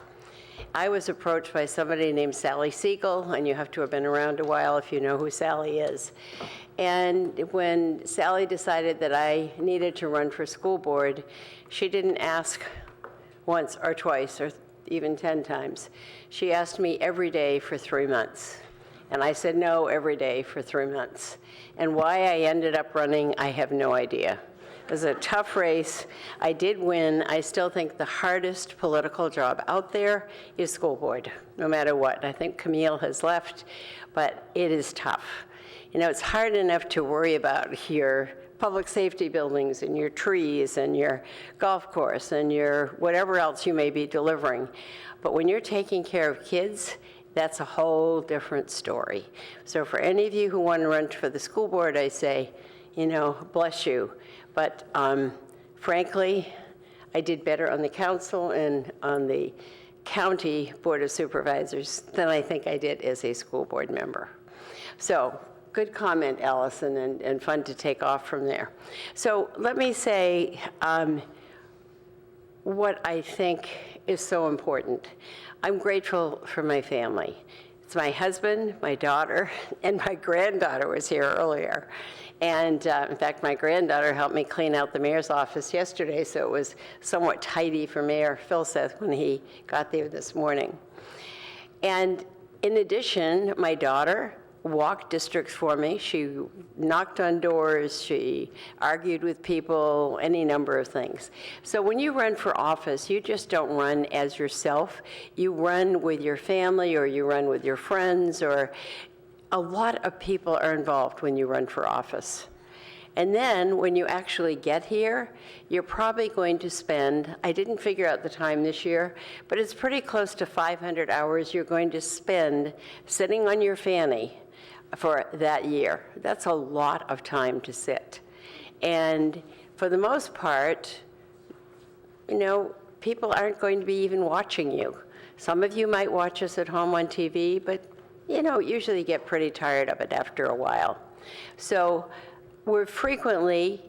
I was approached by somebody named Sally Siegel, and you have to have been around a while if you know who Sally is. And when Sally decided that I needed to run for school board, she didn't ask once or twice or even 10 times. She asked me every day for 3 months. And I said no every day for 3 months. And why I ended up running, I have no idea. It was a tough race. I did win. I still think the hardest political job out there is school board, no matter what. I think Camille has left, but it is tough. You know, it's hard enough to worry about your public safety buildings and your trees and your golf course and your whatever else you may be delivering. But when you're taking care of kids, that's a whole different story. So for any of you who want to run for the school board, I say, you know, bless you. But frankly, I did better on the council and on the county board of supervisors than I think I did as a school board member. So good comment, Allison, and fun to take off from there. So let me say what I think is so important. I'm grateful for my family. It's my husband, my daughter, and my granddaughter was here earlier. And in fact, my granddaughter helped me clean out the mayor's office yesterday, so it was somewhat tidy for Mayor Filseth when he got there this morning. And in addition, my daughter walked districts for me. She knocked on doors, she argued with people, any number of things. So when you run for office, you just don't run as yourself. You run with your family, or you run with your friends, or a lot of people are involved when you run for office. And then when you actually get here, you're probably going to spend, I didn't figure out the time this year, but it's pretty close to 500 hours you're going to spend sitting on your fanny for that year. That's a lot of time to sit. And for the most part, you know, people aren't going to be even watching you. Some of you might watch us at home on TV, but you know, usually get pretty tired of it after a while. So we're frequently,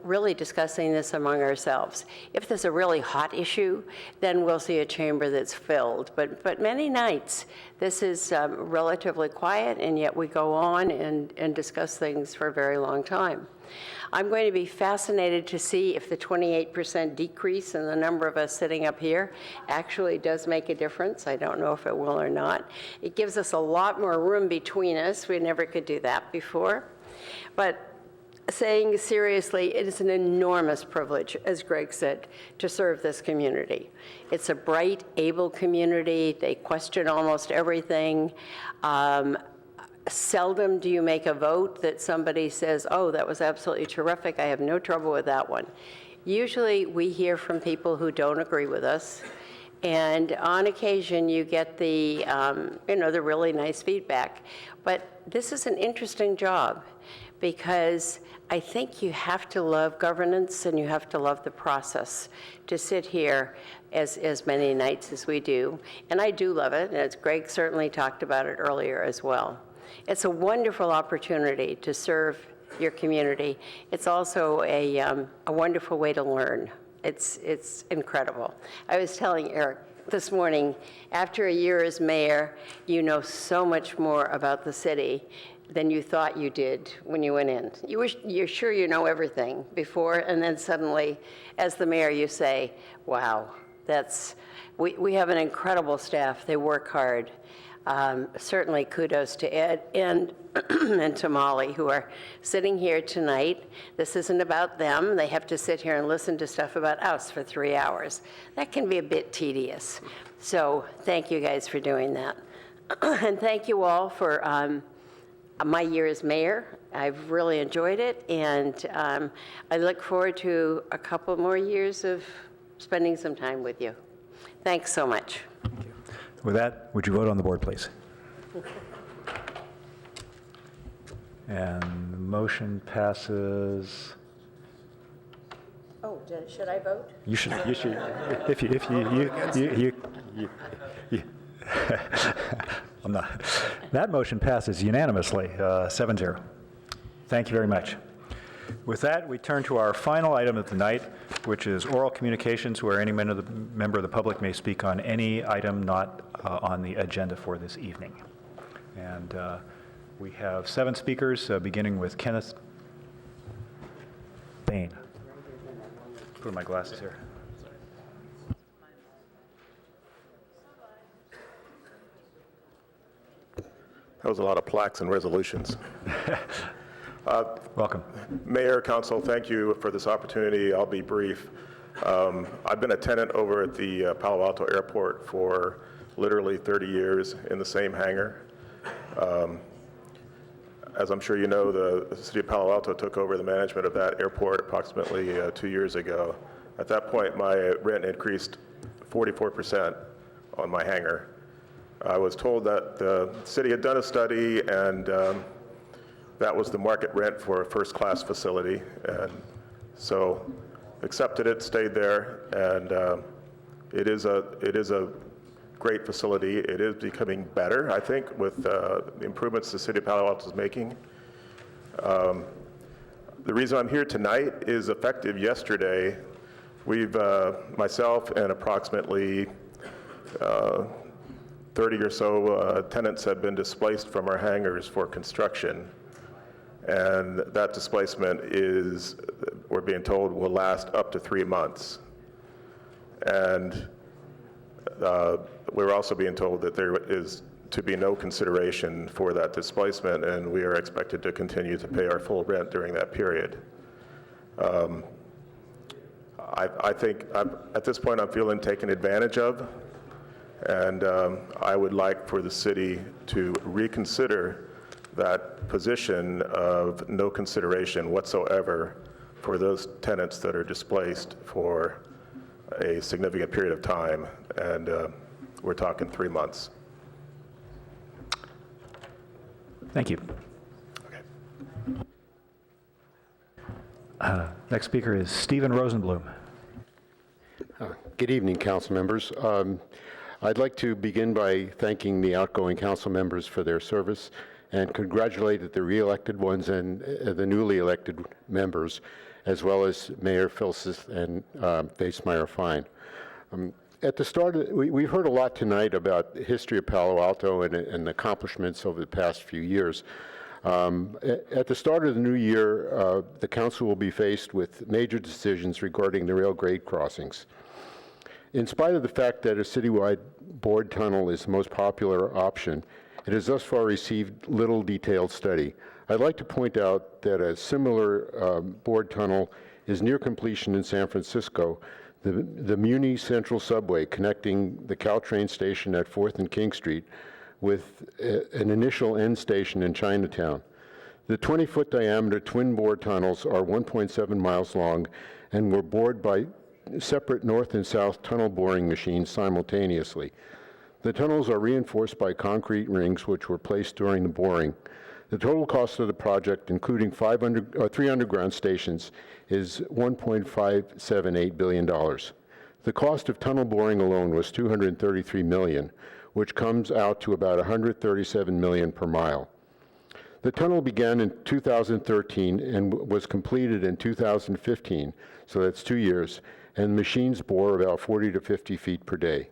really discussing this among ourselves. If there's a really hot issue, then we'll see a chamber that's filled. But many nights, this is relatively quiet, and yet we go on and discuss things for a very long time. I'm going to be fascinated to see if the 28% decrease in the number of us sitting up here actually does make a difference. I don't know if it will or not. It gives us a lot more room between us. We never could do that before. But saying seriously, it is an enormous privilege, as Greg said, to serve this community. It's a bright, able community. They question almost everything. Seldom do you make a vote that somebody says, oh, that was absolutely terrific. I have no trouble with that one. Usually we hear from people who don't agree with us. And on occasion you get the, the really nice feedback. But this is an interesting job because I think you have to love governance and you have to love the process to sit here as many nights as we do. And I do love it, and as Greg certainly talked about it earlier as well. It's a wonderful opportunity to serve your community. It's also a wonderful way to learn. It's incredible. I was telling Eric this morning, after a year as mayor, you know so much more about the city than you thought you did when you went in. You're sure you know everything before, and then suddenly, as the mayor, you say, wow, we have an incredible staff. They work hard. Certainly kudos to Ed and to Molly, who are sitting here tonight. This isn't about them. They have to sit here and listen to stuff about us for 3 hours. That can be a bit tedious. So thank you guys for doing that. And thank you all for my year as mayor. I've really enjoyed it, and I look forward to a couple more years of spending some time with you. Thanks so much. With that, would you vote on the board, please? And the motion passes. Oh, should I vote? You should. If you I'm not. That motion passes unanimously, 7-0. Thank you very much. With that, we turn to our final item of the night, which is oral communications, where any member of the public may speak on any item not on the agenda for this evening. And we have 7 speakers, beginning with Kenneth Bain. Put on my glasses here. That was a lot of plaques and resolutions. Welcome. Mayor, Council, thank you for this opportunity. I'll be brief. I've been a tenant over at the Palo Alto Airport for literally 30 years in the same hangar. As I'm sure you know, the city of Palo Alto took over the management of that airport approximately 2 years ago. At that point, my rent increased 44% on my hangar. I was told that the city had done a study, and that was the market rent for a first-class facility, and so accepted it, stayed there, and it is a great facility. It is becoming better, I think, with the improvements the city of Palo Alto is making. The reason I'm here tonight is effective yesterday. We've, myself and approximately 30 or so tenants have been displaced from our hangars for construction. And that displacement is, we're being told, will last up to 3 months. And we're also being told that there is to be no consideration for that displacement, and we are expected to continue to pay our full rent during that period. I think at this point I'm feeling taken advantage of, and I would like for the city to reconsider that position of no consideration whatsoever for those tenants that are displaced for a significant period of time, and we're talking 3 months. Thank you. Okay. Next speaker is Stephen Rosenblum. Good evening, council members. I'd like to begin by thanking the outgoing council members for their service and congratulate the re-elected ones and the newly elected members, as well as Mayor Filsis and Vice Mayor Fine. At the start, we've heard a lot tonight about the history of Palo Alto and accomplishments over the past few years. At the start of the new year, the council will be faced with major decisions regarding the rail grade crossings. In spite of the fact that a citywide bored tunnel is the most popular option, it has thus far received little detailed study. I'd like to point out that a similar bored tunnel is near completion in San Francisco, the Muni Central Subway connecting the Caltrain station at 4th and King Street with an initial end station in Chinatown. The 20-foot diameter twin bore tunnels are 1.7 miles long and were bored by separate north and south tunnel boring machines simultaneously. The tunnels are reinforced by concrete rings which were placed during the boring. The total cost of the project, including 3 underground stations, is $1.578 billion. The cost of tunnel boring alone was $233 million, which comes out to about $137 million per mile. The tunnel began in 2013 and was completed in 2015, so that's 2 years, and machines bore about 40 to 50 feet per day.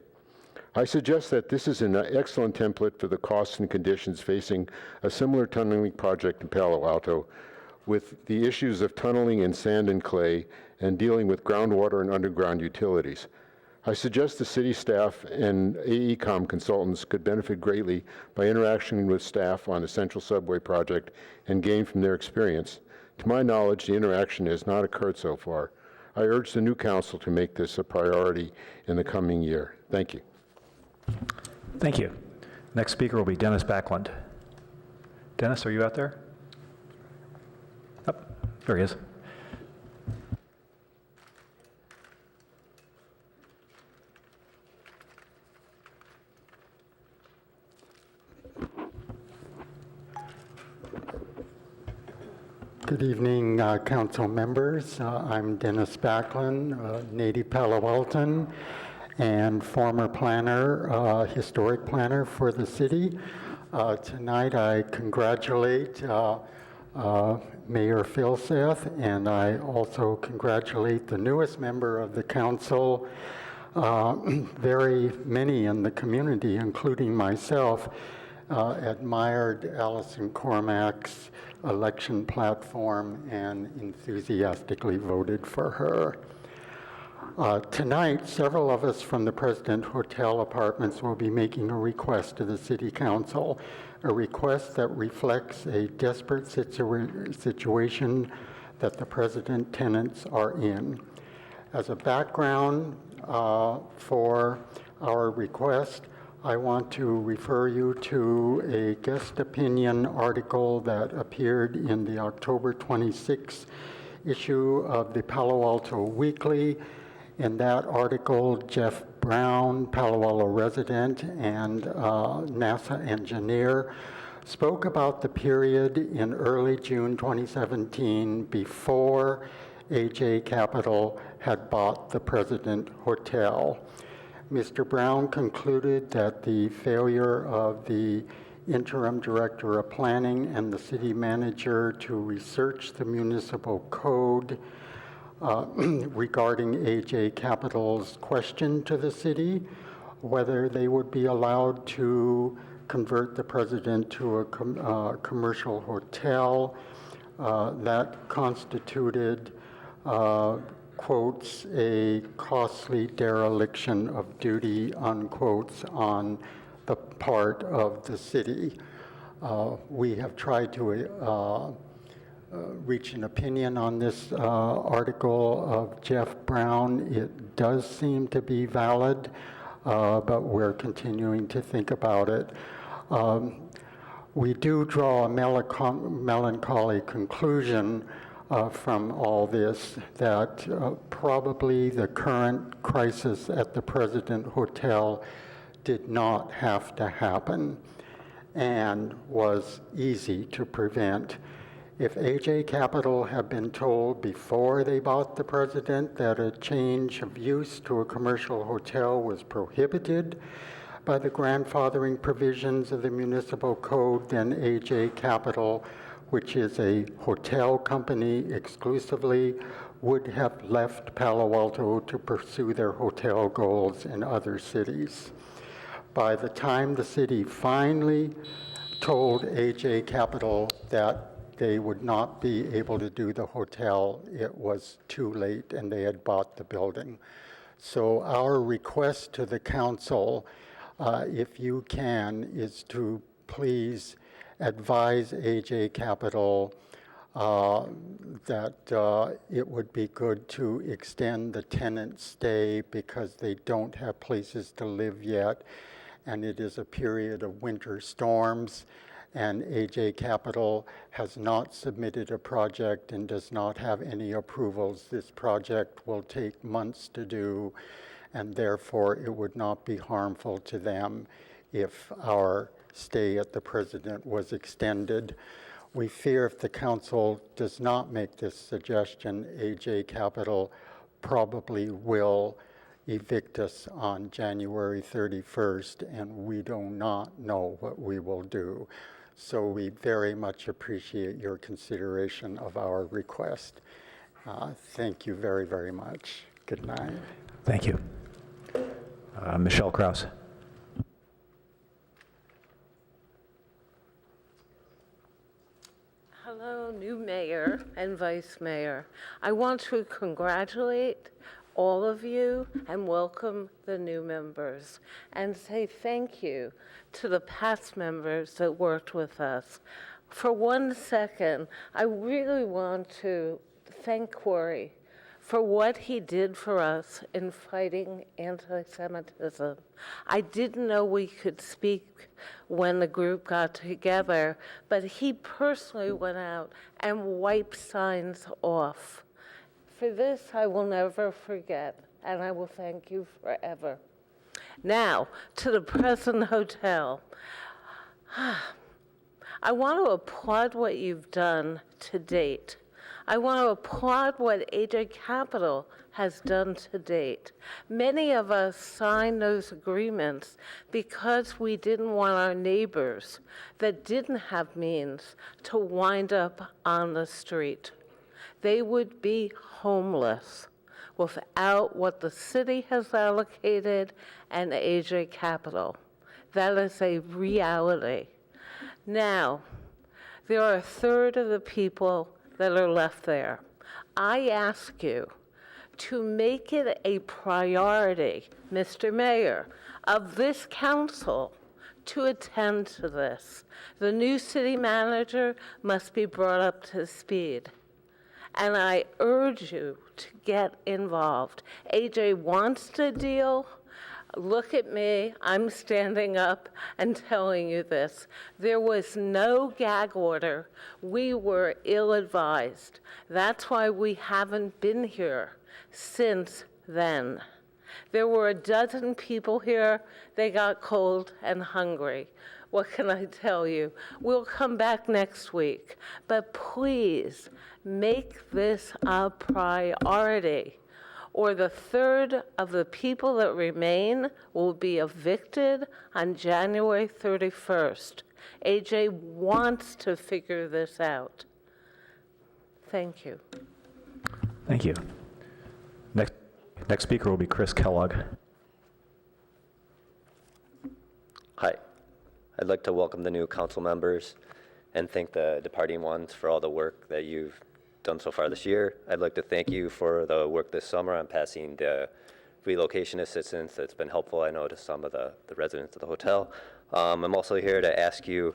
I suggest that this is an excellent template for the costs and conditions facing a similar tunneling project in Palo Alto, with the issues of tunneling in sand and clay and dealing with groundwater and underground utilities. I suggest the city staff and AECOM consultants could benefit greatly by interacting with staff on the Central Subway project and gain from their experience. To my knowledge, the interaction has not occurred so far. I urge the new council to make this a priority in the coming year. Thank you. Thank you. Next speaker will be Dennis Backlund. Dennis, are you out there? Oh, there he is. Good evening, council members. I'm Dennis Backlund, native Palo Alton, and former planner, historic planner for the city. Tonight I congratulate Mayor Filseth, and I also congratulate the newest member of the council. Very many in the community, including myself, admired Allison Cormack's election platform and enthusiastically voted for her. Tonight, several of us from the President Hotel Apartments will be making a request to the City Council, a request that reflects a desperate situation that the President tenants are in. As a background for our request, I want to refer you to a guest opinion article that appeared in the October 26th issue of the Palo Alto Weekly. In that article, Jeff Brown, Palo Alto resident and NASA engineer, spoke about the period in early June 2017 before AJ Capital had bought the President Hotel. Mr. Brown concluded that the failure of the interim director of planning and the city manager to research the municipal code regarding AJ Capital's question to the city, whether they would be allowed to convert the President to a commercial hotel, that constituted quotes, a costly dereliction of duty, unquotes, on the part of the city. We have tried to reach an opinion on this article of Jeff Brown. It does seem to be valid, but we're continuing to think about it. We do draw a melancholy conclusion from all this, that probably the current crisis at the President Hotel did not have to happen and was easy to prevent. If AJ Capital had been told before they bought the President that a change of use to a commercial hotel was prohibited, by the grandfathering provisions of the municipal code, then AJ Capital, which is a hotel company exclusively, would have left Palo Alto to pursue their hotel goals in other cities. By the time the city finally told AJ Capital that they would not be able to do the hotel, it was too late and they had bought the building. So our request to the council, if you can, is to please advise AJ Capital that it would be good to extend the tenant stay because they don't have places to live yet, and it is a period of winter storms, and AJ Capital has not submitted a project and does not have any approvals. This project will take months to do, and therefore it would not be harmful to them if our stay at the President was extended. We fear if the council does not make this suggestion, AJ Capital probably will evict us on January 31st, and we do not know what we will do. So we very much appreciate your consideration of our request. Thank you very, very much. Good night. Thank you. Michelle Krause. Hello, new mayor and vice mayor. I want to congratulate all of you and welcome the new members and say thank you to the past members that worked with us. For 1 second, I really want to thank Corey for what he did for us in fighting anti-Semitism. I didn't know we could speak when the group got together, but he personally went out and wiped signs off. For this, I will never forget, and I will thank you forever. Now, to the President Hotel. I want to applaud what you've done to date. I want to applaud what AJ Capital has done to date. Many of us signed those agreements because we didn't want our neighbors that didn't have means to wind up on the street. They would be homeless without what the city has allocated and AJ Capital. That is a reality. Now, there are a third of the people that are left there. I ask you to make it a priority, Mr. Mayor, of this council to attend to this. The new city manager must be brought up to speed. And I urge you to get involved. AJ wants to deal. Look at me, I'm standing up and telling you this. There was no gag order. We were ill-advised. That's why we haven't been here since then. There were a dozen people here. They got cold and hungry. What can I tell you? We'll come back next week. But please, make this a priority, or the third of the people that remain will be evicted on January 31st. AJ wants to figure this out. Thank you. Thank you. Next speaker will be Chris Kellogg. Hi. I'd like to welcome the new council members and thank the departing ones for all the work that you've done so far this year. I'd like to thank you for the work this summer on passing the relocation assistance. That's been helpful, I know, to some of the residents of the hotel. I'm also here to ask you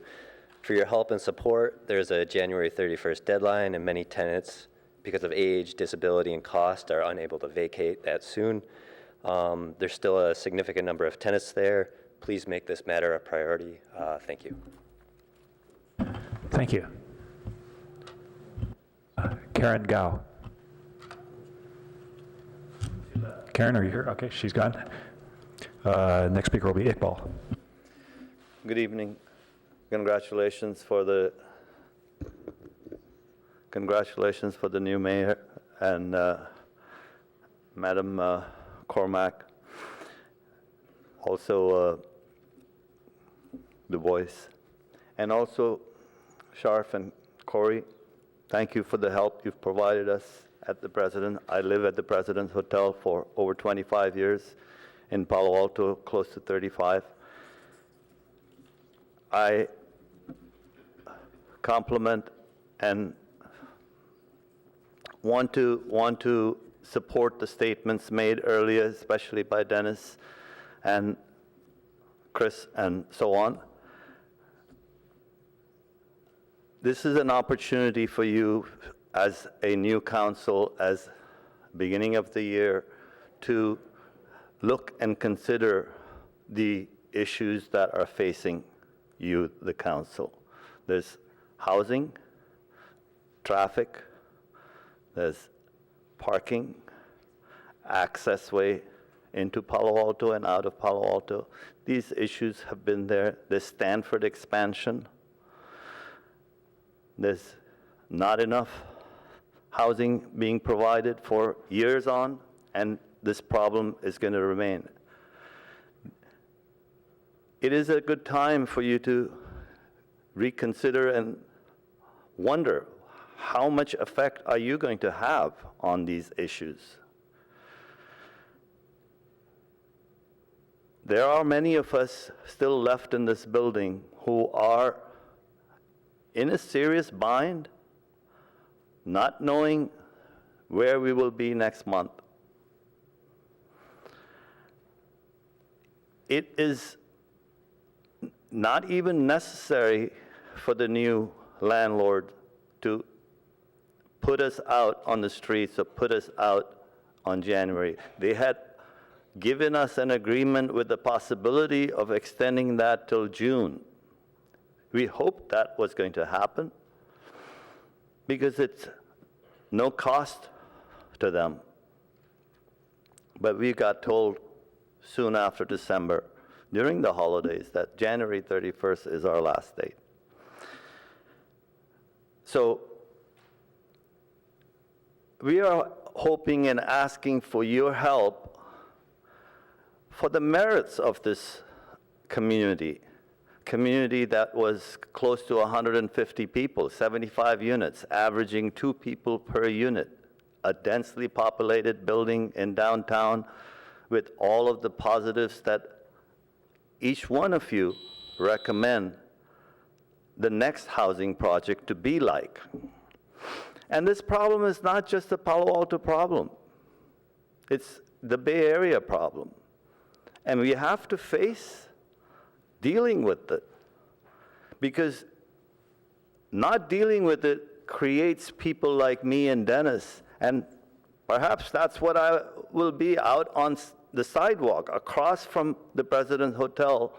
for your help and support. There's a January 31st deadline, and many tenants, because of age, disability, and cost, are unable to vacate that soon. There's still a significant number of tenants there. Please make this matter a priority. Thank you. Thank you. Karen Gao. Karen, are you here? Okay, she's gone. Next speaker will be Iqbal. Good evening. Congratulations for the new mayor and Madam Cormack. Also, Du Bois. And also, Sharf and Corey, thank you for the help you've provided us at the President. I live at the President's Hotel for over 25 years, in Palo Alto, close to 35. I compliment and want to support the statements made earlier, especially by Dennis and Chris and so on. This is an opportunity for you as a new council, as beginning of the year, to look and consider the issues that are facing you, the council. There's housing, traffic, there's parking, access way into Palo Alto and out of Palo Alto. These issues have been there. There's Stanford expansion. There's not enough housing being provided for years on, and this problem is going to remain. It is a good time for you to reconsider and wonder, how much effect are you going to have on these issues? There are many of us still left in this building who are in a serious bind, not knowing where we will be next month. It is not even necessary for the new landlord to put us out on the streets or put us out on January. They had given us an agreement with the possibility of extending that till June. We hoped that was going to happen because it's no cost to them. But we got told soon after December, during the holidays, that January 31st is our last date. So we are hoping and asking for your help for the merits of this community that was close to 150 people, 75 units, averaging 2 people per unit, a densely populated building in downtown with all of the positives that each one of you recommend the next housing project to be like. And this problem is not just a Palo Alto problem. It's the Bay Area problem. And we have to face dealing with it, because not dealing with it creates people like me and Dennis, and perhaps that's what I will be out on the sidewalk across from the President's Hotel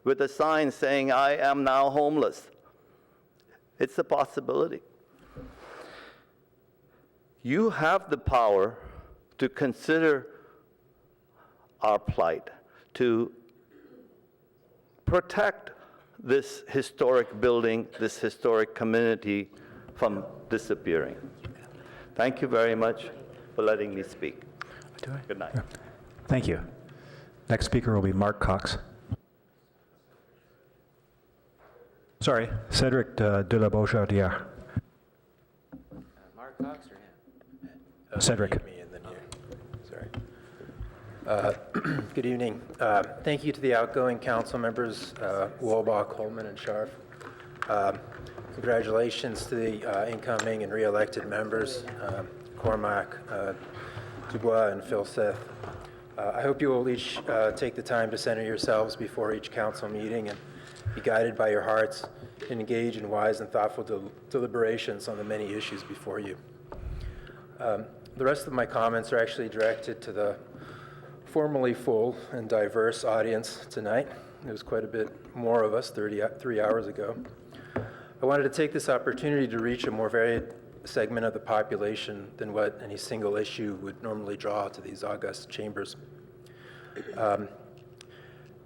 with a sign saying, "I am now homeless." It's a possibility. You have the power to consider our plight, to protect this historic building, this historic community from disappearing. Thank you very much for letting me speak. Good night. Thank you. Next speaker will be Mark Cox. Sorry, Cedric de la Beauchaudière. Mark Cox or him? Cedric. Me and then you. Sorry. Good evening. Thank you to the outgoing council members, Wolbach, Holman, and Scharf. Congratulations to the incoming and re-elected members, Cormac, Dubois, and Phil Seth. I hope you will each take the time to center yourselves before each council meeting and be guided by your hearts and engage in wise and thoughtful deliberations on the many issues before you. The rest of my comments are actually directed to the formerly full and diverse audience tonight. There was quite a bit more of us 3 hours ago. I wanted to take this opportunity to reach a more varied segment of the population than what any single issue would normally draw to these august chambers. The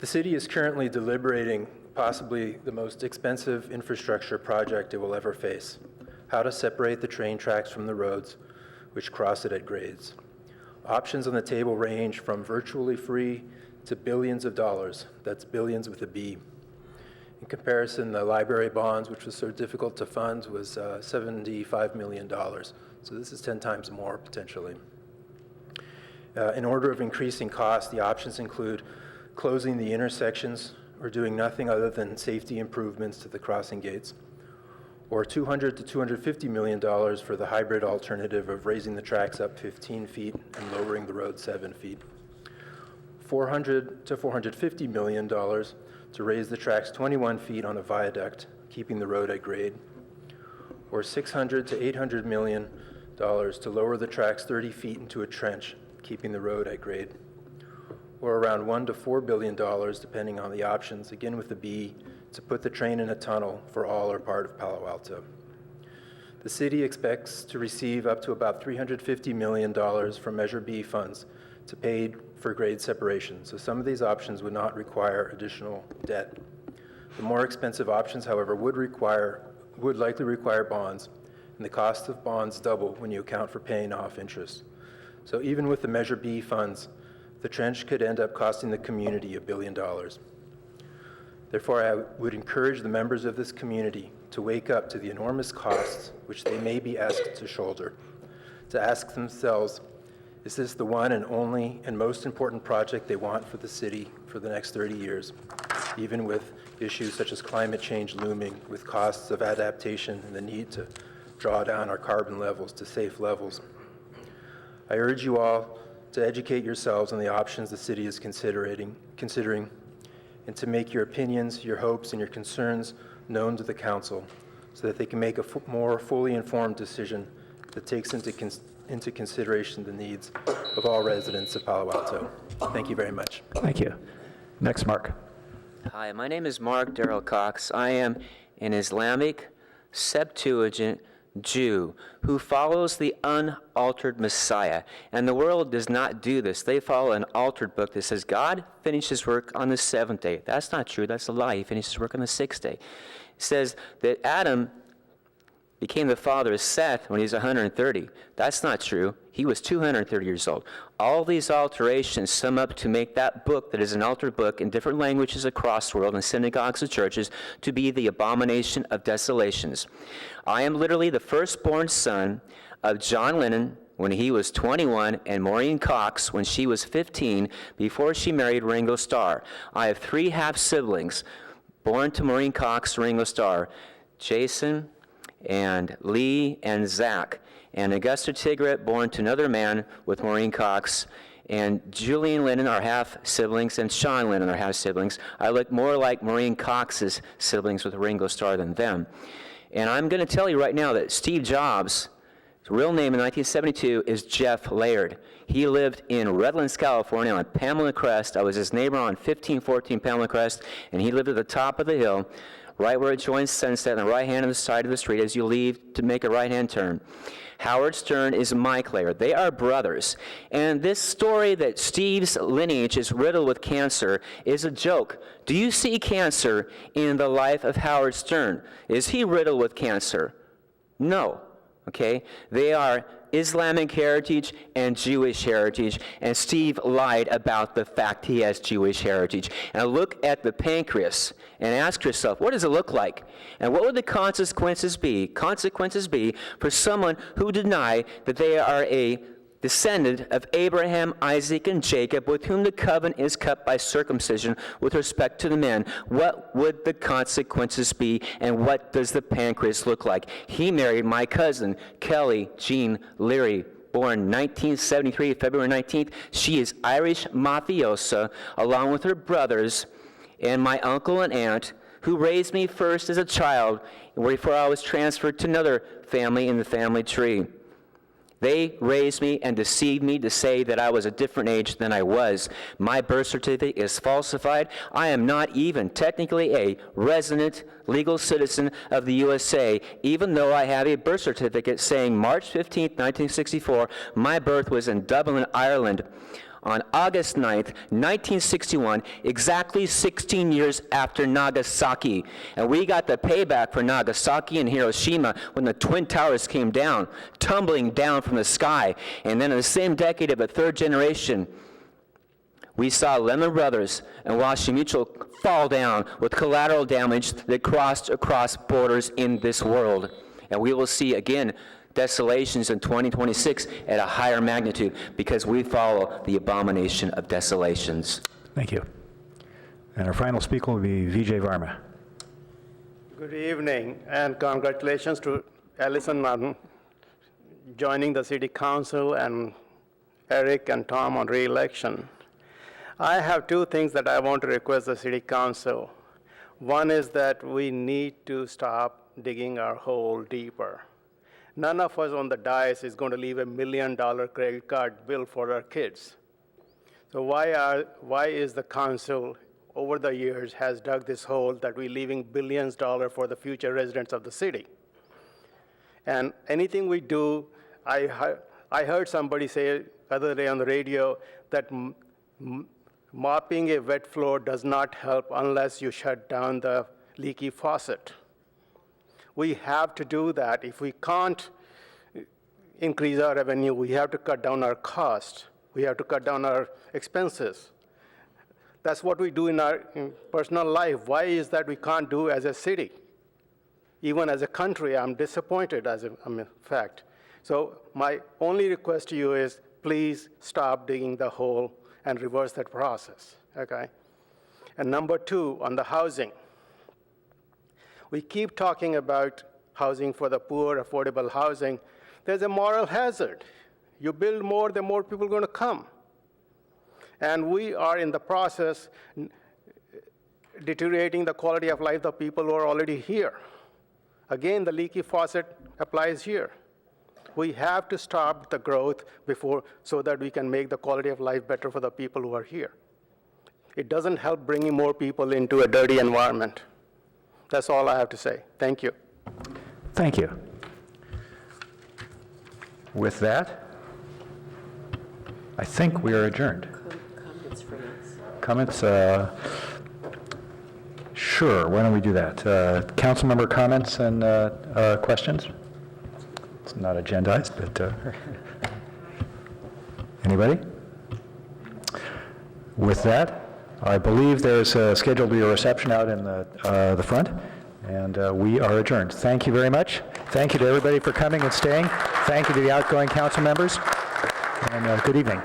city is currently deliberating possibly the most expensive infrastructure project it will ever face: how to separate the train tracks from the roads which cross it at grades. Options on the table range from virtually free to billions of dollars, that's billions with a B, In comparison, the library bonds, which was so difficult to fund, was $75 million. So this is 10 times more, potentially. In order of increasing cost, the options include closing the intersections or doing nothing other than safety improvements to the crossing gates, or $200 to $250 million for the hybrid alternative of raising the tracks up 15 feet and lowering the road 7 feet, $400 to $450 million to raise the tracks 21 feet on a viaduct, keeping the road at grade, or $600 to $800 million to lower the tracks 30 feet into a trench, keeping the road at grade, or around $1 to $4 billion, depending on the options, again with the B, to put the train in a tunnel for all or part of Palo Alto. The city expects to receive up to about $350 million from Measure B funds to pay for grade separation, so some of these options would not require additional debt. The more expensive options, however, would likely require bonds, and the cost of bonds double when you account for paying off interest. So even with the Measure B funds, the trench could end up costing the community $1 billion. Therefore, I would encourage the members of this community to wake up to the enormous costs which they may be asked to shoulder, to ask themselves, is this the one and only and most important project they want for the city for the next 30 years, even with issues such as climate change looming, with costs of adaptation and the need to draw down our carbon levels to safe levels? I urge you all to educate yourselves on the options the city is considering, and to make your opinions, your hopes, and your concerns known to the council so that they can make a more fully informed decision that takes into consideration the needs of all residents of Palo Alto. Thank you very much. Thank you. Next, Mark. Hi, my name is Mark Darrell Cox. I am an Islamic Septuagint Jew who follows the unaltered Messiah. And the world does not do this. They follow an altered book that says God finished his work on the seventh day. That's not true. That's a lie. He finished his work on the sixth day. It says that Adam became the father of Seth when he was 130. That's not true. He was 230 years old. All these alterations sum up to make that book that is an altered book in different languages across the world, in synagogues and churches, to be the abomination of desolations. I am literally the firstborn son of John Lennon when he was 21 and Maureen Cox when she was 15 before she married Ringo Starr. I have 3 half-siblings born to Maureen Cox, Ringo Starr, Jason, and Lee and Zach, and Augusta Tigret, born to another man with Maureen Cox, and Julian Lennon are half-siblings, and Sean Lennon are half-siblings. I look more like Maureen Cox's siblings with Ringo Starr than them. And I'm going to tell you right now that Steve Jobs' real name in 1972 is Jeff Laird. He lived in Redlands, California on Pamela Crest. I was his neighbor on 1514 Pamela Crest, and he lived at the top of the hill, right where it joins Sunset on the right hand of the side of the street as you leave to make a right-hand turn. Howard Stern is Mike Laird. They are brothers. And this story that Steve's lineage is riddled with cancer is a joke. Do you see cancer in the life of Howard Stern? Is he riddled with cancer? No. Okay? They are Islamic heritage and Jewish heritage, and Steve lied about the fact he has Jewish heritage. And look at the pancreas and ask yourself, what does it look like? And what would the consequences be for someone who deny that they are a descendant of Abraham, Isaac, and Jacob, with whom the covenant is cut by circumcision with respect to the men? What would the consequences be, and what does the pancreas look like? He married my cousin, Kelly Jean Leary, born 1973, February 19th. She is Irish mafiosa, along with her brothers and my uncle and aunt, who raised me first as a child before I was transferred to another family in the family tree. They raised me and deceived me to say that I was a different age than I was. My birth certificate is falsified. I am not even technically a resident legal citizen of the USA, even though I have a birth certificate saying March 15, 1964, my birth was in Dublin, Ireland. On August 9th, 1961, exactly 16 years after Nagasaki. And we got the payback for Nagasaki and Hiroshima when the Twin Towers came down, tumbling down from the sky. And then in the same decade of a third generation, We saw Lehman Brothers and Washington Mutual fall down with collateral damage that crossed across borders in this world. And we will see, again, desolations in 2026 at a higher magnitude because we follow the abomination of desolations. Thank you. And our final speaker will be Vijay Varma. Good evening, and congratulations to Allison on joining the City Council and Eric and Tom on re-election. I have two things that I want to request the City Council. One is that we need to stop digging our hole deeper. None of us on the dais is going to leave $1 million credit card bill for our kids. So why is the council over the years has dug this hole that we're leaving billions of dollars for the future residents of the city? And anything we do, I heard somebody say the other day on the radio that mopping a wet floor does not help unless you shut down the leaky faucet. We have to do that. If we can't increase our revenue, we have to cut down our cost. We have to cut down our expenses. That's what we do in our personal life. Why is that we can't do as a city? Even as a country, I'm disappointed as a fact. So my only request to you is please stop digging the hole and reverse that process, okay? And number two, on the housing. We keep talking about housing for the poor, affordable housing. There's a moral hazard. You build more, the more people are going to come. And we are in the process deteriorating the quality of life of people who are already here. Again, the leaky faucet applies here. We have to stop the growth so that we can make the quality of life better for the people who are here. It doesn't help bringing more people into a dirty environment. That's all I have to say. Thank you. Thank you. With that, I think we are adjourned. Comments from us. Comments? Sure, why don't we do that? Council member comments and questions? It's not agendized, but anybody? With that, I believe there's scheduled to be a reception out in the front, and we are adjourned. Thank you very much. Thank you to everybody for coming and staying. Thank you to the outgoing council members, and good evening.